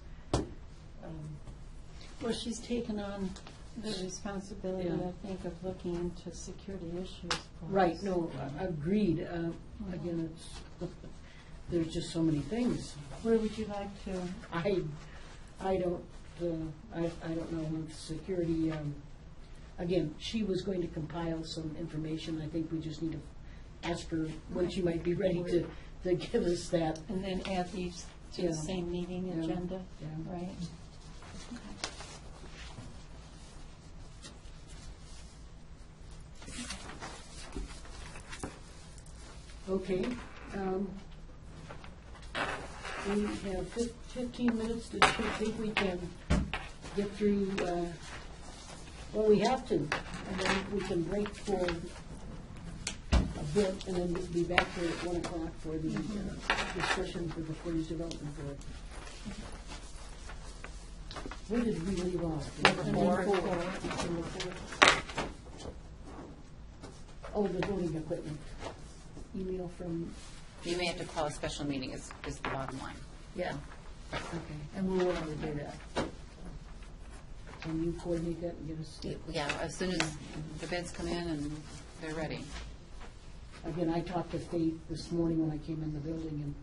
Well, she's taken on the responsibility, Yeah. I think, of looking into security issues for right, us. no, agreed. Again, there's just so many things. Where would you like to? I don't know with security. Again, she was going to compile some information. I think we just need to ask her when she might be ready to give us that. And then add these to Yeah. the same meeting Yeah. agenda, Yeah. right? Okay. We have 15 minutes. Do you think we can get through, well, we have to, and then we can break for a bit, and then we'll be back here at 1 o'clock for the discussion for the Portage Development Board. Where did we leave off? Number four. Number four. Oh, the voting equipment. Email from, You may have to call a special meeting is the bottom line. yeah, okay, and we're willing to do that. Can you coordinate that and get us? Yeah, as soon as the bids come in and they're ready. Again, I talked to Faith this morning when I came in the building,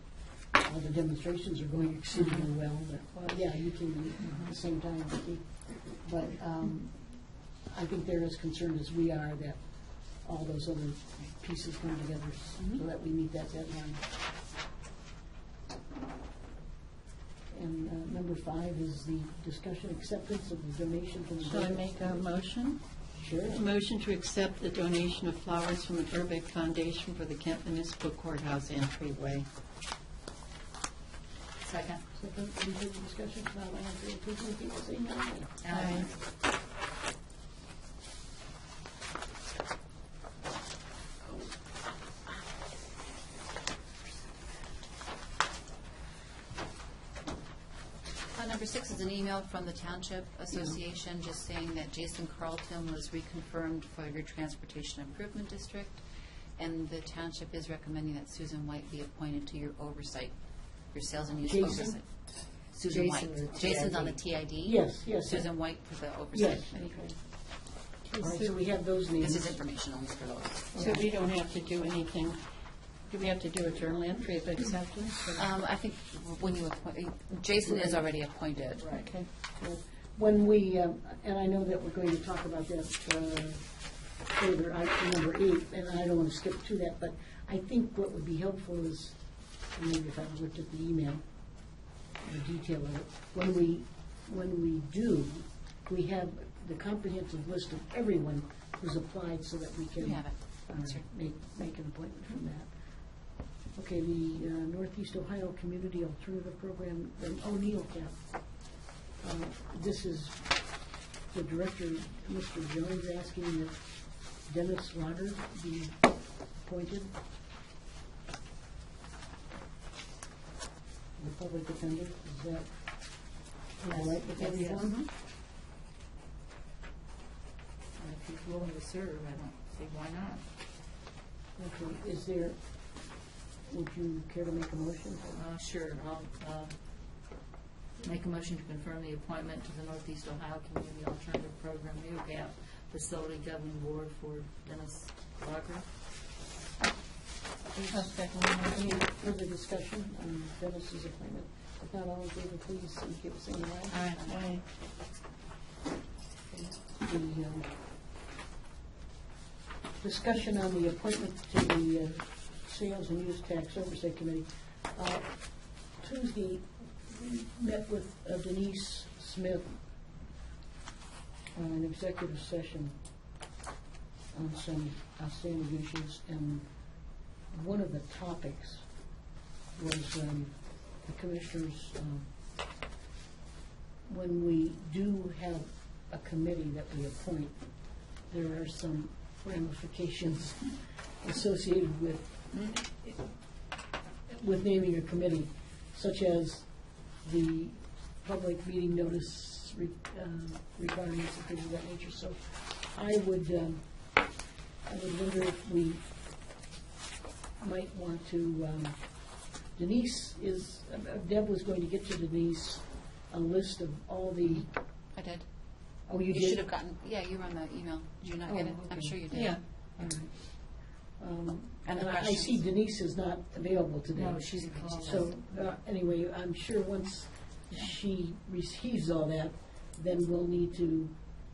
and all the demonstrations are going exceedingly well, but, yeah, you came in at the same time, Vicki. But I think they're as concerned as we are that all those other pieces come together so that we meet that deadline. And number 5 is the discussion acceptance of the donation from the. Shall I make a motion? Sure. A motion to accept the donation of flowers from the Burbank Foundation for the Kent Municipal Courthouse entryway. Second. Second, any further discussion? If not, all in favor, please indicate by saying aye. Aye. Number 6 is an email from the Township Association just saying that Jason Carlton was reconfirmed for your Transportation Improvement District, and the township is recommending that Susan White be appointed to your oversight, your sales and use Jason? oversight. Susan Jason, White. the Jason's on the TID. TID. Yes, yes. Susan White for the oversight Yes. committee. All right, so we have those names. This is information only for those. So we don't have to do anything. Do we have to do a journal entry of acceptance? or- I think when you appoint, Jason is already appointed. Right. Okay. Well, when we, and I know that we're going to talk about that further, number 8, and I don't want to skip to that, but I think what would be helpful is, maybe if I looked at the email, the detail of it, when we do, we have the comprehensive list of everyone who's applied so that we can We have it. That's right. make an appointment from that. Okay, the Northeast Ohio Community Alternative Program, the O'Neill Cap. This is the director, Mr. Jones, asking that Dennis Slaughter be appointed. The public defender, is that all right with everyone? If he's willing to serve, I don't see why not. Okay, is there, would you care to make a motion? Sure, I'll make a motion to confirm the appointment to the Northeast Ohio Community Alternative Program NeoGap Facility Governing Board for Dennis Walker. Any further discussion on Dennis's appointment? If not, all in favor, please give us saying aye. Aye. The discussion on the appointment to the Sales and Use Tax Oversight Committee. Tuesday, we met with Denise Smith on an executive session on some outstanding issues, and one of the topics was the commissioners, when we do have a committee that we appoint, there are some ramifications associated with naming a committee, such as the public meeting notice requirements and things of that nature. So I would wonder if we might want to, Deb was going to get to Denise a list of all the, I did. oh, you You did? should have gotten, yeah, you were on the email. Did you not get it? I'm okay. sure you did. Yeah. All right. And the I questions. see Denise is not available today. No, she's in call. So, anyway, I'm sure once she receives all that, then we'll need to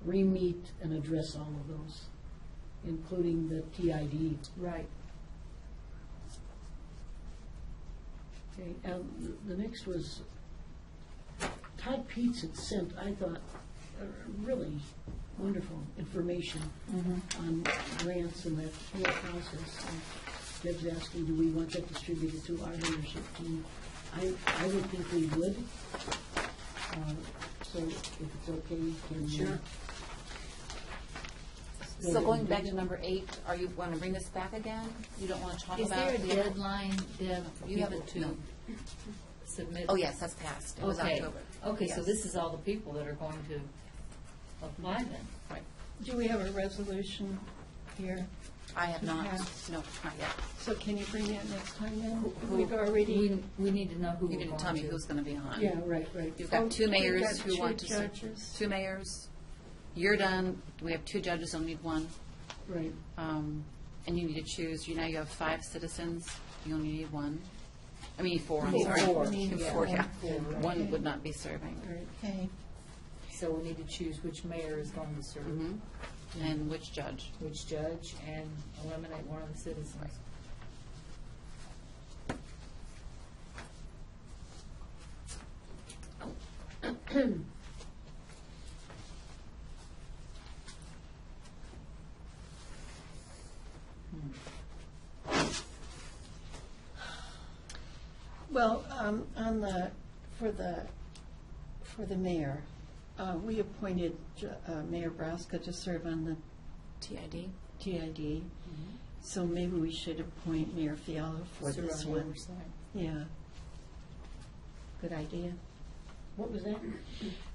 re-meet and address all of those, including the TID. Right. Okay, the next was, Todd Peets had sent, I thought, really wonderful information on grants and that whole process. And Deb's asking, do we want that distributed to our leadership team? I would think we would. So if it's okay, can you? Sure. So going back to number 8, are you want to bring this back again? You don't want to talk Is about there a the deadline, Deb, for You have people it, to no. submit? Oh, yes, that's passed. It was Okay. October. Okay, so Yes. this is all the people that are going to apply then? Right. Do we have a resolution here? I have not, Yeah. no, not yet. So can you bring that next time then? We've already. We need to know who You we're need to going tell me to. who's going to be on. Yeah, right. You've Oh, got 2 we've mayors got who want to two serve. judges. 2 mayors. You're done. We have 2 judges, only need 1. Right. And you need to choose, you have 5 citizens, you only need 1. I mean, 4, I'm Four. sorry. Four. Four, yeah. Four, right. 1 would not be serving. Okay. So we need to choose which mayor is going to serve, Mhm. And which judge? which judge, and eliminate one of the citizens. Well, for the mayor, we appointed Mayor Braska to serve on the TID? TID. So maybe we should appoint Mayor Fiala for Serve this on one. oversight. Yeah. Good idea. What was that?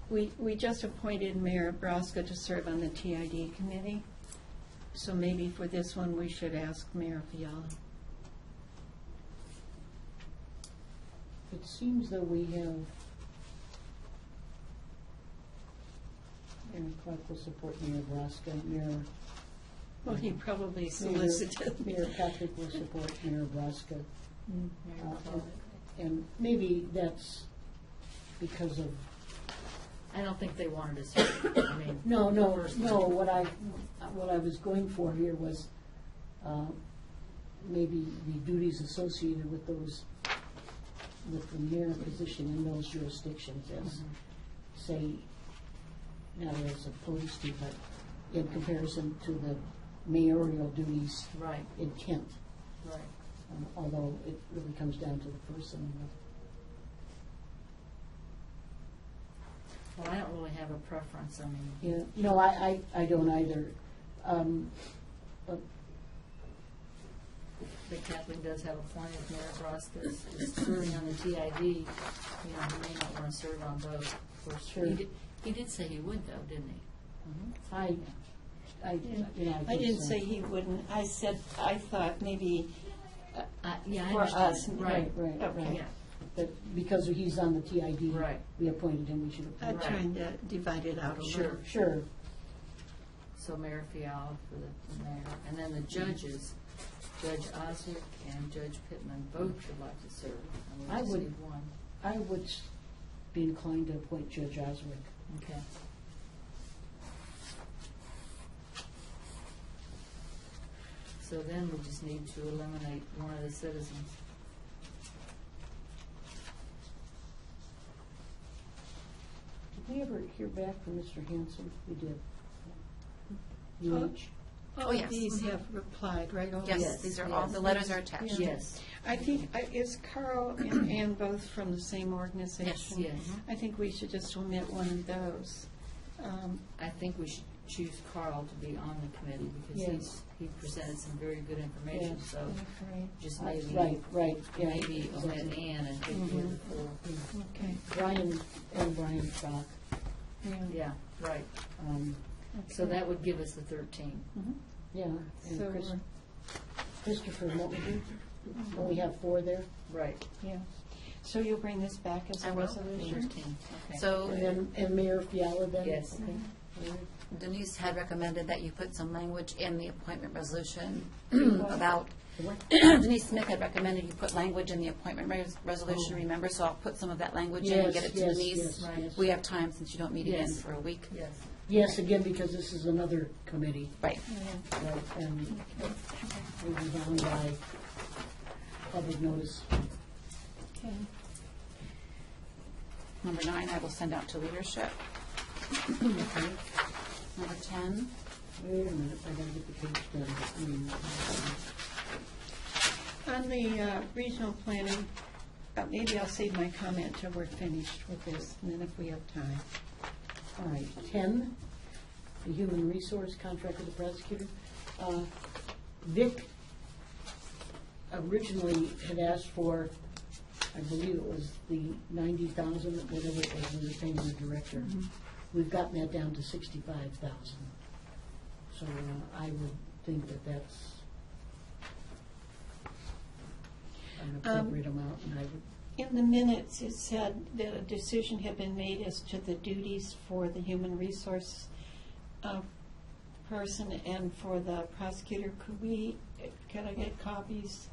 We just appointed Mayor Braska to serve on the TID committee. So maybe for this one, we should ask Mayor Fiala. It seems that we have, Mayor Clark will support Mayor Braska, Mayor. Well, he probably solicited. Mayor Patrick will support Mayor Braska. Mayor Clark. And maybe that's because of, I don't think they wanted to serve, I mean. no, what I was going for here was maybe the duties associated with with the mayor position in those jurisdictions as, say, not as opposed to, but in comparison to the mayoral duties Right, in Kent, right. although it really comes down to the person. Well, I don't really have a preference, I mean. Yeah, no, I don't either. But But Kathleen does have a point, if Mayor Frost is serving on the TID, you know, he may not want to serve on both. Of course, Sure. He did say he would though, didn't he? I I didn't say he wouldn't. I said, I thought maybe Yeah, I for understand. us. Right, right, Okay. right. Yeah. But because he's on the TID, Right. we appointed him, we should I'm appoint him. trying to divide it out a little. Sure. Sure. So Mayor Fiala for the mayor. And then the judges, Judge Oswick and Judge Pittman, both would like to serve. And we I just would- need one. I would be inclined to appoint Judge Oswick. Okay. So then we just need to eliminate one of the citizens. Did we ever hear back from Mr. Hanson? We did. Oh. UH? Oh, yes. These have replied, right? All Yes, these? these are all, the letters are attached. Yes. I think, is Carl and Ann both from the same organization? Yes. I think we should just omit one of those. I think we should choose Carl to be on the committee because Yes. he presented some very good information, Yes. so Okay. just maybe. Right, yeah. Maybe omit exactly. Ann and take the other four. Okay. Brian Bach. Yeah, right. So that would give us the 13. Yeah. And So, Christopher, what we do? Well, we have 4 there. Right. yeah. So you'll bring this back as I a will. resolution? 13, okay. So And Mayor Fiala then? Yes. Okay. All right. Denise had recommended that you put some language in the appointment resolution about, Denise Smith had recommended you put language in the appointment resolution, remember? So I'll put some of that language in and get it to Yes, Denise. yes, Right. yes. We have time since you don't meet again Yes. for a week. Yes. Yes, again, because this is another committee, Right. right, and we'll be bound by public notice. Okay. Number 9, I will send out to leadership. Okay. Number 10, Wait a minute, I gotta get the page done. On the regional planning, maybe I'll save my comment till we're finished with this, and then if we have time. All right, 10, the human resource contract with the prosecutor. Vic originally had asked for, I believe it was the 90,000, whatever it was, we were paying the director. We've gotten that down to 65,000. So I would think that that's an appropriate amount, and I would, In the minutes, it said that a decision had been made as to the duties for the human resource person and for the prosecutor. Could I get copies?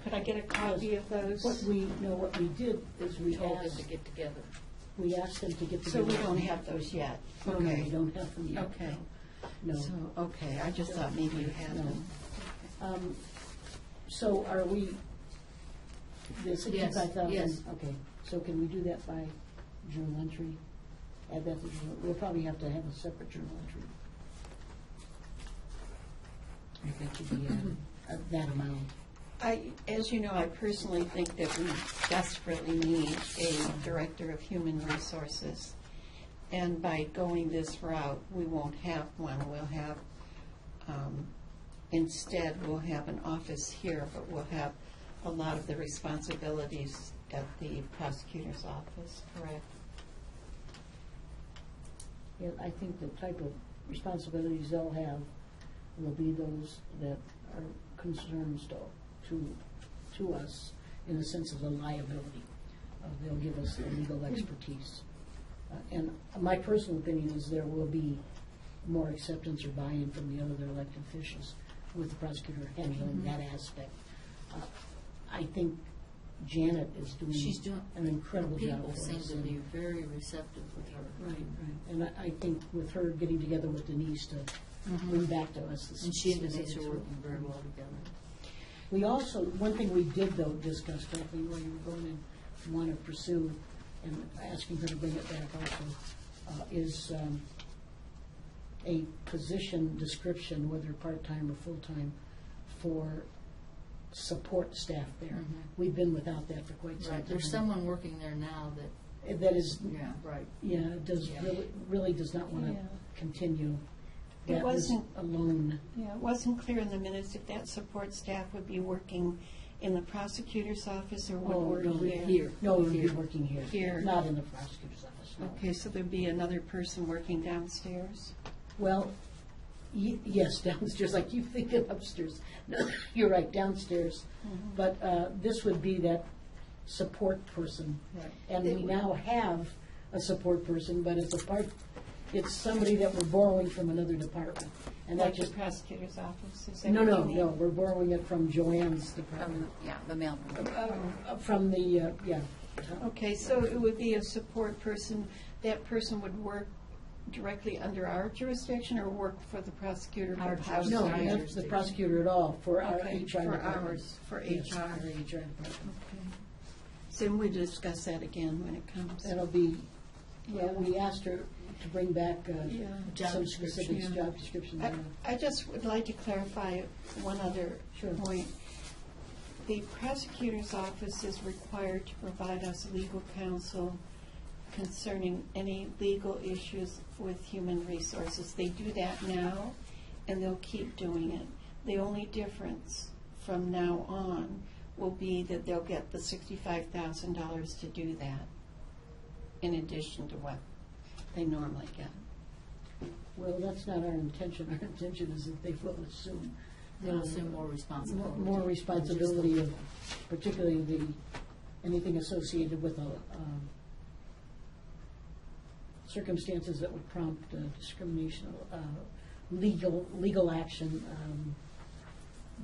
Could I get a copy of those? what we did is we Told them to asked, get together. we asked them to get So together. we don't have those yet? No, no, we don't have them yet. Okay. No. So, okay, I just thought maybe you had No. them. So are we, the 65,000? yes. Okay, so can we do that by journal entry? Add that to journal, we'll probably have to have a separate journal entry. If that should be that amount. As you know, I personally think that we desperately need a director of human resources. And by going this route, we won't have one. We'll have, instead, we'll have an office here, but we'll have a lot of the responsibilities at the prosecutor's office. Correct. Yeah, I think the type of responsibilities they'll have will be those that are concerns to us in the sense of the liability. They'll give us the legal expertise. And my personal opinion is there will be more acceptance or buy-in from the other elected officials with the prosecutor handling that aspect. I think Janet is She's doing doing, an incredible job people for seem us. to and- be very receptive with her. Right, right. And I think with her getting together with Denise to bring back to us. the And she and Denise specifics. are working very well together. We also, one thing we did though discuss, Kathleen, where you were going and want to pursue, and asking her to bring it back also, is a position description, whether part-time or full-time, for support staff there. We've been without that for quite some time. Right, there's someone working there now that that is, Yeah, right. does, really does not want to Yeah. continue. It That was wasn't- alone. Yeah, it wasn't clear in the minutes if that support staff would be working in the prosecutor's office or would work no, here. No, it would be working here. Here. Not in the prosecutor's office, no. Okay, so there'd be another person working downstairs? Well, yes, downstairs, I keep thinking upstairs. No, you're right, downstairs. But this would be that support person. Right. And we now have a support person, but it's somebody that we're borrowing from another department. And that Like the just, prosecutor's office? Is that no, what no, you mean? no, we're borrowing it from Joanne's department. Yeah, the mail. From the, yeah. Okay, so it would be a support person. That person would work directly under our jurisdiction or work for the prosecutor? Our but house- No, Outside not the prosecutor at all, for our Okay, HR for department. ours, for Yes, HR. our HR department. Okay. So we discuss that again when it comes. That'll be, well, we asked her to bring back Yeah. some specific Yeah. job descriptions. I just would like to clarify one other Sure. point. The prosecutor's office is required to provide us legal counsel concerning any legal issues with human resources. They do that now, and they'll keep doing it. The only difference from now on will be that they'll get the $65,000 to do that, in addition to what they normally get. Well, that's not our intention. Our intention is that they will assume. They'll assume more responsibility. More responsibility of, particularly anything associated with circumstances that would prompt discrimination, legal action,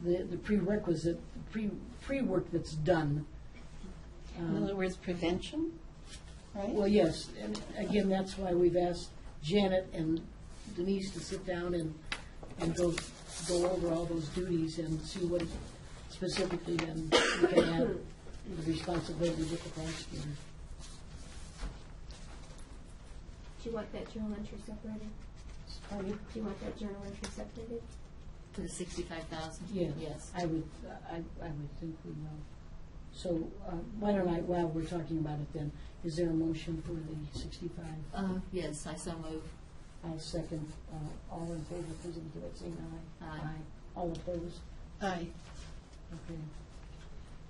the prerequisite, pre-work that's done. In other words, prevention, right? Well, yes, and again, that's why we've asked Janet and Denise to sit down and go over all those duties and see what specifically then we can add the responsibility with the prosecutor. Do you want that journal entry separated? Pardon me? Do you want that journal entry separated? To the 65,000? Yes, I would think we will. So why don't I, while we're talking about it then, is there a motion for the 65? Yes, I so move. I'll second. All in favor, please indicate by saying aye. Aye. All opposed? Aye. Okay.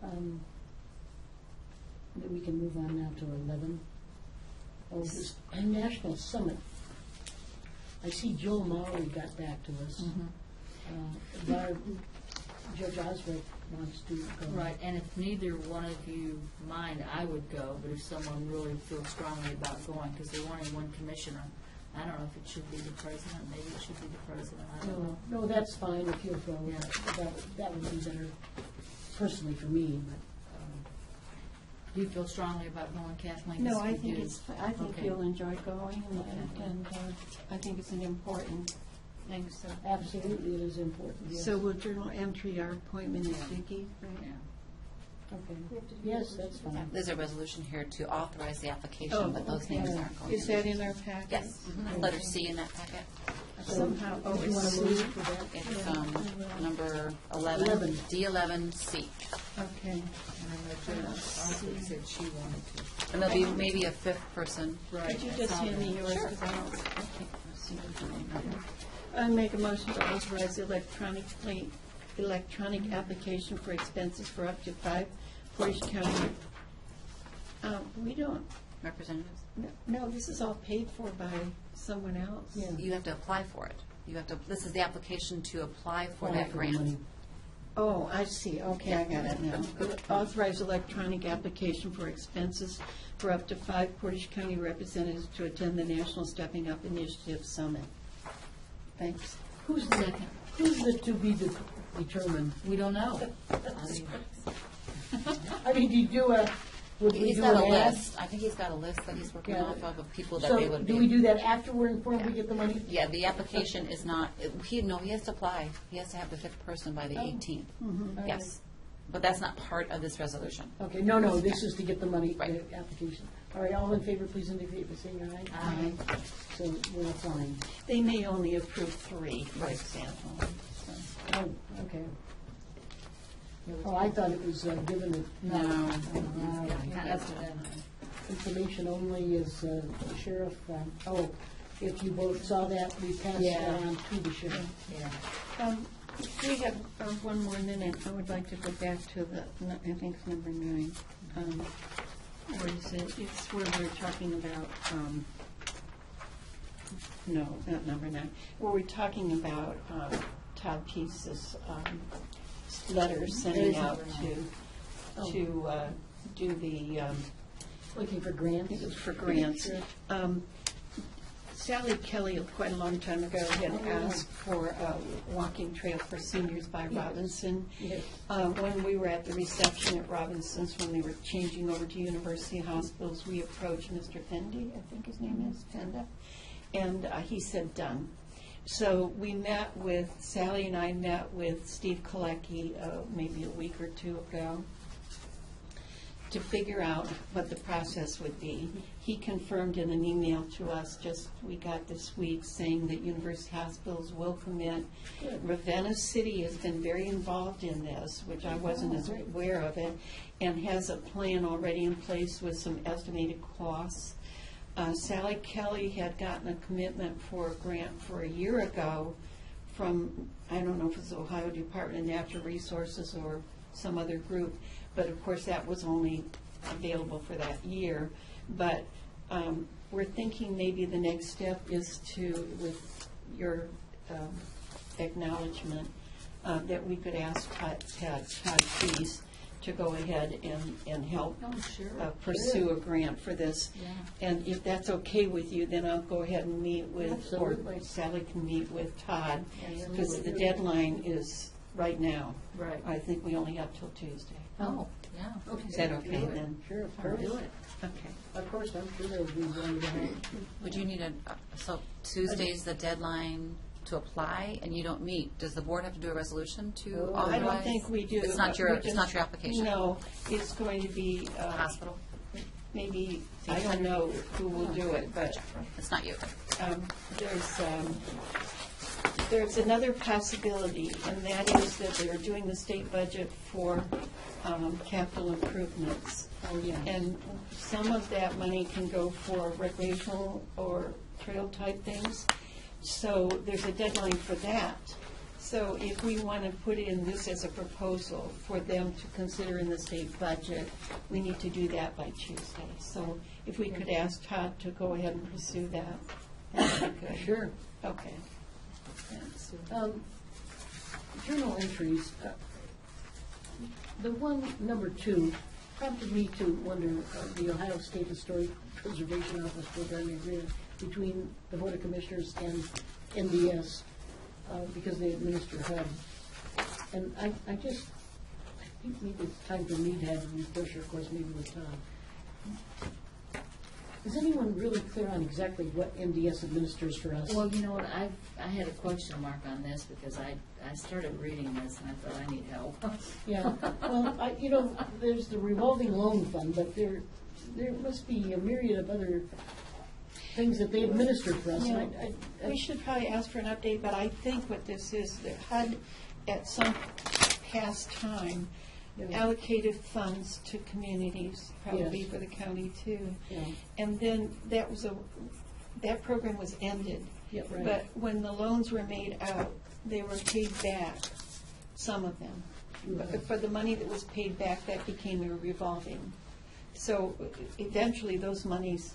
Then we can move on now to 11. Oh, this National Summit. I see Joel Maury got back to us. Judge Oswald wants to go. Right, and if neither one of you mind, I would go, but if someone really feels strongly about going, because they're wanting one commissioner, I don't know if it should be the president, maybe it should be the president, I don't know. No, that's fine if you'll go. Yeah. That would be better personally for me, but. Do you feel strongly about going, Kathleen? No, Yes, I you think do. I think Okay. you'll enjoy going, Okay. and I think it's an important thing, so. Absolutely, it is important, yes. So we'll journal entry our appointment is Vicki, right? Yeah. Okay. Yes, that's fine. There's a resolution here to authorize the Oh, application, but those okay. names aren't going in. Is that in our packet? Yes, letter C in that packet. Somehow, oh, Do you want it's to move C. for that? It's number 11, 11. D11C. Okay. And then Arthur said she wanted to. And there'll be maybe a fifth person. Could you just hand me yours, because I don't see your name here. I make a motion to authorize the electronic application for expenses for up to 5 Portage County. We don't, Representatives? no, this is all paid for by someone else. Yeah. You have to apply for it. You have to, this is the application to apply for Apply that for grant. money. Oh, I see, okay, I got it now. Authorize electronic application for expenses for up to 5 Portage County representatives to attend the National Stepping Up Initiative Summit. Thanks. Who's the to be determined? We don't know. I mean, do you do a, would we He's do got a an ad? list. I think he's got a list that he's working Yeah. off of people that So they would be. do we do that after we're informed we get the money? Yeah, the application is not, he has to apply. He has to have the fifth person by the 18th. All Yes. But that's not part of this resolution. Okay, no, this is to get the money, Right. the application. All right, all in favor, please indicate by saying aye. Aye. So we're applying. They may only approve 3, for example. So. Oh, okay. Oh, I thought it was given it. No. Oh, Kind of up to them. information only is the sheriff, if you both saw that, we passed that on to the sheriff. We have one more minute. I would like to go back to I think it's number 9. Where is it? It's where we're talking about, no, not number 9, where we're talking about Todd Peace's letter sending out to do the, Looking for grants? for grants. Sally Kelly, quite a long time ago, had asked for a walking trail for seniors by Robinson. Yes. When we were at the reception at Robinson's, when they were changing over to University Hospitals, we approached Mr. Fendi, I think his name is, Fenda, and he said, done. So we met with, Sally and I met with Steve Kolecki maybe a week or two ago to figure out what the process would be. He confirmed in an email to us we got this week saying that University Hospitals will commit. Ravenna City has been very involved in this, which I wasn't as aware of it, and has a plan already in place with some estimated costs. Sally Kelly had gotten a commitment for a grant for a year ago from, I don't know if it's the Ohio Department of Natural Resources or some other group, but of course that was only available for that year. But we're thinking maybe the next step is to, with your acknowledgement, that we could ask Todd Peace to go ahead and help pursue a grant for this. And if that's okay with you, then I'll go ahead and meet with, or Sally can meet with Todd, because the deadline is right now. Right. I think we only have till Tuesday. Oh, yeah. Okay. Is that okay then? Sure, of course. Do it. Okay. Of course, I'm sure they'll be willing to help. Would you need so Tuesday's the deadline to apply, and you don't meet? Does the board have to do a resolution to authorize? I don't think we do. It's not your, We it's just- not your application? No, it's going to be, The hospital? maybe, I don't know who will do it, but It's not you. there's another possibility, and that is that they're doing the state budget for capital improvements. Oh, yeah. And some of that money can go for recreational or trail type things. So there's a deadline for that. So if we want to put in this as a proposal for them to consider in the state budget, we need to do that by Tuesday. So if we could ask Todd to go ahead and pursue that, that would be good. Sure. Okay. Journal entries. The one, number 2, prompted me to wonder the Ohio State Historic Preservation Office programming agreement between the Board of Commissioners and NDS because they administer HUD. And I think maybe it's time for me to have a refresher, of course, maybe with Tom. Is anyone really clear on exactly what NDS administers for us? Well, you know what, I had a question mark on this because I started reading this and I thought I need help. Yeah, well, there's the revolving loan fund, but there must be a myriad of other things that they administer for us. Yeah. And We should probably ask for an update, but I think what this is, that HUD at some past time allocated funds to communities, probably Yes. for the county too. Yeah. And then that program was ended. Yeah, right. But when the loans were made out, they were paid back, some of them. But for the money that was paid back, that became a revolving. So eventually those monies,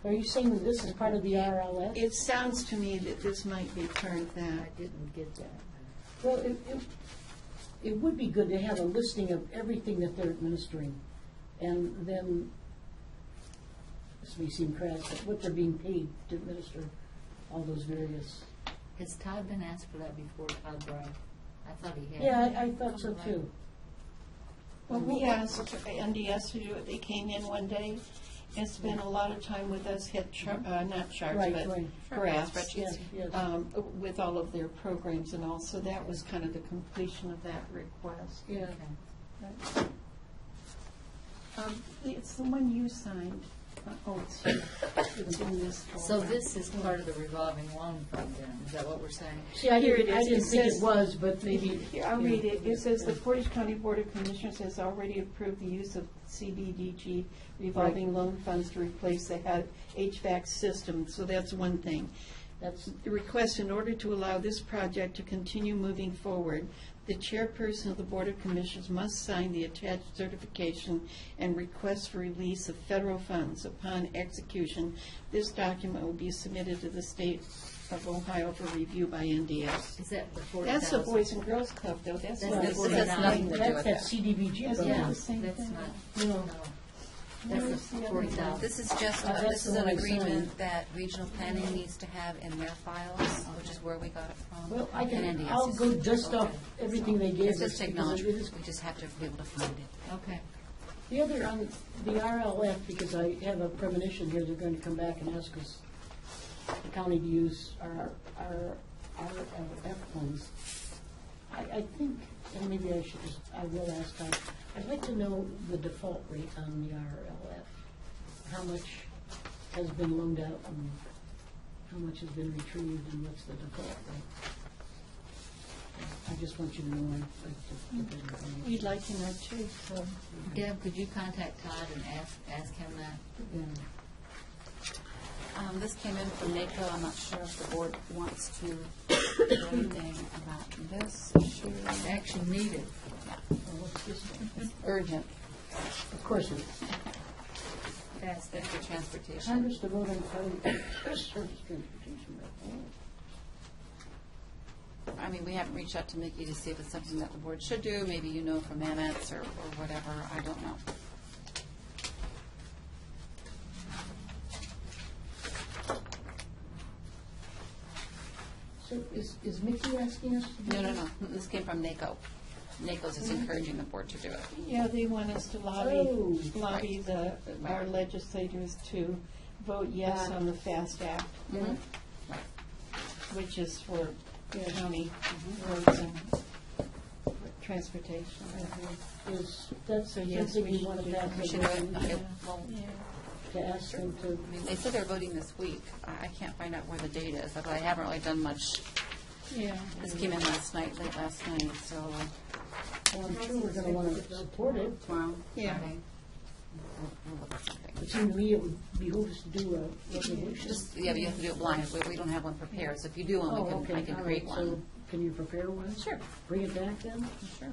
Are you saying that this is part of the RLS? it sounds to me that this might be part of that. I didn't get that. Well, it would be good to have a listing of everything that they're administering, and then, this may seem crass, but what they're being paid to administer all those various. Has Todd been asked for that before, Todd Brown? I thought he had. Yeah, I thought so too. Well, we asked NDS to do it. They came in one day and spent a lot of time with us, had not charts, Right, but right. graphs, Yes, yes. with all of their programs and all. So that was kind of the completion of that request. Yeah. It's the one you signed. Oh, it's here. It's in this So folder. this is part of the revolving loan fund then, is that what we're saying? See, I Here it didn't, I is. didn't It think it says- was, but maybe. Here, I'll read it. It says the Portage County Board of Commissioners has already approved the use of CBDG revolving loan funds to replace the HVAC system, so that's one thing. That's, The request, in order to allow this project to continue moving forward, the chairperson of the Board of Commissioners must sign the attached certification and request for release of federal funds. Upon execution, this document will be submitted to the state of Ohio for review by NDS. Is that the 40,000? That's the Boys and Girls Club, though. That's not. This has nothing to do that's with that that. CDBG That's program. not the same That's thing. not, No. that's the 40,000. This is just, That's this is the an one I agreement signed. that regional planning needs to have in their files, which is where we got it from. Well, I And can, NDS I'll is- go dust off everything they gave It's us. just because technology, it is- we just have to be able to find it. Okay. The other, on the RLF, because I have a premonition here, they're going to come back and ask us, the county, to use our RLF funds. I think, and maybe I should just, I will ask, I'd like to know the default rate on the RLF. How much has been loaned out and how much has been retrieved and what's the default rate? I just want you to know, I'd like to get that information. We'd like to know too, so. Deb, could you contact Todd and ask him that? Yeah. This came in from NACO, I'm not sure if the board wants to do anything about this issue. Action needed. Oh, what's this one? It's urgent, Of course it is. that's for transportation. Congress to vote on county surface transportation. I mean, we haven't reached out to Mickey to see if it's something that the board should do, maybe you know from Amex or whatever, I don't know. So is Mickey asking us to do No, that? this came from NACO. NACO's is encouraging the board to do it. Yeah, they want us to Oh. lobby our legislators to vote yes on the FAST Act, Mhm. which is for county roads and transportation. Is, that's yes, something we you should want to do pass that. We a should do it, motion okay, well, to ask them to, I mean, they said they're voting this week. I can't find out where the date is, but I haven't really done much. Yeah. This came in last night, late last night, so well, I'm sure we're going to want to support it. tomorrow. Yeah. Okay. We'll look at something. It seemed to me it would behoove us to do a resolution. Just, yeah, but you have to do it blind. We don't have one prepared, so if you do one, Oh, we okay, can, I can all create right, so one. can you prepare one? Sure. Bring it back then? Sure.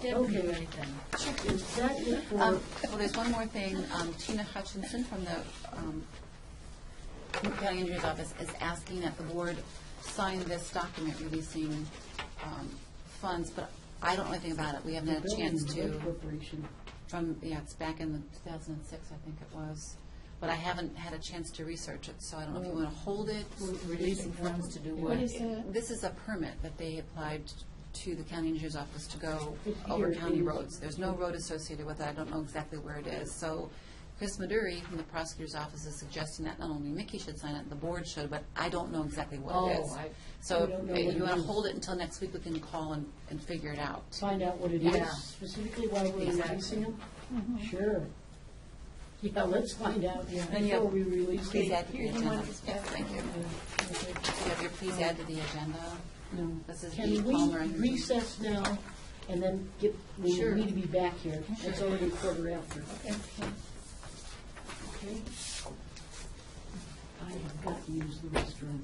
Deb, can you do anything? Is that it for, Well, there's one more thing. Tina Hutchinson from the County Engineer's Office is asking that the board sign this document releasing funds, but I don't know anything about it. We haven't had a chance Building to, Corporation? it's back in the 2006, I think it was. But I haven't had a chance to research it, so I don't know if you want to hold it. Releasing funds to do what? What is that? This is a permit that they applied to the county engineer's office to go Here over it county is. roads. There's no road associated with it. I don't know exactly where it is. So Chris Maduri from the prosecutor's office is suggesting that not only Mickey should sign it, the board should, but I don't know exactly what it is. Oh, So We don't know if what you it want to is. hold it until next week, we can call and figure it out. Find out what it Yeah. is, specifically why we're Exactly. releasing them? Sure. Yeah, let's find out Then you before have- we release Please it. add to the Here, you agenda. want this Yeah, back? thank you. You have your please add to the agenda. No. This is Can the we Palmer Energy. recess now and then we Sure. need to be back here? It's already quarter after. Okay. Okay. I have got to use the restroom.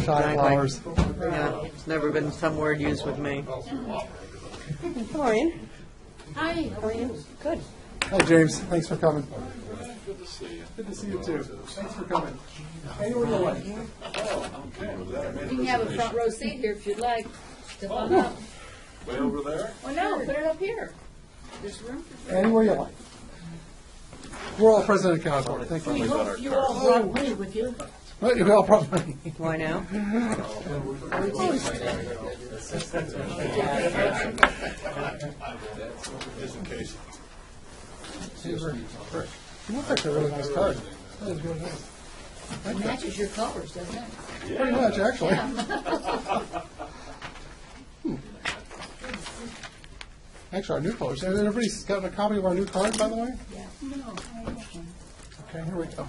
Shot flowers. Yeah, it's never been some word used with me. Maureen? Hi, how are you? Good. Hi, James. Thanks for coming. Good to see you. Good to see you, too. Thanks for coming. Anywhere you like. You can have a front row seat here if you'd like. Step on up. Way over there? Oh, no, put it up here. There's room for Anywhere you like. We're all President of California. Thank We you. hope you all brought money with you. Right, we all probably. Do I know? Just in case. You look like a really nice card. That is really nice. It matches your colors, doesn't it? Pretty much, actually. Actually, our new colors. Has everybody's gotten a copy of our new card, by the way? No, Okay, here we go.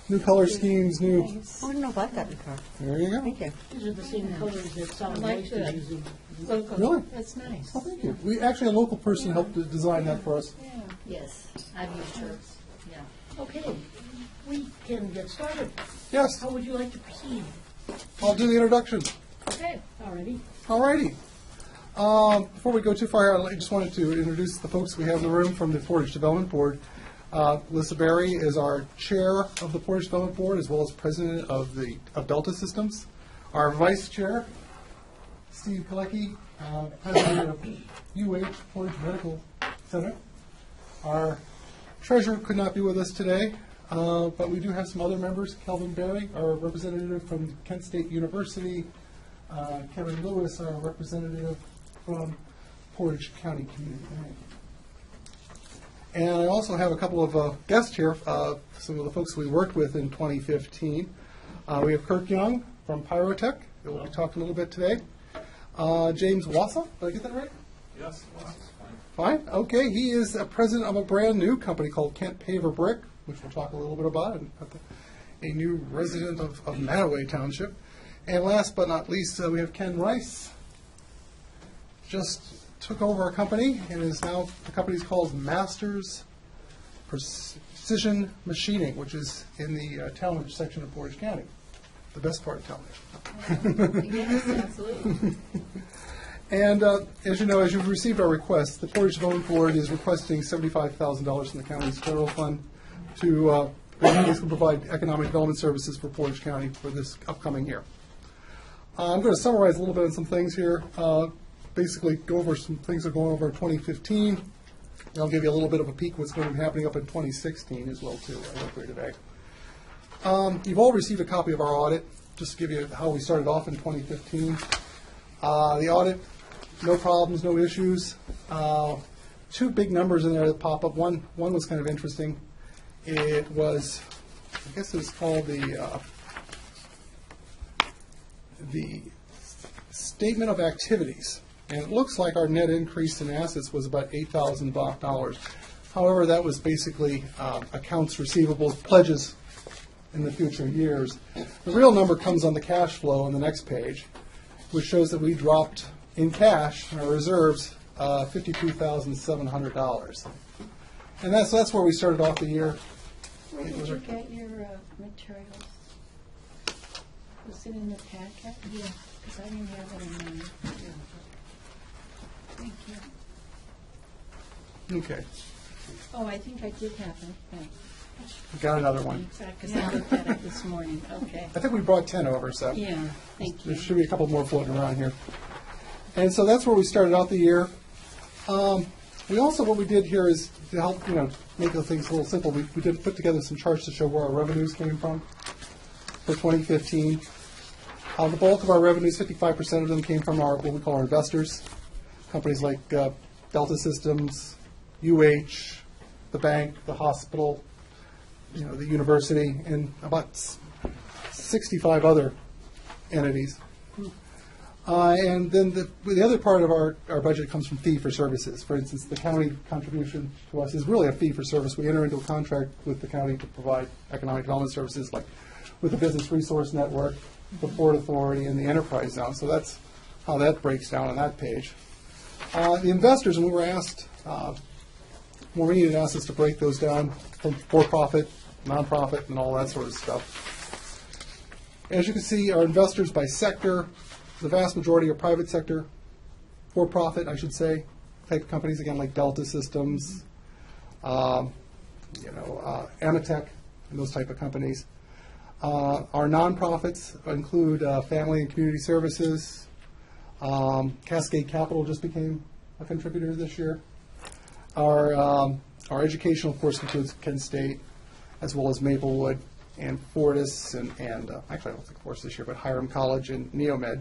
New color schemes, new. Oh, I don't know if I've gotten a card. There you go. Thank you. These are the same colors that solid I like waste is that. using. local. Really? That's nice. Oh, thank you. We actually, a local person helped to design that for us. Yes, I've used hers, yeah. Okay, we can get started. Yes, How would you like to proceed? I'll do the introduction. Okay, already. Alrighty. Before we go too far, I just wanted to introduce the folks we have in the room from the Portage Development Board. Lisa Berry is our chair of the Portage Development Board, as well as president of Delta Systems. Our vice chair, Steve Kalecki, president of UH Portage Medical Center. Our treasurer could not be with us today, but we do have some other members. Kelvin Berry, our representative from Kent State University. Kevin Lewis, our representative from Portage County Community Bank. And I also have a couple of guests here, some of the folks we worked with in 2015. We have Kirk Young from Pyrotech, who will be talking a little bit today. James Wassa, did I get that right? Yes, fine. Fine, okay. He is president of a brand new company called Kent Paver Brick, which we'll talk a little bit about, and a new resident of Mattaway Township. And last but not least, we have Ken Rice. Just took over our company and is now, the company's called Masters Precision Machining, which is in the Talmadge section of Portage County, the best part of Talmadge. Yes, absolutely. And as you know, as you've received our request, the Portage Development Board is requesting $75,000 from the county's federal fund to basically provide economic development services for Portage County for this upcoming year. I'm going to summarize a little bit on some things here. Basically, go over some things that are going over in 2015. And I'll give you a little bit of a peek what's going to be happening up in 2016 as well, too, I hope, here today. You've all received a copy of our audit, just to give you how we started off in 2015. The audit, no problems, no issues. Two big numbers in there that pop up. One was kind of interesting. It was, I guess it was called the statement of activities. And it looks like our net increase in assets was about $8,000. However, that was basically accounts receivables, pledges in the future years. The real number comes on the cash flow on the next page, which shows that we dropped in cash, our reserves, $52,700. And that's where we started off the year. Where did you get your materials? Was it in the packet? Yeah. Because I didn't have it in mine. Thank you. Okay. Oh, I think I did have it. Yeah. We got another one. Because I looked at it this morning. Okay. I think we brought 10 over, so. Yeah, thank you. There should be a couple more floating around here. And so that's where we started out the year. We also, what we did here is to help, make the things a little simple, we did put together some charts to show where our revenues came from for 2015. The bulk of our revenues, 55% of them came from what we call our investors, companies like Delta Systems, UH, the bank, the hospital, the university, and about 65 other entities. And then the other part of our budget comes from fee for services. For instance, the county contribution to us is really a fee for service. We enter into a contract with the county to provide economic development services, like with the Business Resource Network, the Port Authority, and the Enterprise Zone. So that's how that breaks down on that page. The investors, and we were asked, Maureen had asked us to break those down from for-profit, nonprofit, and all that sort of stuff. As you can see, our investors by sector, the vast majority are private sector, for-profit, I should say, type companies, again, like Delta Systems, Amatech, and those type of companies. Our nonprofits include Family and Community Services. Cascade Capital just became a contributor this year. Our educational, of course, includes Kent State, as well as Maplewood and Fortis, and actually I don't think Fortis this year, but Hiram College and Neomed.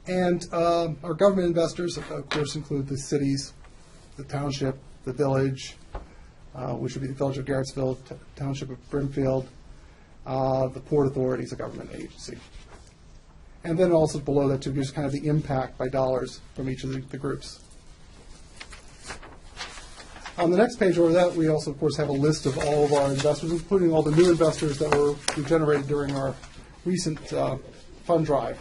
And our government investors, of course, include the cities, the township, the village, which would be the Village of Garrettsville, Township of Brimfield. The Port Authority is a government agency. And then also below that, too, gives kind of the impact by dollars from each of the groups. On the next page over that, we also, of course, have a list of all of our investors, including all the new investors that we generated during our recent fund drive.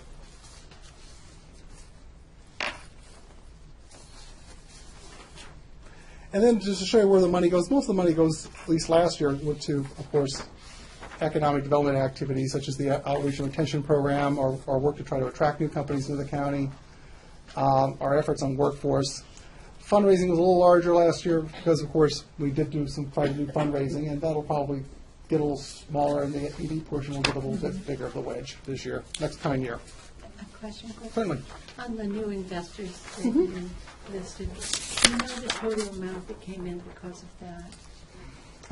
And then just to show you where the money goes, most of the money goes, at least last year, went to, of course, economic development activities such as the outreach and retention program, or our work to try to attract new companies into the county, our efforts on workforce. Fundraising was a little larger last year because, of course, we did do quite a new fundraising, and that'll probably get a little smaller, and the ED portion will get a little bit bigger of the wedge this year, next coming year. A question, quick. Certainly. On the new investors that you listed, do you know the total amount that came in because of that?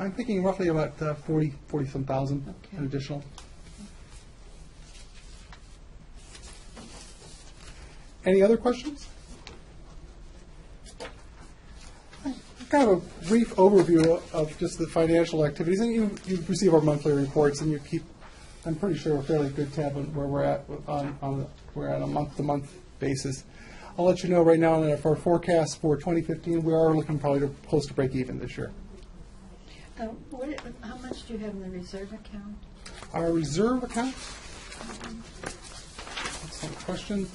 I'm thinking roughly about 40-some thousand in additional. Any other questions? Kind of a brief overview of just the financial activities, and you receive our monthly reports, and you keep, I'm pretty sure, a fairly good tab on where we're at we're at a month-to-month basis. I'll let you know right now that for our forecast for 2015, we are looking probably close to break even this year. How much do you have in the reserve account? Our reserve account? Excellent question.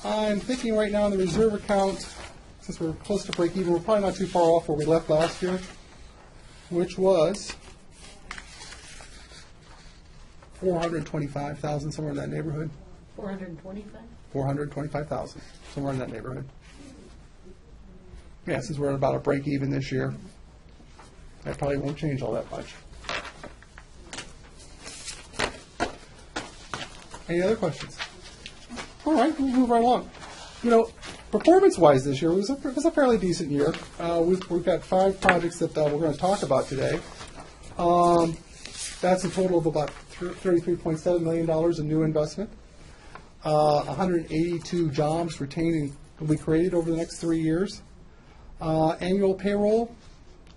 I'm thinking right now in the reserve account, since we're close to break even, we're probably not too far off where we left last year, which was $425,000, somewhere in that neighborhood. 425? 425,000, somewhere in that neighborhood. Yeah, since we're at about a break even this year, that probably won't change all that much. Any other questions? All right, we'll move right along. You know, performance-wise this year, it was a fairly decent year. We've got 5 projects that we're going to talk about today. That's a total of about $33.7 million in new investment. 182 jobs retained and will be created over the next 3 years. Annual payroll,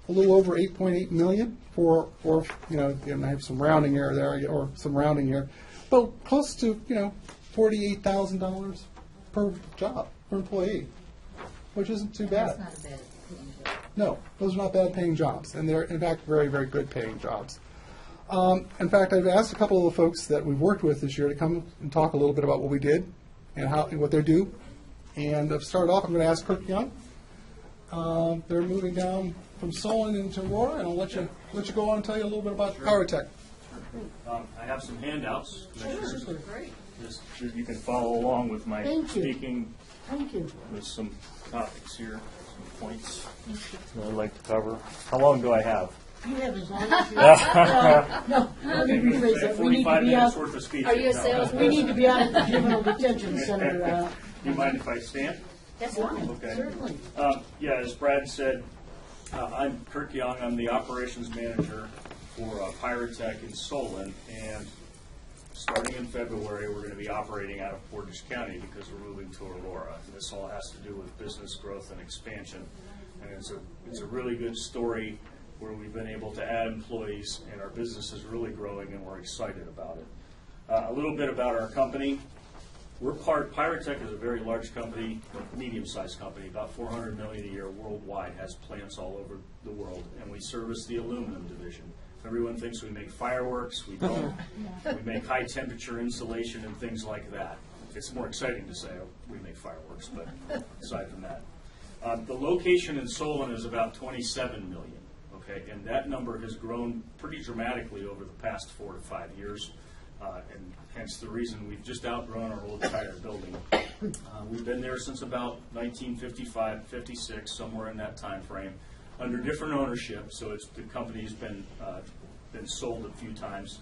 a little over $8.8 million for you know, I have some rounding error there, or some rounding here, but close to, you know, $48,000 per job, per employee, which isn't too bad. That's not a bad paying job. No, those are not bad paying jobs, and they're in fact very, very good paying jobs. In fact, I've asked a couple of the folks that we've worked with this year to come and talk a little bit about what we did and how and what they do. And to start off, I'm going to ask Kirk Young. They're moving down from Solon into Aurora, and I'll let you go on and tell you a little bit about PowerTech. I have some handouts, Commissioners. Sure, great. Just so you can follow along with my Thank you. speaking Thank you. with some topics here, some points that I'd like to cover. How long do I have? You have as long as you No, let me rephrase that. We need to 45 be minutes out. worth of speech. Are you a salesman? We need to be out at the juvenile detention center. Do you mind if I stand? That's fine, Okay. certainly. Yeah, as Brad said, I'm Kirk Young. I'm the operations manager for Pyrotech in Solon, and starting in February, we're going to be operating out of Portage County because we're moving to Aurora. This all has to do with business growth and expansion, and it's a really good story where we've been able to add employees, and our business is really growing, and we're excited about it. A little bit about our company. Pyrotech is a very large company, medium-sized company, about $400 million a year worldwide, has plants all over the world, and we service the aluminum division. Everyone thinks we make fireworks. We don't. We make high-temperature insulation and things like that. It's more exciting to say we make fireworks, but aside from that. The location in Solon is about 27 million, okay, and that number has grown pretty dramatically over the past 4 to 5 years, and hence the reason we've just outgrown our old tire building. We've been there since about 1955, 56, somewhere in that time frame, under different ownership. So the company's been sold a few times,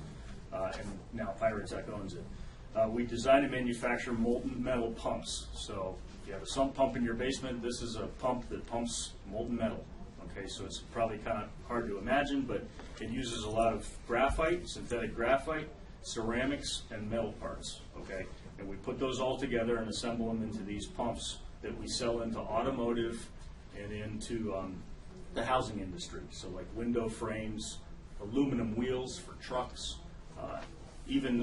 and now Pyrotech owns it. We design and manufacture molten metal pumps. So if you have a sump pump in your basement, this is a pump that pumps molten metal. Okay, so it's probably kind of hard to imagine, but it uses a lot of graphite, synthetic graphite, ceramics, and metal parts. Okay, and we put those all together and assemble them into these pumps that we sell into automotive and into the housing industry. So like window frames, aluminum wheels for trucks, even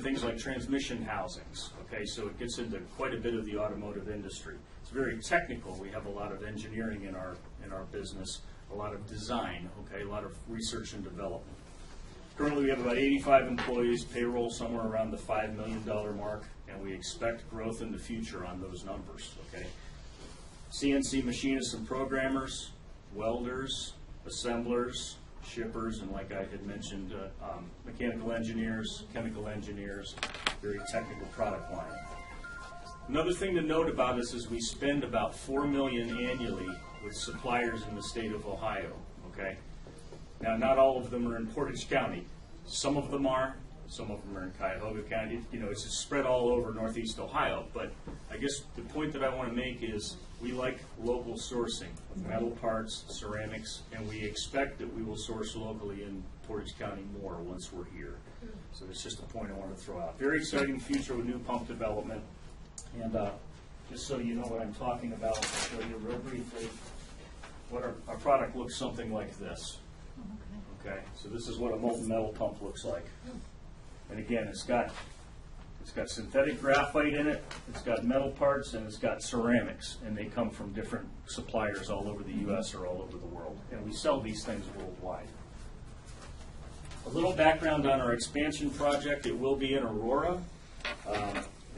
things like transmission housings. Okay, so it gets into quite a bit of the automotive industry. It's very technical. We have a lot of engineering in our business, a lot of design, okay, a lot of research and development. Currently, we have about 85 employees, payroll somewhere around the $5 million mark, and we expect growth in the future on those numbers, okay? CNC machinists and programmers, welders, assemblers, shippers, and like I had mentioned, mechanical engineers, chemical engineers, very technical product line. Another thing to note about us is we spend about $4 million annually with suppliers in the state of Ohio, okay? Now, not all of them are in Portage County. Some of them are in Cuyahoga County. You know, it's spread all over northeast Ohio. But I guess the point that I want to make is we like local sourcing of metal parts, ceramics, and we expect that we will source locally in Portage County more once we're here. So it's just a point I want to throw out. Very exciting future with new pump development. And just so you know what I'm talking about, I'll show you real briefly what our product looks something like this. Okay, so this is what a molten metal pump looks like. And again, it's got synthetic graphite in it, it's got metal parts, and it's got ceramics, and they come from different suppliers all over the U.S. or all over the world. And we sell these things worldwide. A little background on our expansion project. It will be in Aurora.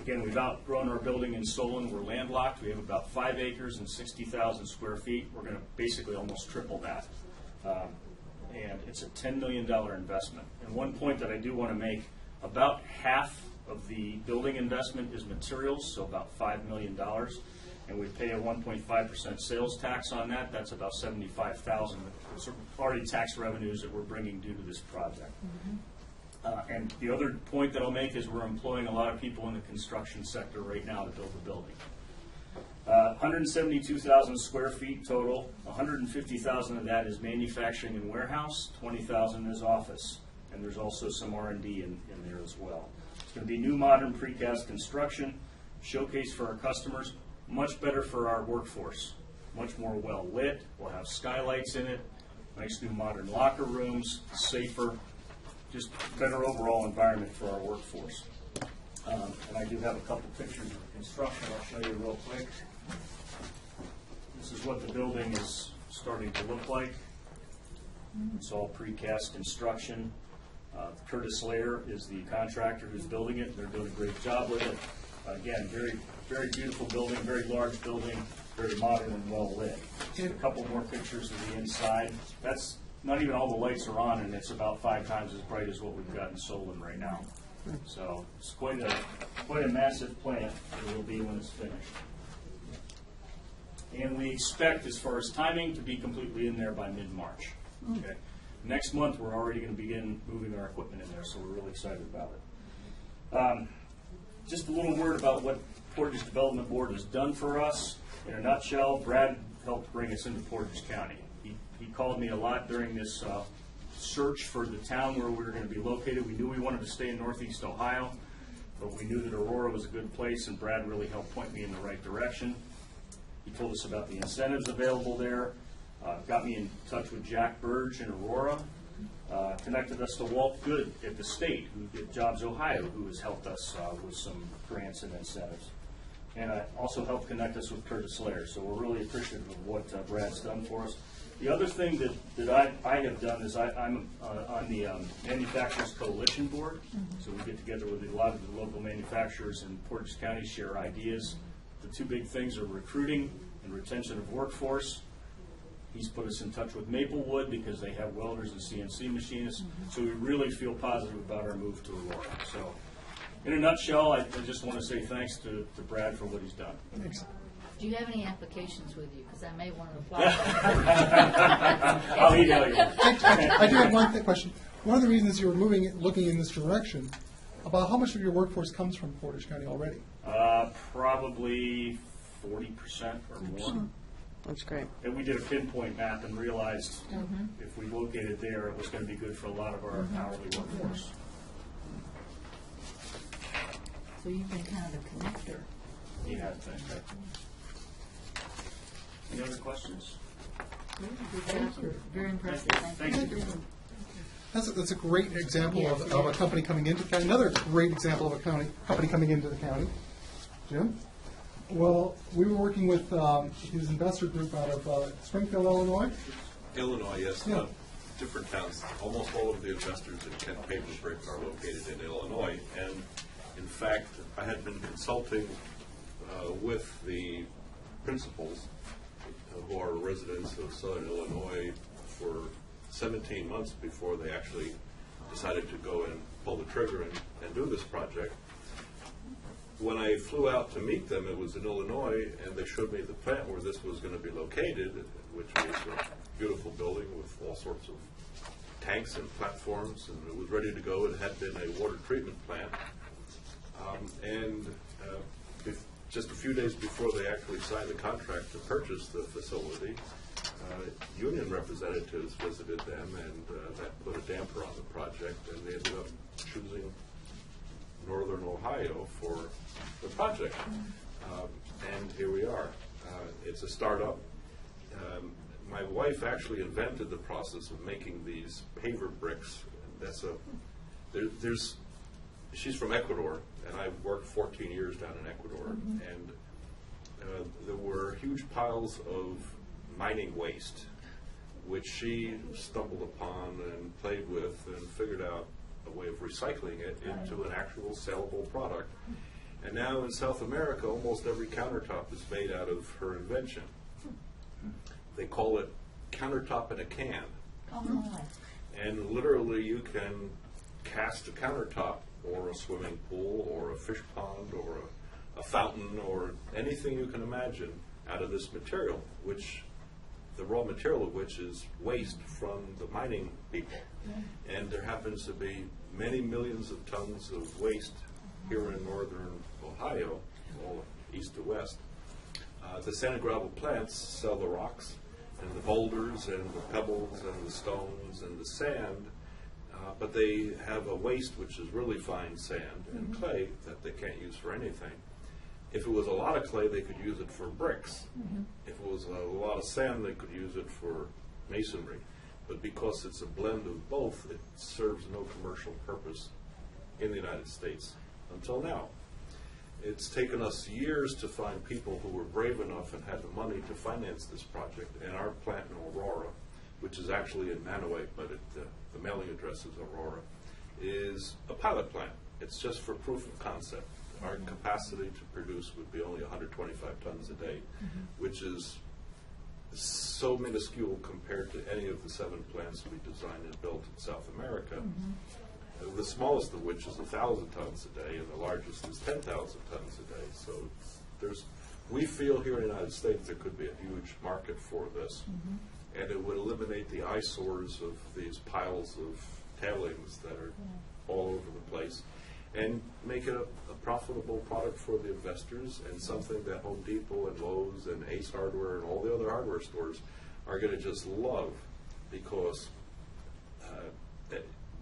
Again, we've outgrown our building in Solon. We're landlocked. We have about 5 acres and 60,000 square feet. We're going to basically almost triple that. And it's a $10 million investment. And one point that I do want to make, about half of the building investment is materials, so about $5 million. And we pay a 1.5% sales tax on that. That's about $75,000. It's already tax revenues that we're bringing due to this project. And the other point that I'll make is we're employing a lot of people in the construction sector right now to build the building. 172,000 square feet total. 150,000 of that is manufacturing and warehouse. 20,000 is office. And there's also some R&D in there as well. It's going to be new modern precast construction, showcase for our customers, much better for our workforce, much more well lit. We'll have skylights in it, nice new modern locker rooms, safer, just better overall environment for our workforce. And I do have a couple pictures of the construction I'll show you real quick. This is what the building is starting to look like. It's all precast construction. Curtis Layer is the contractor who's building it. They're doing a great job with it. Again, very, very beautiful building, very large building, very modern and well lit. Just a couple more pictures of the inside. That's not even all the lights are on, and it's about 5 times as bright as what we've got in Solon right now. So it's quite a massive plant it will be when it's finished. And we expect, as far as timing, to be completely in there by mid-March. Okay. Next month, we're already going to begin moving our equipment in there, so we're really excited about it. Just a little word about what Portage Development Board has done for us. In a nutshell, Brad helped bring us into Portage County. He called me a lot during this search for the town where we were going to be located. We knew we wanted to stay in Northeast Ohio, but we knew that Aurora was a good place, and Brad really helped point me in the right direction. He told us about the incentives available there, got me in touch with Jack Burge in Aurora, connected us to Walt Good at the state, who did Jobs Ohio, who has helped us with some grants and incentives. And also helped connect us with Curtis Lair. So we're really appreciative of what Brad's done for us. The other thing that I have done is I'm on the Manufacturers Coalition Board. So we get together with a lot of the local manufacturers in Portage County, share ideas. The two big things are recruiting and retention of workforce. He's put us in touch with Maplewood because they have welders and CNC machinists. So we really feel positive about our move to Aurora. So in a nutshell, I just want to say thanks to Brad for what he's done. Thanks. Do you have any applications with you? Because I may want to apply. I'll email you. I do have one question. One of the reasons you were looking in this direction, about how much of your workforce comes from Portage County already? Probably 40% or more. That's great. And we did a pinpoint map and realized if we located there, it was going to be good for a lot of our hourly workforce. So you've been kind of a connector. You have to. Any other questions? Very impressive. Thank you. That's a great example of a company coming into the county. Another great example of a company coming into the county. Jim? Well, we were working with his investor group out of Springfield, Illinois. Illinois, yes. Yeah. Different towns. Almost all of the investors in Kent Paper Brick are located in Illinois. And in fact, I had been consulting with the principals who are residents of Southern Illinois for 17 months before they actually decided to go and pull the trigger and do this project. When I flew out to meet them, it was in Illinois, and they showed me the plant where this was going to be located, which was a beautiful building with all sorts of tanks and platforms, and it was ready to go. It had been a water treatment plant. Just a few days before they actually signed the contract to purchase the facility, union representatives visited them, and that put a damper on the project, and they ended up choosing Northern Ohio for the project. And here we are. It's a startup. My wife actually invented the process of making these paver bricks. She's from Ecuador, and I've worked 14 years down in Ecuador, and there were huge piles of mining waste, which she stumbled upon and played with and figured out a way of recycling it into an actual sellable product. And now in South America, almost every countertop is made out of her invention. They call it countertop in a can. And literally you can cast a countertop or a swimming pool or a fish pond or a fountain or anything you can imagine out of this material, which the raw material of which is waste from the mining people. And there happens to be many millions of tons of waste here in northern Ohio, all east to west. The sand and gravel plants sell the rocks and the boulders and the pebbles and the stones and the sand, but they have a waste which is really fine sand and clay that they can't use for anything. If it was a lot of clay, they could use it for bricks. If it was a lot of sand, they could use it for masonry. But because it's a blend of both, it serves no commercial purpose in the United States until now. It's taken us years to find people who were brave enough and had the money to finance this project. And our plant in Aurora, which is actually in Manaway, but the mailing address is Aurora, is a pilot plant. It's just for proof of concept. Our capacity to produce would be only 125 tons a day, which is so minuscule compared to any of the 7 plants we designed and built in South America. The smallest of which is 1,000 tons a day, and the largest is 10,000 tons a day. So we feel here in the United States there could be a huge market for this, and it would eliminate the eyesores of these piles of tailings that are all over the place, and make it a profitable product for the investors, and something that Home Depot and Lowe's and Ace Hardware and all the other hardware stores are going to just love, because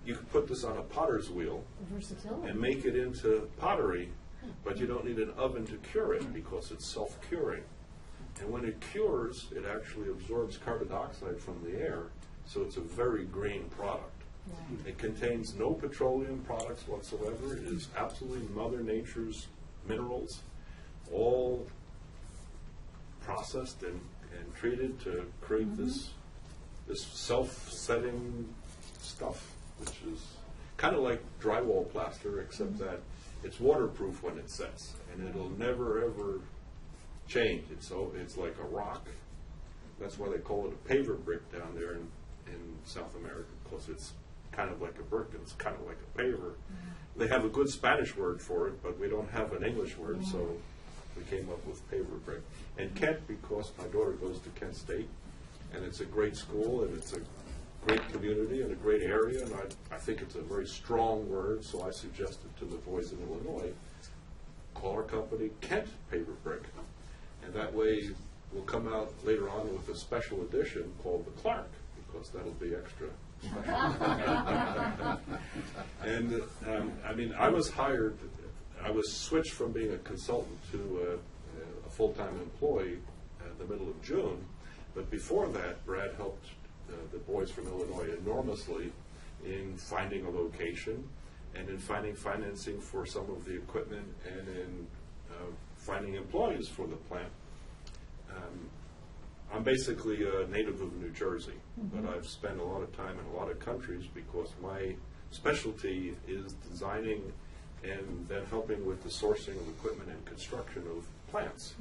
you can put this on a potter's wheel and make it into pottery, but you don't need an oven to cure it because it's self-curing. And when it cures, it actually absorbs carbon dioxide from the air, so it's a very green product. It contains no petroleum products whatsoever. It is absolutely Mother Nature's minerals, all processed and treated to create this self-setting stuff, which is kind of like drywall plaster, except that it's waterproof when it sets, and it'll never ever change. It's like a rock. That's why they call it a paver brick down there in South America, because it's kind of like a brick and it's kind of like a paver. They have a good Spanish word for it, but we don't have an English word, so we came up with paver brick. And Kent, because my daughter goes to Kent State, and it's a great school, and it's a great community and a great area, and I think it's a very strong word, so I suggested to the boys in Illinois, call our company Kent Paper Brick. And that way we'll come out later on with a special edition called the Clark, because that'll be extra special. And I was hired, I was switched from being a consultant to a full-time employee in the middle of June, but before that, Brad helped the boys from Illinois enormously in finding a location and in finding financing for some of the equipment and in finding employees for the plant. I'm basically a native of New Jersey, but I've spent a lot of time in a lot of countries because my specialty is designing and then helping with the sourcing of equipment and construction of plants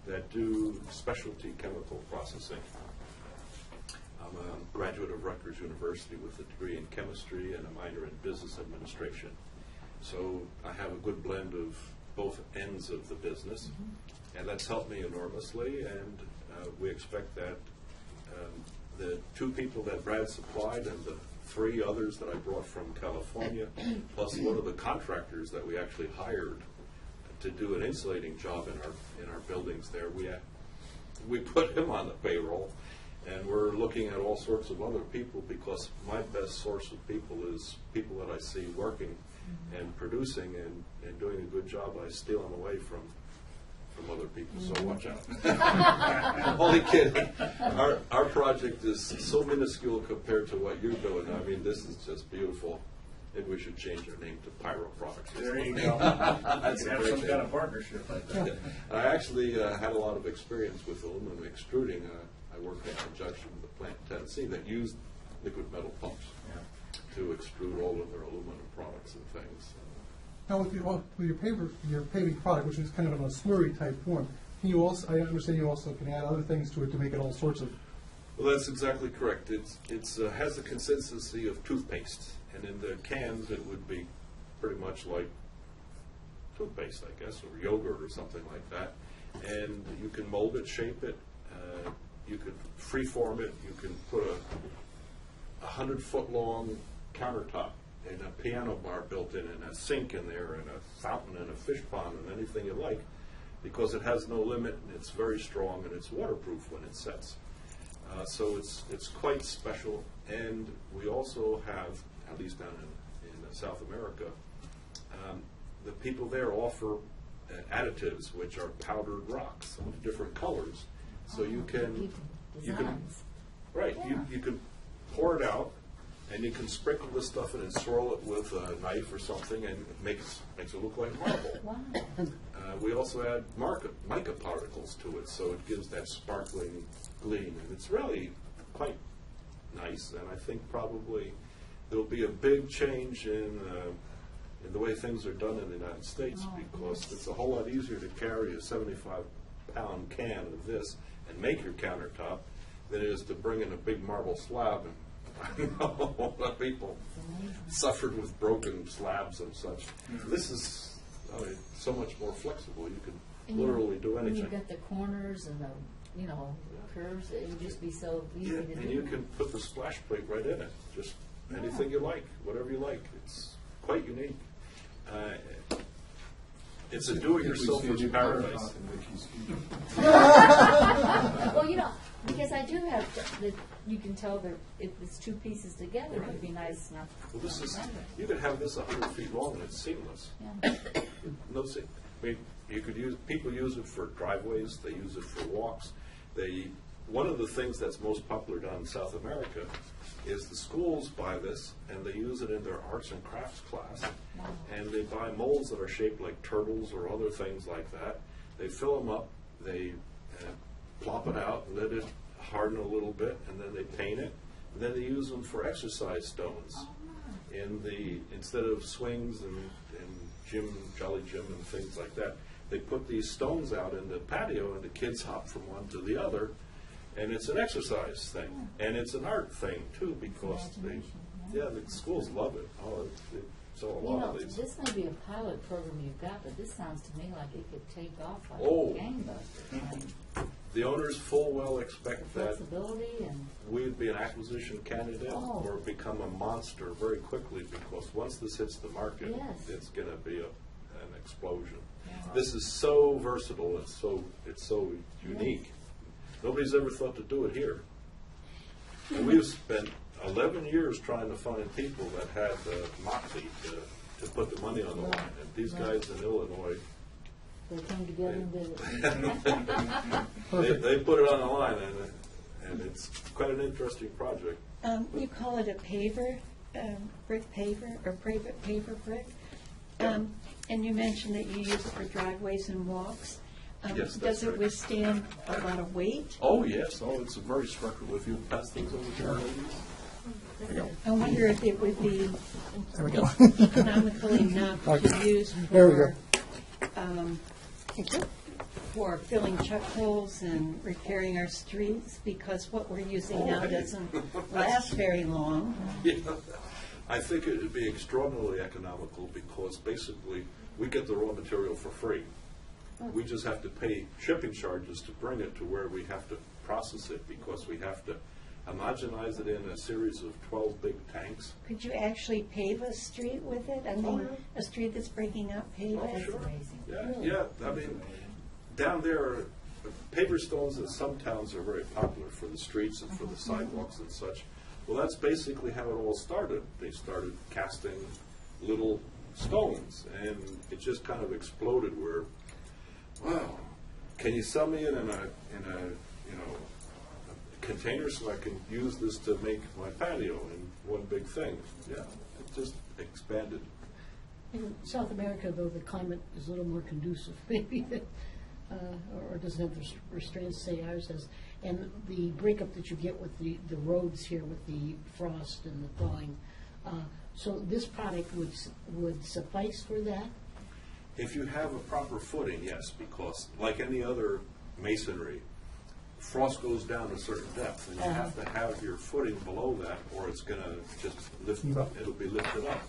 that do specialty chemical processing. I'm a graduate of Rutgers University with a degree in chemistry and a minor in business administration. So I have a good blend of both ends of the business, and that's helped me enormously, and we expect that the 2 people that Brad supplied and the 3 others that I brought from California, plus one of the contractors that we actually hired to do an insulating job in our buildings there, we put him on the payroll, and we're looking at all sorts of other people because my best source of people is people that I see working and producing and doing a good job. I steal them away from other people, so watch out. I'm only kidding. Our project is so minuscule compared to what you're doing. I mean, this is just beautiful. Maybe we should change our name to Pyro Products. There you go. That's have some kind of partnership. I actually had a lot of experience with aluminum extruding. I worked in conjunction with a plant in Tennessee that used liquid metal pumps to extrude all of their aluminum products and things. Now, with your paving product, which is kind of in a slurry type form, can you also? I understand you also can add other things to it to make it all sorts of. Well, that's exactly correct. It has the consistency of toothpaste, and in the cans it would be pretty much like toothpaste, I guess, or yogurt or something like that. And you can mold it, shape it. You could freeform it. You can put a 100-foot-long countertop and a piano bar built in, and a sink in there, and a fountain, and a fish pond, and anything you like, because it has no limit, and it's very strong, and it's waterproof when it sets. So it's quite special, and we also have, at least down in South America, the people there offer additives, which are powdered rocks of different colors. So you can right, you can pour it out, and you can sprinkle this stuff in and swirl it with a knife or something, and it makes it look like marble. Wow. We also add mica particles to it, so it gives that sparkling gleam, and it's really quite nice. And I think probably there'll be a big change in the way things are done in the United States, because it's a whole lot easier to carry a 75-pound can of this and make your countertop than it is to bring in a big marble slab. And I know a lot of people suffered with broken slabs and such. This is so much more flexible. You can literally do anything. You've got the corners and the curves. It would just be so easy to do. And you can put the splash plate right in it. Just anything you like, whatever you like. It's quite unique. It's a do-it-yourselfer's paradise. Well, because I do have that you can tell that if it's 2 pieces together, it would be nice enough. Well, you could have this 100 feet long and it's seamless. Yeah. People use it for driveways. They use it for walks. One of the things that's most popular down in South America is the schools buy this and they use it in their arts and crafts class. Wow. And they buy molds that are shaped like turtles or other things like that. They fill them up. They plop it out, let it harden a little bit, and then they paint it. And then they use them for exercise stones. Instead of swings and Jolly Jim and things like that, they put these stones out in the patio, and the kids hop from one to the other, and it's an exercise thing, and it's an art thing too, because the schools love it. So a lot of these. This may be a pilot program you've got, but this sounds to me like it could take off like a gangbusters. The owners full well expect that flexibility and we'd be an acquisition candidate or become a monster very quickly, because once this hits the market, it's going to be an explosion. Yeah. This is so versatile. It's so unique. Nobody's ever thought to do it here. And we've spent 11 years trying to find people that had the moxie to put the money on the line. And these guys in Illinois, they come together and did it. they put it on the line, and it's quite an interesting project. You call it a paver, brick paver, or paver brick. And you mentioned that you use it for driveways and walks. Yes, that's Does it right. withstand a lot of weight? Oh, yes, oh, it's very structural. If you pass things over to our ladies. I wonder if it would be There we go. economical enough Okay. to use There we go. for filling chuck holes and repairing our streets, because what we're using now doesn't last very long. Yeah, I think it would be extraordinarily economical because basically we get the raw material for free. We just have to pay shipping charges to bring it to where we have to process it because we have to homogenize it in a series of 12 big tanks. Could you actually pave a street with it? I mean, a street that's breaking up, pave Oh, it? sure. Yeah, I mean, down there, paver stones in some towns are very popular for the streets and for the sidewalks and such. Well, that's basically how it all started. They started casting little stones, and it just kind of exploded where, wow, can you sell me it in a container so I can use this to make my patio in one big thing? Yeah, it just expanded. In South America, though, the climate is a little more conducive, maybe, or doesn't have the restraints, say ours does. And the breakup that you get with the roads here with the frost and the thawing. So this product would suffice for that? If you have a proper footing, yes, because like any other masonry, frost goes down a certain depth, and you have to have your footing below that, or it's going to just lift up. It'll be lifted up.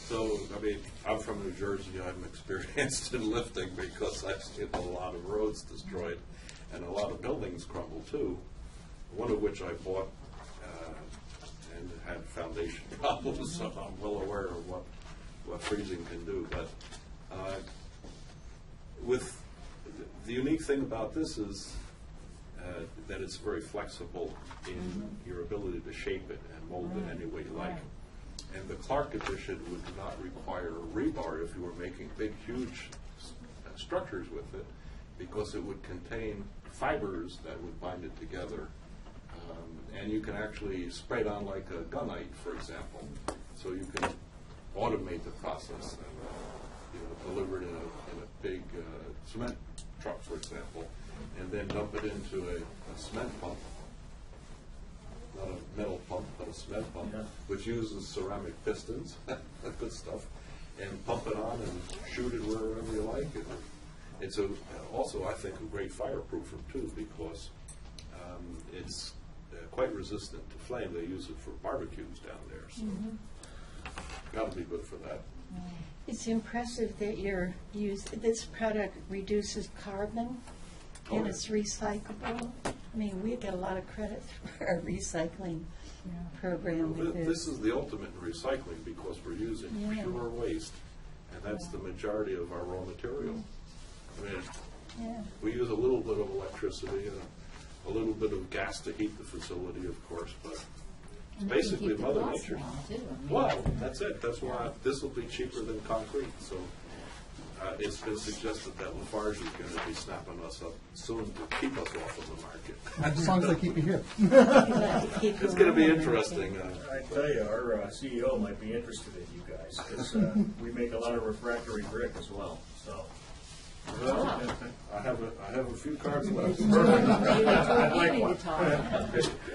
So, I mean, I'm from New Jersey. I'm experienced in lifting because I've seen a lot of roads destroyed and a lot of buildings crumble too. One of which I bought and had foundation problems, so I'm well aware of what freezing can do. But with the unique thing about this is that it's very flexible in your ability to shape it and mold it any way you like. And the Clark edition would not require a rebar if you were making big, huge structures with it, because it would contain fibers that would bind it together. And you can actually spray it on like a gunite, for example. So you can automate the process and deliver it in a big cement truck, for example, and then dump it into a cement pump. Not a metal pump, but a cement pump, which uses ceramic pistons, good stuff, and pump it on and shoot it wherever you like. It's also, I think, a great fireproofer too, because it's quite resistant to flame. They use it for barbecues down there, so got to be good for that. It's impressive that this product reduces carbon and it's recyclable. I mean, we get a lot of credit for our recycling program with this. This is the ultimate in recycling because we're using pure waste, and that's the majority of our raw material. I mean, we use a little bit of electricity and a little bit of gas to heat the facility, of course, but it's basically Mother Nature. Well, that's it. That's why this will be cheaper than concrete. So it's been suggested that Lafarge is going to be snapping us up soon to keep us off of the market. As long as they keep you here. It's going to be interesting. I tell you, our CEO might be interested in you guys, because we make a lot of refractory brick as well, so. I have a few cards left. I'd like one.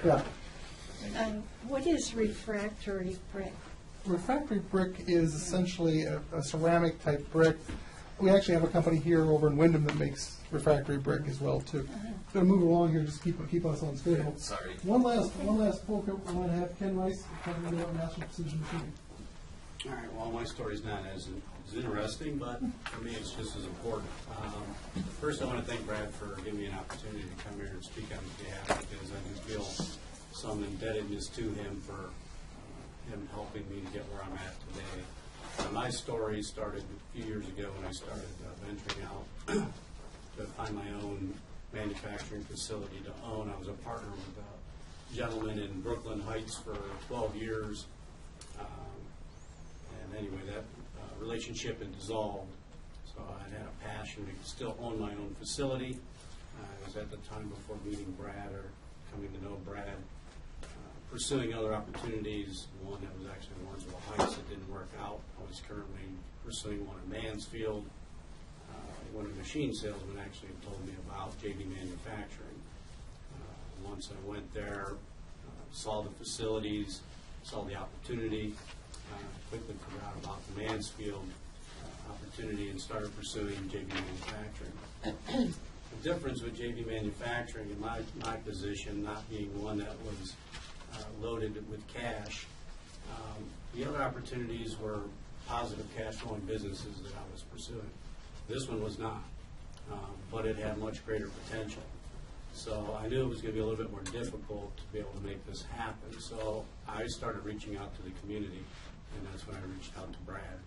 Yeah. What is refractory brick? Refractory brick is essentially a ceramic type brick. We actually have a company here over in Wyndham that makes refractory brick as well too. Going to move along here, just keep us on schedule. Sorry. One last poll I want to have Ken Rice talking about national precision machining. All right, well, my story's not as interesting, but for me, it's just as important. First, I want to thank Brad for giving me an opportunity to come here and speak on his behalf, because I do feel some indebtedness to him for him helping me to get where I'm at today. My story started a few years ago when I started venturing out to find my own manufacturing facility to own. I was a partner with a gentleman in Brooklyn Heights for 12 years. And anyway, that relationship had dissolved, so I had a passion to still own my own facility. I was at the time before meeting Brad or coming to know Brad, pursuing other opportunities. One that was actually in Warrensville Heights that didn't work out. I was currently pursuing one in Mansfield. when a machine salesman actually told me about JV Manufacturing. Once I went there, saw the facilities, saw the opportunity, quickly forgot about the Mansfield opportunity and started pursuing JV Manufacturing. The difference with JV Manufacturing in my position, not being one that was loaded with cash, the other opportunities were positive cash flowing businesses that I was pursuing. This one was not, but it had much greater potential. So I knew it was going to be a little bit more difficult to be able to make this happen. So I started reaching out to the community, and that's when I reached out to Brad.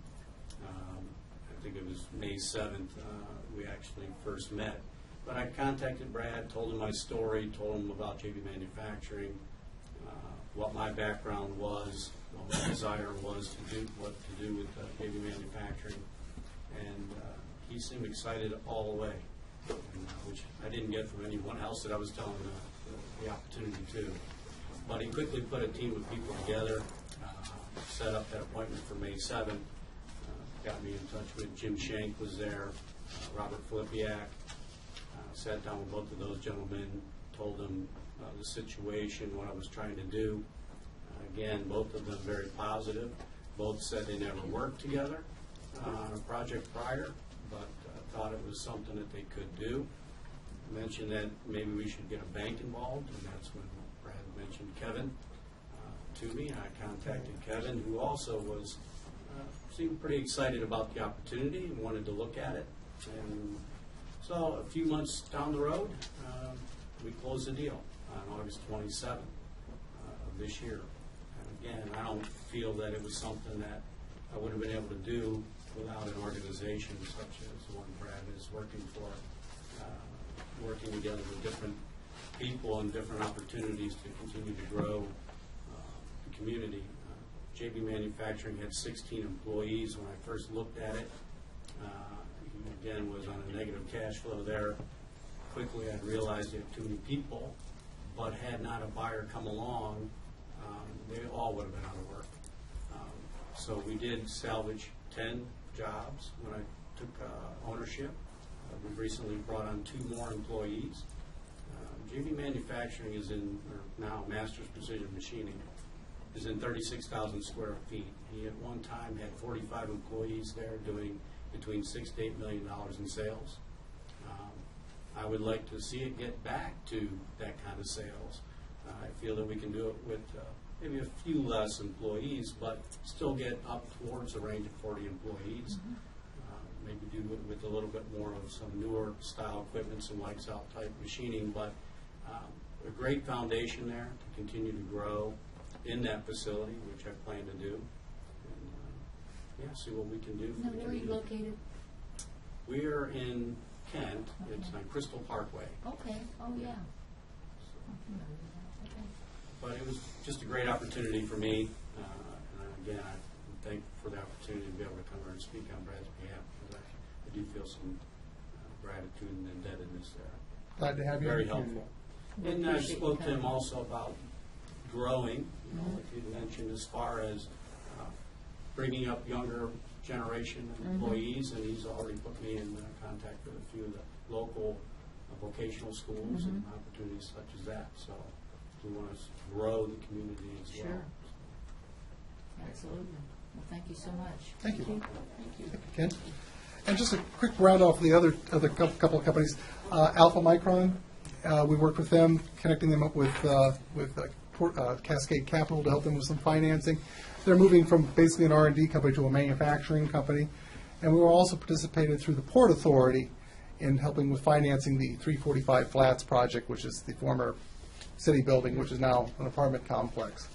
I think it was May 7th we actually first met. But I contacted Brad, told him my story, told him about JV Manufacturing, what my background was, what my desire was to do, what to do with JV Manufacturing, and he seemed excited all the way, which I didn't get from anyone else that I was telling the opportunity to. But he quickly put a team of people together, set up that appointment for May 7th, got me in touch with Jim Shank was there, Robert Filipiak, sat down with both of those gentlemen, told them the situation, what I was trying to do. Again, both of them very positive. Both said they never worked together on a project prior, but thought it was something that they could do. Mentioned that maybe we should get a bank involved, and that's when Brad mentioned Kevin to me. I contacted Kevin, who also was seemed pretty excited about the opportunity and wanted to look at it. And so a few months down the road, we closed the deal on August 27th of this year. And again, I don't feel that it was something that I would have been able to do without an organization such as the one Brad is working for, working together with different people and different opportunities to continue to grow the community. JB Manufacturing had 16 employees when I first looked at it. He, again, was on a negative cash flow there. Quickly I realized they had too many people, but had not a buyer come along, they all would have been out of work. So we did salvage 10 jobs when I took ownership. We've recently brought on 2 more employees. JV Manufacturing is in, or now Masters Precision Machining, is in 36,000 square feet. He at one time had 45 employees there doing between $6 to $8 million in sales. I would like to see it get back to that kind of sales. I feel that we can do it with maybe a few less employees, but still get up towards a range of 40 employees. Maybe do it with a little bit more of some newer style equipment, some lights out type machining, but a great foundation there to continue to grow in that facility, which I plan to do. And see what we can do. Now, where are you located? We are in Kent. It's on Crystal Parkway. Okay. Oh, yeah. But it was just a great opportunity for me. And again, I'm thankful for the opportunity to be able to come here and speak on Brad's behalf, because I do feel some gratitude and indebtedness there. Glad to have you. Very helpful. And I spoke to him also about growing, like you mentioned, as far as bringing up younger generation employees, and he's already put me in contact with a few of the local vocational schools and opportunities such as that. So we want to grow the community as well. Sure. Absolutely. Well, thank you so much. Thank you. Thank you. Ken. And just a quick round off the other couple of companies. Alpha Micron, we worked with them, connecting them up with Cascade Capital to help them with some financing. They're moving from basically an R&D company to a manufacturing company. And we were also participated through the Port Authority in helping with financing the 345 Flats project, which is the former city building, which is now an apartment complex.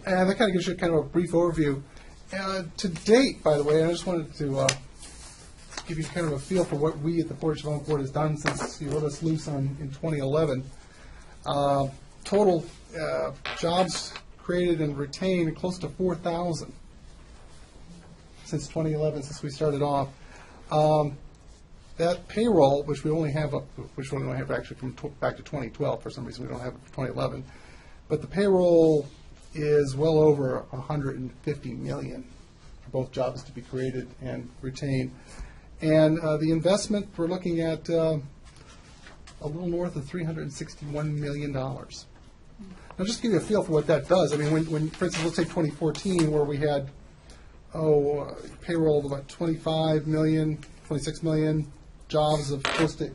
And that kind of gives you kind of a brief overview. To date, by the way, I just wanted to give you kind of a feel for what we at the Portage Development Board has done since you let us loose in 2011. Total jobs created and retained close to 4,000 since 2011, since we started off. That payroll, which we only have actually from back to 2012. For some reason, we don't have it for 2011. But the payroll is well over $150 million for both jobs to be created and retained. And the investment, we're looking at a little north of $361 million. Now, just to give you a feel for what that does, I mean, when for instance, let's take 2014, where we had, payroll of about 25 million, 26 million, jobs of close to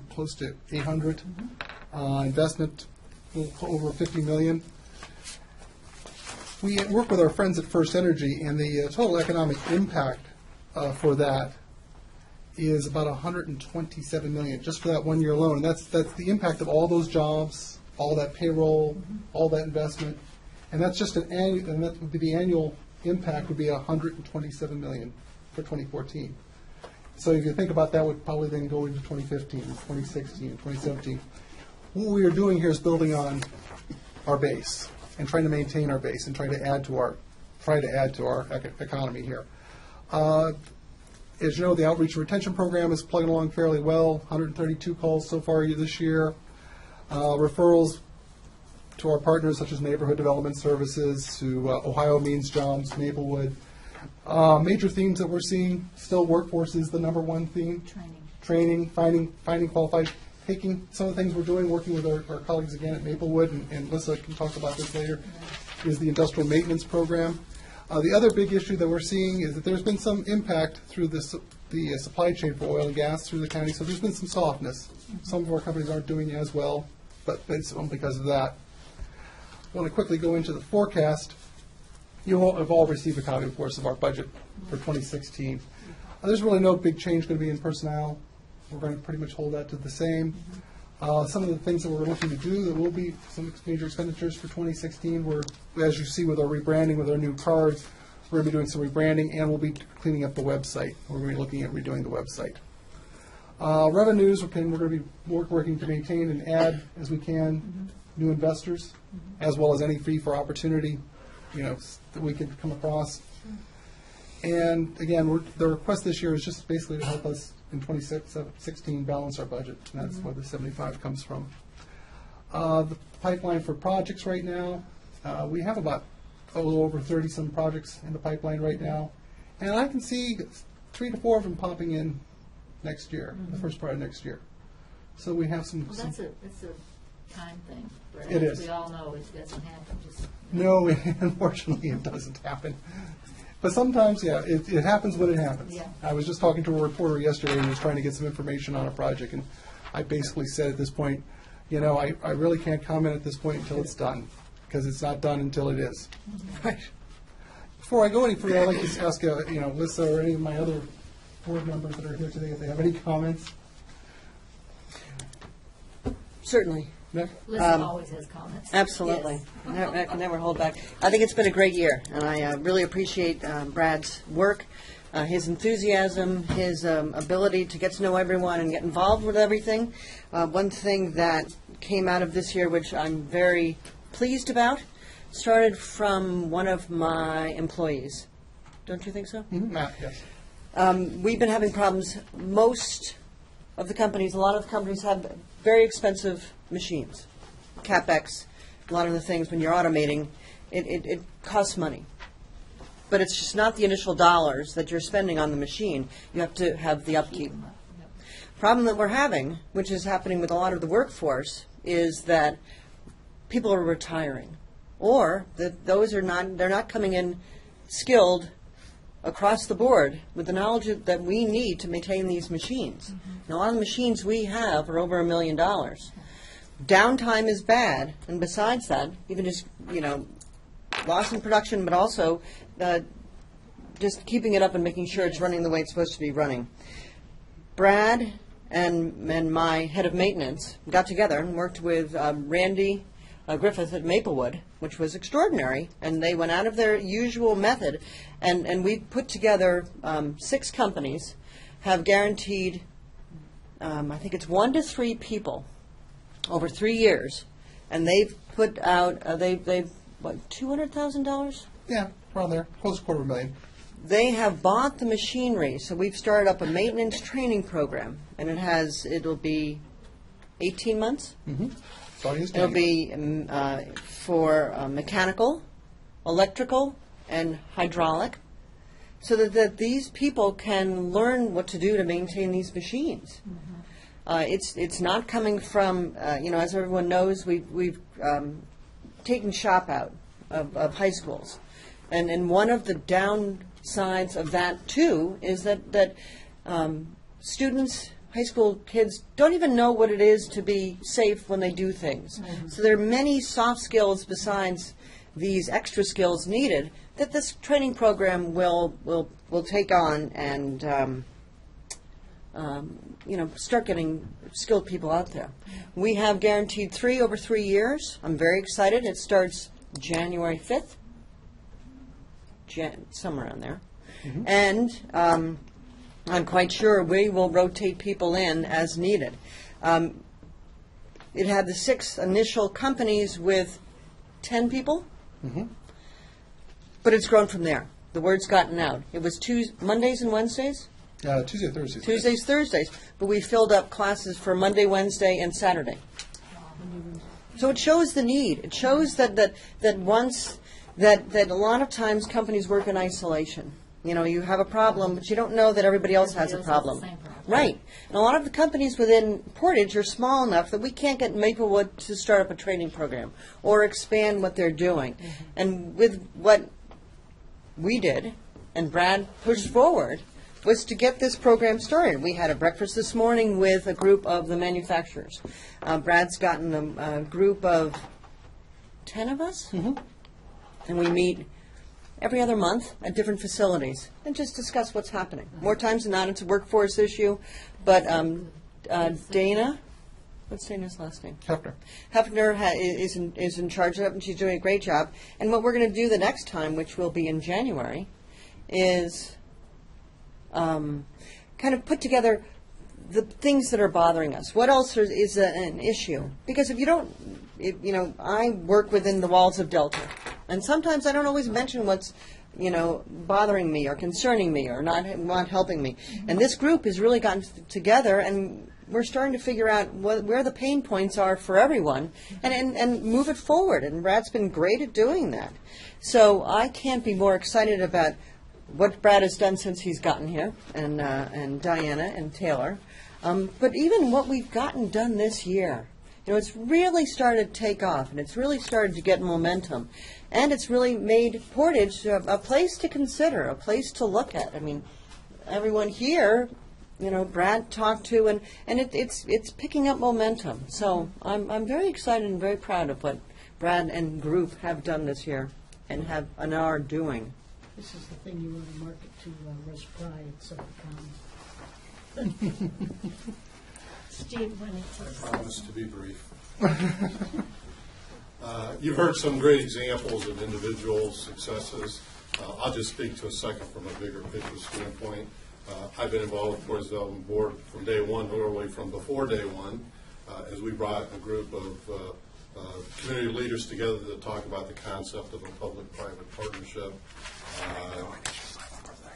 close to 800, investment a little over 50 million. We work with our friends at First Energy, and the total economic impact for that is about 127 million, just for that 1 year alone. And that's the impact of all those jobs, all that payroll, all that investment, and that's just an annual. And that would be the annual impact would be 127 million for 2014. So if you think about that, would probably then go into 2015, 2016, 2017. What we are doing here is building on our base and trying to maintain our base and try to add to our economy here. As you know, the outreach and retention program is plugging along fairly well. 132 calls so far this year. Referrals to our partners such as Neighborhood Development Services, to Ohio Means Jobs, Maplewood. Major themes that we're seeing, still workforce is the number one theme. Training, finding qualified, taking some of the things we're doing, working with our colleagues again at Maplewood, and Lissa can talk about this later, is the industrial maintenance program. The other big issue that we're seeing is that there's been some impact through the supply chain for oil and gas through the county, so there's been some softness. Some of our companies aren't doing as well, but it's only because of that. I want to quickly go into the forecast. You all have all received a copy, of course, of our budget for 2016. There's really no big change going to be in personnel. We're going to pretty much hold that to the same. Some of the things that we're looking to do, there will be some major expenditures for 2016. As you see with our rebranding, with our new cards, we're going to be doing some rebranding, and we'll be cleaning up the website. We're going to be looking at redoing the website. Revenues, we're going to be working to maintain and add, as we can, new investors, as well as any fee for opportunity, that we could come across. And again, the request this year is just basically to help us in 2016 balance our budget. And that's where the 75 comes from. The pipeline for projects right now, we have about a little over 30-some projects in the pipeline right now. And I can see 3 to 4 of them popping in next year, the first part of next year. So we have some... Well, that's a time thing. Right? It is. We all know it doesn't happen. No, unfortunately it doesn't happen. But sometimes, yeah, it happens when it happens. Yeah. I was just talking to a reporter yesterday and he was trying to get some information on a project, and I basically said at this point, I really can't comment at this point until it's done, because it's not done until it is. Right. Before I go any further, I'd like to ask, Lissa or any of my other board members that are here today if they have any comments. Certainly. Nick? Lisa always has comments. Absolutely. Yes. I can never hold back. I think it's been a great year, and I really appreciate Brad's work, his enthusiasm, his ability to get to know everyone and get involved with everything. One thing that came out of this year, which I'm very pleased about, started from one of my employees. Don't you think so? Mm-hmm. Matt, yes. We've been having problems. Most of the companies, a lot of companies have very expensive machines, CapEx. A lot of the things when you're automating, it costs money. But it's just not the initial dollars that you're spending on the machine. You have to have the upkeep. Problem that we're having, which is happening with a lot of the workforce, is that people are retiring, or that they're not coming in skilled across the board with the knowledge that we need to maintain these machines. Now, a lot of the machines we have are over $1 million. Downtime is bad, and besides that, even just, loss in production, but also just keeping it up and making sure it's running the way it's supposed to be running. Brad and my head of maintenance got together and worked with Randy Griffith at Maplewood, which was extraordinary, and they went out of their usual method, and we put together 6 companies, have guaranteed, I think it's 1 to 3 people over 3 years, and they've put out, they've what, $200,000? Yeah, around there, close to $250,000. They have bought the machinery, so we've started up a maintenance training program, and it'll be 18 months. Mm-hmm. It'll be for mechanical, electrical, and hydraulic. so that these people can learn what to do to maintain these machines. It's not coming from, as everyone knows, we've taken shop out of high schools. And one of the downsides of that, too, is that students, high school kids, don't even know what it is to be safe when they do things. So there are many soft skills besides these extra skills needed that this training program will take on and start getting skilled people out there. We have guaranteed 3 over 3 years. I'm very excited. It starts January 5th, somewhere around there. And I'm quite sure we will rotate people in as needed. It had the 6 initial companies with 10 people, but it's grown from there. The word's gotten out. It was Mondays and Wednesdays? Tuesday, Thursdays. Tuesdays, Thursdays. But we filled up classes for Monday, Wednesday, and Saturday. So it shows the need. It shows that a lot of times companies work in isolation. You have a problem, but you don't know that everybody else has a problem. Right. And a lot of the companies within Portage are small enough that we can't get Maplewood to start up a training program or expand what they're doing. And with what we did, and Brad pushed forward, was to get this program started. We had a breakfast this morning with a group of the manufacturers. Brad's gotten a group of 10 of us, and we meet every other month at different facilities and just discuss what's happening. More times than not, it's a workforce issue, but Dana, what's Dana's last name? Hefner is in charge of it, and she's doing a great job. And what we're going to do the next time, which will be in January, is kind of put together the things that are bothering us. What else is an issue? Because if you don't, I work within the walls of Delta, and sometimes I don't always mention what's, bothering me or concerning me or not helping me. And this group has really gotten together, and we're starting to figure out where the pain points are for everyone and move it forward. And Brad's been great at doing that. So I can't be more excited about what Brad has done since he's gotten here, and Diana and Taylor, but even what we've gotten done this year. It's really started to take off, and it's really started to get momentum, and it's really made Portage a place to consider, a place to look at. I mean, everyone here, Brad talked to, and it's picking up momentum. So I'm very excited and very proud of what Brad and group have done this year and are doing. This is the thing you want to market to Russ Fry at Suffolk County. Steve, when I promise to be brief. You've heard some great examples of individual successes. I'll just speak to a second from a bigger picture standpoint. I've been involved with the Portage Development Board from day one, literally from before day one, as we brought a group of community leaders together to talk about the concept of a public-private partnership.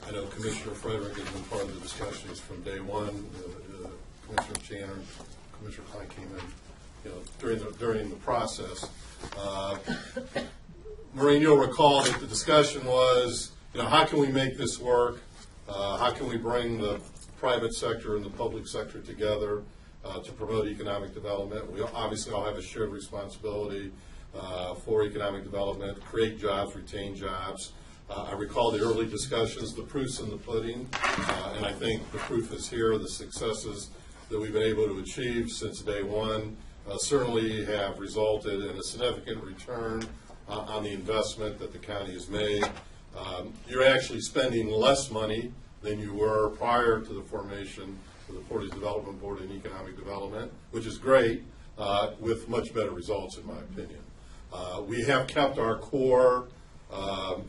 I know Commissioner Frederick has been part of the discussions from day one. Commissioner Channer, Commissioner Klein came in, during the process. Maureen, you'll recall that the discussion was, how can we make this work? How can we bring the private sector and the public sector together to promote economic development? We obviously all have a shared responsibility for economic development, create jobs, retain jobs. I recall the early discussions, the proof's in the pudding, and I think the proof is here. The successes that we've been able to achieve since day one certainly have resulted in a significant return on the investment that the county has made. You're actually spending less money than you were prior to the formation of the Portage Development Board in Economic Development, which is great, with much better results in my opinion. We have kept our core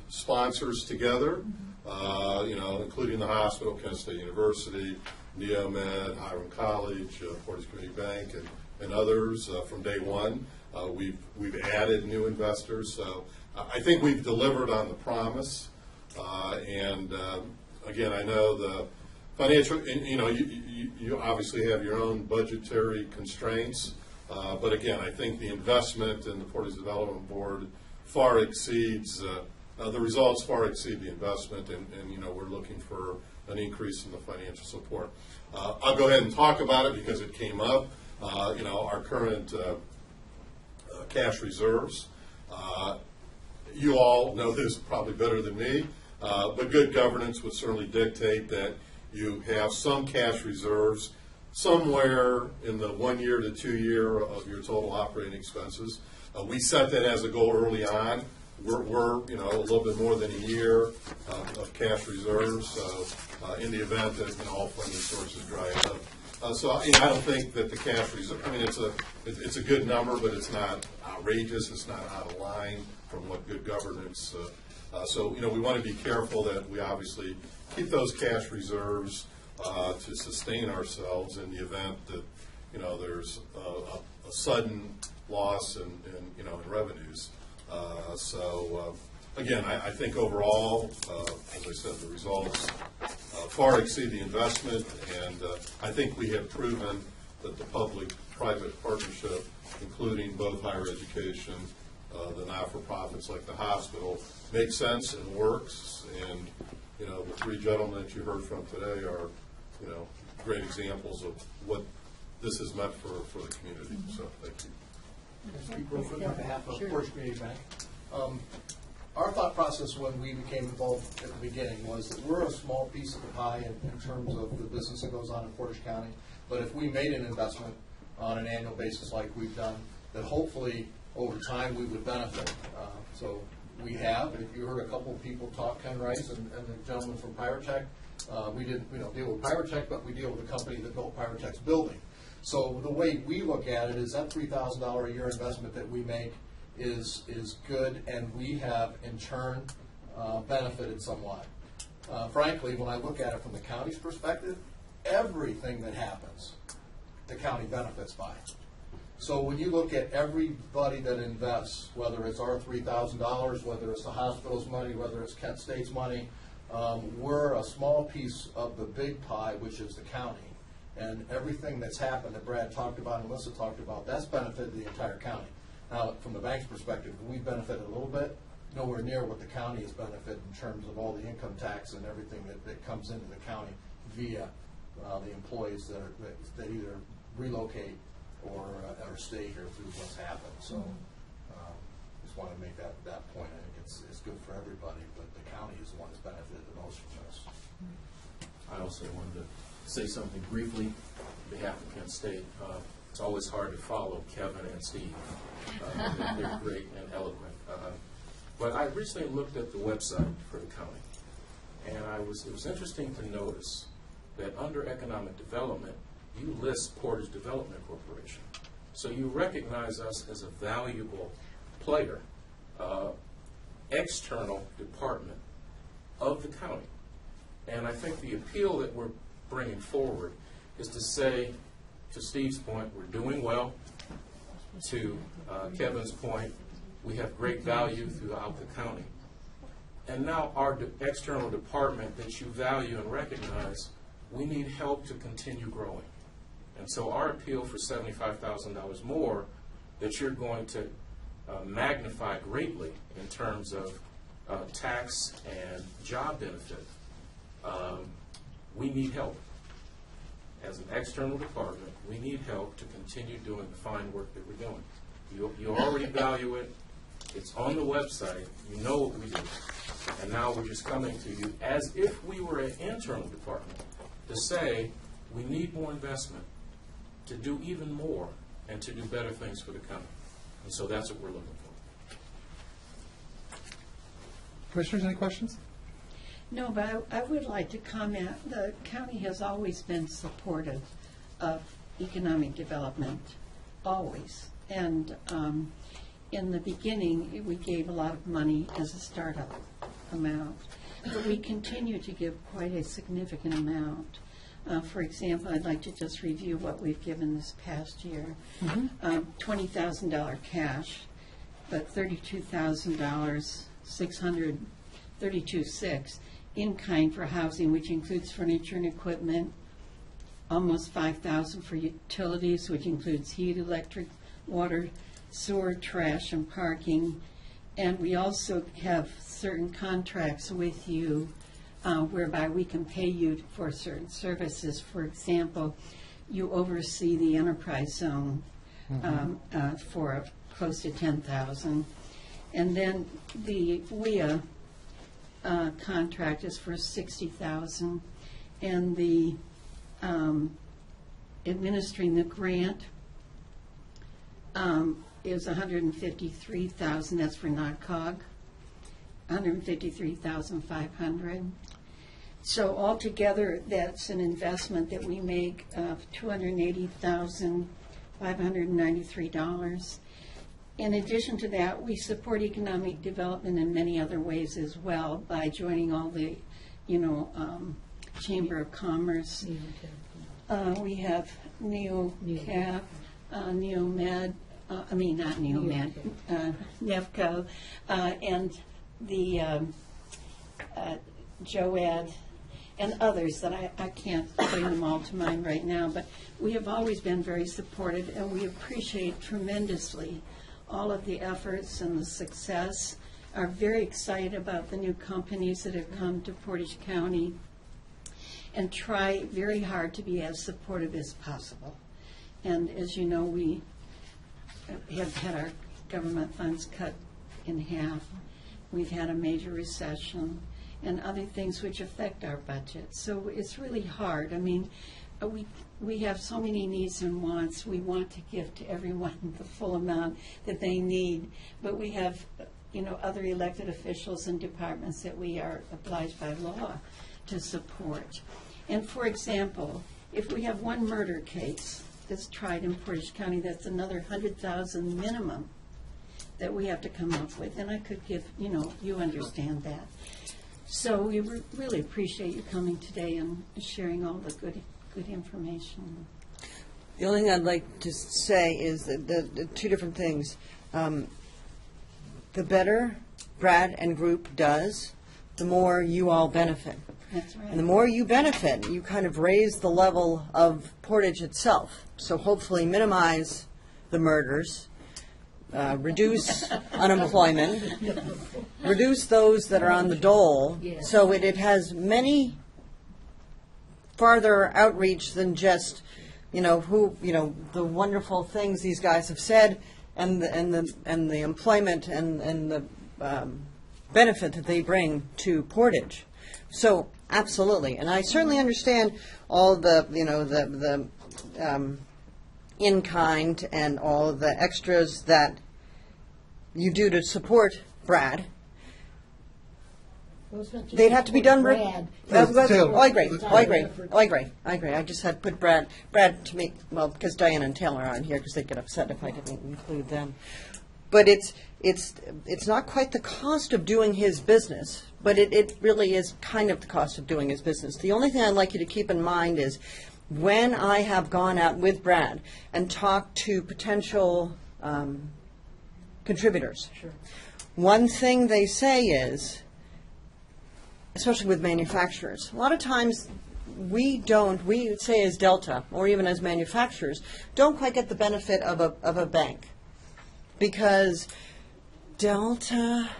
sponsors together, including the hospital, Kent State University, Neomed, Hiram College, Portage Community Bank, and others from day one. We've added new investors, so I think we've delivered on the promise. Again, I know the financial, you obviously have your own budgetary constraints, but again, I think the investment in the Portage Development Board far exceeds the results far exceed the investment, and we're looking for an increase in the financial support. I'll go ahead and talk about it because it came up. Our current cash reserves. You all know this probably better than me, but good governance would certainly dictate that you have some cash reserves somewhere in the 1 year to 2 year of your total operating expenses. We set that as a goal early on. We're a little bit more than a year of cash reserves in the event that all funding sources dry up. So I don't think that the cash reserve. I mean, it's a good number, but it's not outrageous. It's not out of line from what good governance. So we want to be careful that we obviously keep those cash reserves to sustain ourselves in the event that there's a sudden loss in revenues. Again, I think overall, as I said, the results far exceed the investment, and I think we have proven that the public-private partnership, including both higher education, the not-for-profits like the hospital, makes sense and works. And the three gentlemen that you heard from today are great examples of what this has meant for the community. So thank you. Can I speak real quick on behalf of Portage Community Bank? Our thought process when we became involved at the beginning was that we're a small piece of the pie in terms of the business that goes on in Portage County. But if we made an investment on an annual basis like we've done, that hopefully over time we would benefit. So we have. If you heard a couple of people talk, Ken Rice and the gentleman from Pyrotech, we don't deal with Pyrotech, but we deal with the company that built Pyrotech's building. So the way we look at it is that $3,000 a year investment that we make is good, and we have in turn benefited somewhat. Frankly, when I look at it from the county's perspective, everything that happens, the county benefits by. So when you look at everybody that invests, whether it's our $3,000, whether it's the hospital's money, whether it's Kent State's money, we're a small piece of the big pie, which is the county. And everything that's happened that Brad talked about and Melissa talked about, that's benefited the entire county. Now, from the bank's perspective, we benefited a little bit, nowhere near what the county has benefited in terms of all the income tax and everything that comes into the county via the employees that either relocate or stay here through what's happened. So just want to make that point. I think it's good for everybody, but the county is the one that's benefited the most from this. I also wanted to say something briefly on behalf of Kent State. It's always hard to follow Kevin and Steve. They're great and eloquent. But I recently looked at the website for the county, and it was interesting to notice that under economic development, you list Portage Development Corporation. So you recognize us as a valuable player, external department of the county. And I think the appeal that we're bringing forward is to say, to Steve's point, we're doing well. To Kevin's point, we have great value throughout the county. And now our external department that you value and recognize, we need help to continue growing. And so our appeal for $75,000 more that you're going to magnify greatly in terms of tax and job benefit, we need help. As an external department, we need help to continue doing the fine work that we're doing. You already value it. It's on the website. You know what we do. And now we're just coming to you as if we were an internal department to say we need more investment to do even more and to do better things for the county. And so that's what we're looking for. Commissioners, any questions? No, but I would like to comment. The county has always been supportive of economic development, always. And in the beginning, we gave a lot of money as a startup amount, but we continue to give quite a significant amount. For example, I'd like to just review what we've given this past year. $20,000 cash, but $32,000, $632,600 in kind for housing, which includes furniture and equipment, almost $5,000 for utilities, which includes heat, electric, water, sewer, trash, and parking, And we also have certain contracts with you whereby we can pay you for certain services. For example, you oversee the enterprise zone for close to $10,000. And then the WIA contract is for $60,000. And the administering the grant is $153,000. That's for NOCOG. $153,500. So altogether, that's an investment that we make of $280,593. In addition to that, we support economic development in many other ways as well by joining all the, Chamber of Commerce. We have NeoCap, NeoMed, not NeoMed, NEFCO, and the JOAD, and others that I can't bring them all to mind right now, but we have always been very supportive, and we appreciate tremendously all of the efforts and the success, are very excited about the new companies that have come to Portage County, and try very hard to be as supportive as possible. And as you know, we have had our government funds cut in half. We've had a major recession and other things which affect our budget. So it's really hard. We have so many needs and wants. We want to give to everyone the full amount that they need, but we have, other elected officials and departments that we are obliged by law to support. And for example, if we have one murder case that's tried in Portage County, that's another $100,000 minimum that we have to come up with, and I could give, you understand that. So we really appreciate you coming today and sharing all the good information. The only thing I'd like to say is that the two different things. The better Brad and group does, the more you all benefit. That's right. And the more you benefit, you kind of raise the level of Portage itself. So hopefully minimize the murders, reduce unemployment, reduce those that are on the dole. Yes. So it has many farther outreach than just, the wonderful things these guys have said and the employment and the benefit that they bring to Portage. So absolutely, and I certainly understand all the in kind and all of the extras that you do to support Brad. Well, it's not just They'd have to be done. Brad. I agree. It's I agree. our effort. I agree. I agree. I just had put Brad to me. Well, because Diana and Taylor are on here, because they'd get upset if I didn't include them. But it's not quite the cost of doing his business, but it really is kind of the cost of doing his business. The only thing I'd like you to keep in mind is when I have gone out with Brad and talked to potential contributors, Sure. one thing they say is, especially with manufacturers, a lot of times we say as Delta, or even as manufacturers, don't quite get the benefit of a bank. Because Delta,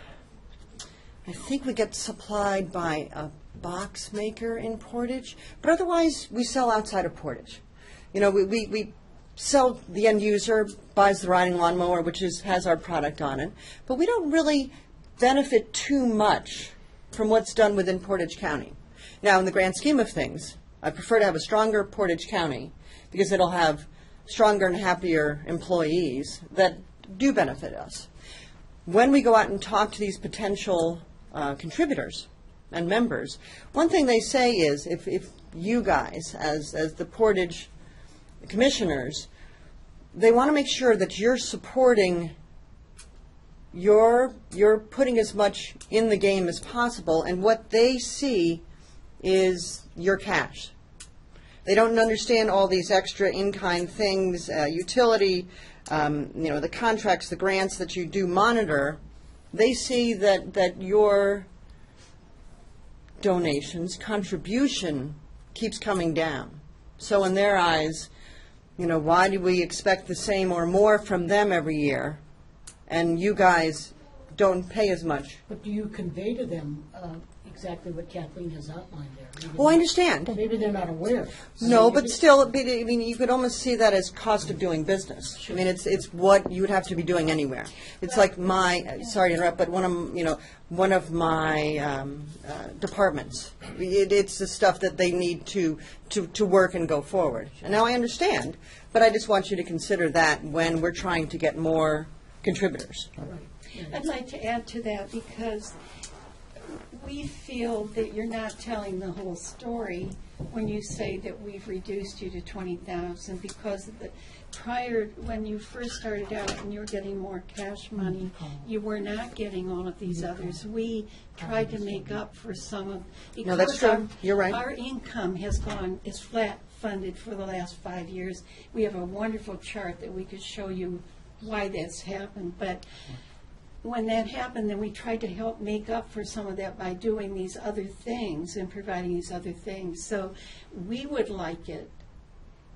I think we get supplied by a box maker in Portage, but otherwise we sell outside of Portage. We sell, the end user buys the riding lawnmower, which has our product on it, but we don't really benefit too much from what's done within Portage County. Now, in the grand scheme of things, I prefer to have a stronger Portage County because it'll have stronger and happier employees that do benefit us. When we go out and talk to these potential contributors and members, one thing they say is if you guys, as the Portage commissioners, they want to make sure that you're supporting, you're putting as much in the game as possible, and what they see is your cash. They don't understand all these extra in-kind things, utility, the contracts, the grants that you do monitor. They see that your donations, contribution keeps coming down. So in their eyes, why do we expect the same or more from them every year? And you guys don't pay as much. But do you convey to them exactly what Kathleen has outlined there? Maybe Oh, I understand. Maybe they're not aware. No, but still, I mean, you could almost see that as cost of doing business. I mean, it's what you would have to be doing anywhere. It's like sorry to interrupt, but one of my departments. It's the stuff that they need to work and go forward. And now I understand, but I just want you to consider that when we're trying to get more contributors. I'd like to add to that because we feel that you're not telling the whole story when you say that we've reduced you to 20,000 because of the when you first started out and you were getting more cash money, you were not getting all of these others. We tried to make up for some of No, that's true. You're right. Our income is flat funded for the last 5 years. We have a wonderful chart that we could show you why that's happened, but when that happened, then we tried to help make up for some of that by doing these other things and providing these other things. So we would like it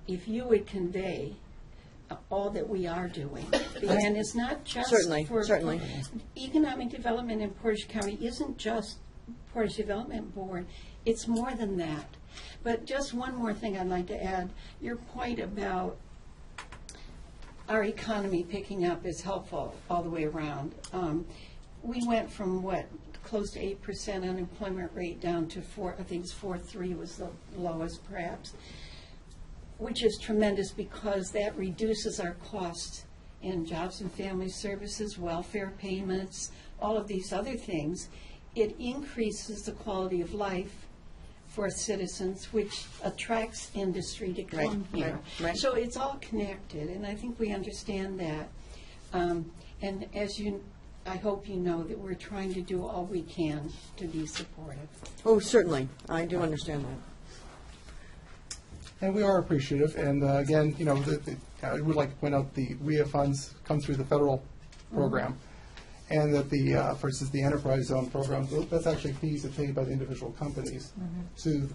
if you would convey all that we are doing. And it's not just Certainly. Economic development in Portage County isn't just Portage Development Board. It's more than that. But just one more thing I'd like to add. Your point about our economy picking up is helpful all the way around. We went from close to 8% unemployment rate down to 4.3 was the lowest perhaps, which is tremendous because that reduces our costs in jobs and family services, welfare payments, all of these other things. It increases the quality of life for citizens, which attracts industry to come here. Right. So it's all connected, and I think we understand that. And I hope you know that we're trying to do all we can to be supportive. Oh, certainly. I do understand that. And we are appreciative. And again, I would like to point out the WIA funds come through the federal program. And that for instance, the enterprise zone program, that's actually fees that are paid by the individual companies. So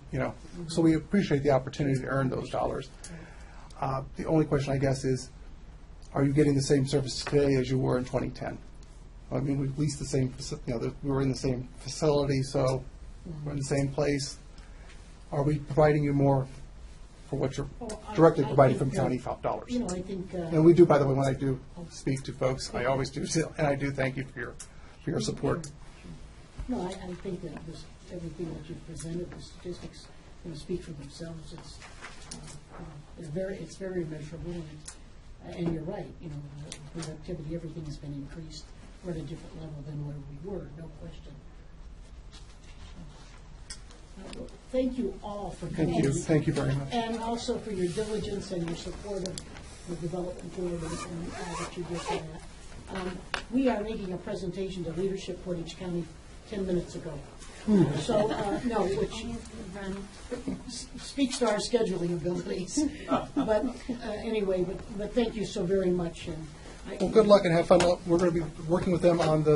we appreciate the opportunity to earn those dollars. The only question, I guess, is, are you getting the same service today as you were in 2010? I mean, we leased the same, we were in the same facility, so we're in the same place. Are we providing you more for what you're directly providing from county dollars? I think. And we do, by the way, when I do speak to folks, I always do, and I do thank you for your support. No, I think that everything that you've presented, the statistics, speak for themselves. It's very measurable, and you're right. The productivity, everything has been increased. We're at a different level than where we were, no question. Thank you all for coming. Thank you very much. And also for your diligence and your support of the development board and all that you did for that. We are making a presentation to leadership Portage County 10 minutes ago. So, which speaks to our scheduling abilities. But anyway, but thank you so very much. Well, good luck and have fun. We're going to be working with them on the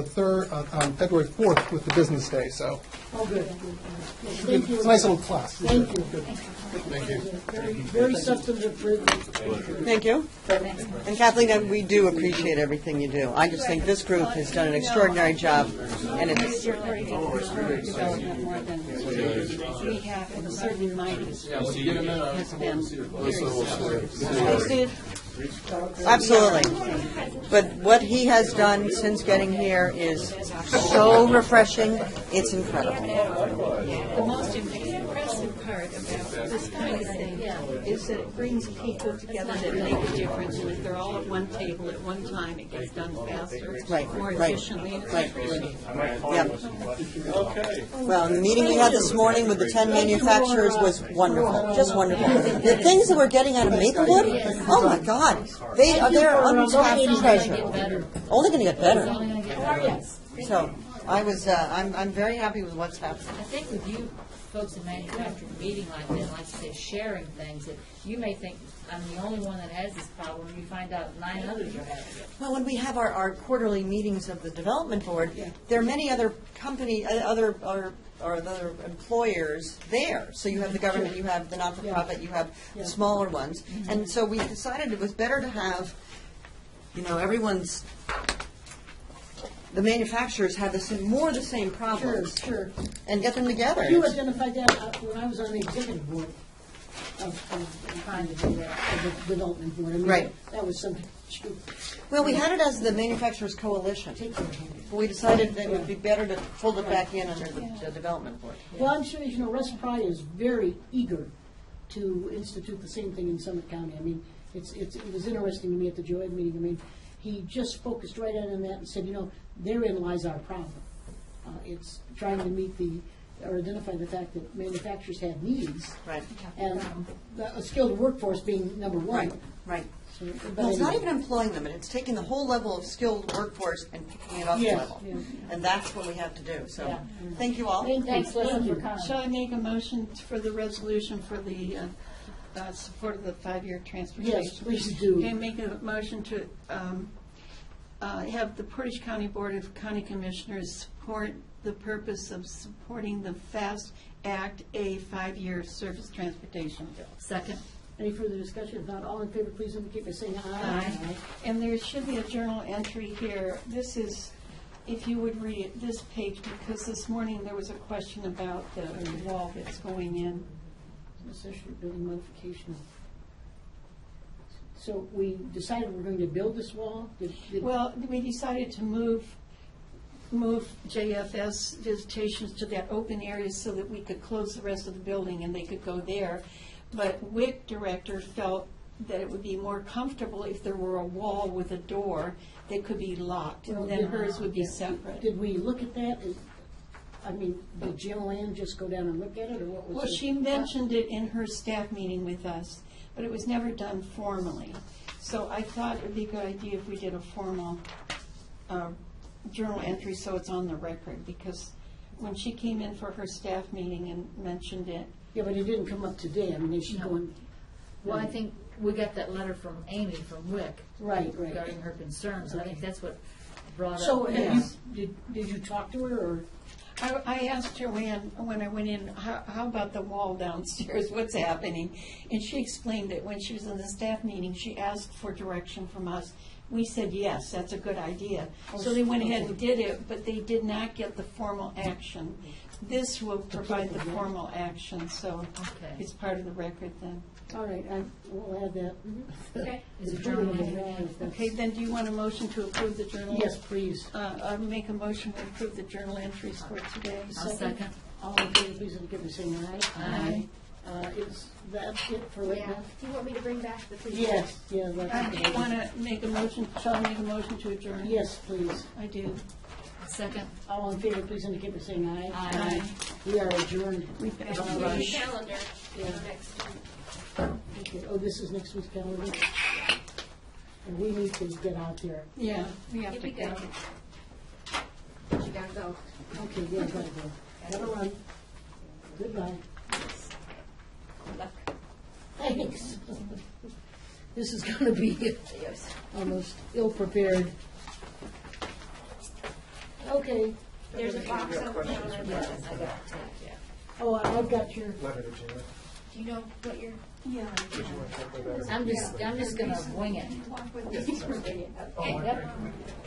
on February 4th with the business day. So. Oh, good. Thank you. It's a nice little class. Thank you. Thank you. Very substantive. Thank you. And Kathleen, we do appreciate everything you do. I just think this group has done an extraordinary job, and it's. Development more than we have, and certainly Mike has been very supportive. Absolutely. But what he has done since getting here is so refreshing. It's incredible. The most impressive part about this kind of thing is that it brings people together that make a difference. And if they're all at one table at one time, it gets done faster, more efficiently, and effectively. Well, and the meeting we had this morning with the 10 manufacturers was wonderful, just wonderful. The things that we're getting out of Maplewood, oh my God, they're untapped treasure. Only going to get better. So I'm very happy with what's happening. I think with you folks in manufacturing meeting like this, like I say, sharing things, that you may think I'm the only one that has this problem, and you find out 9 others are having it. Well, when we have our quarterly meetings of the development board, there are many other other employers there. So you have the government, you have the not-for-profit, you have the smaller ones. And so we decided it was better to have, everyone's the manufacturers have more of the same problems. Sure. And get them together. You identified that when I was on the executive board of trying to do that, of the development board. I mean, Right. That was something. Well, we had it as the Manufacturers Coalition. But we decided that it would be better to fold it back in under the development board. Well, I'm sure, Russ Pry is very eager to institute the same thing in Summit County. I mean, it was interesting to me at the JOED meeting. I mean, he just focused right on that and said, therein lies our problem. It's trying to meet or identify the fact that manufacturers have needs. Right. And a skilled workforce being number one. Right. So, Well, it's not even employing them, it's taking the whole level of skilled workforce and picking it off the Yes, level. yeah. And that's what we have to do, so, Yeah. thank you all. Thanks, Leslie. Shall I make a motion for the resolution for the support of the 5-year transportation? Yes, please do. Okay, make a motion to have the Portage County Board of County Commissioners support the purpose of supporting the FAST Act, a 5-year surface transportation bill. Second. Any further discussion? If not, all in favor, please indicate by saying aye. Aye. And there should be a journal entry here. This is, if you would read this page, because this morning there was a question about the wall that's going in. Necessary building modification. So we decided we're going to build this wall? Well, we decided to move JFS visitations to that open area so that we could close the rest of the building and they could go there. But WIC director felt that it would be more comfortable if there were a wall with a door that could be locked, and then hers would be separate. Did we look at that? I mean, did Jill Ann just go down and look at it, or what was it? Well, she mentioned it in her staff meeting with us, but it was never done formally. So I thought it would be a good idea if we did a formal journal entry so it's on the record, because when she came in for her staff meeting and mentioned it. Yeah, but it didn't come up today. I mean, is she going? Well, I think we got that letter from Amy from WIC. Right. Regarding her concerns. I think that's what brought So up. did you talk to her, or? I asked her when I went in, how about the wall downstairs, what's happening? And she explained that when she was in the staff meeting, she asked for direction from us. We said, yes, that's a good idea. So they went ahead and did it, but they did not get the formal action. This will provide the formal action, so it's part of the record then. All right, we'll add that. Okay. Is it journal entry? Okay, then do you want a motion to approve the journal? Yes, please. I'll make a motion to approve the journal entries for today. I'll second. All in favor, please indicate by saying aye. Is that it for right now? Do you want me to bring back the three? Yes, yeah. Do you want to make a motion, shall I make a motion to adjourn? Yes, please. I do. Second. All in favor, please indicate by saying aye. Aye. We are adjourned. We've got Don't a rush. rush. Calendar Yeah. next week. Okay. Oh, this is next week's calendar? And we need to get out there. Yeah, we have It'd to be good. go. But you gotta go. Okay, yeah, gotta go. Have a run. Goodbye. Good luck. Thanks. This is gonna be almost ill-prepared. Okay. There's a box on the counter. Yes, I got it. Yeah. Oh, I've got your, Letter to Gina. Do you know what you're? Yeah. Did you want to check with that? I'm just gonna wing it. Walk with me. Oh, Yep. okay.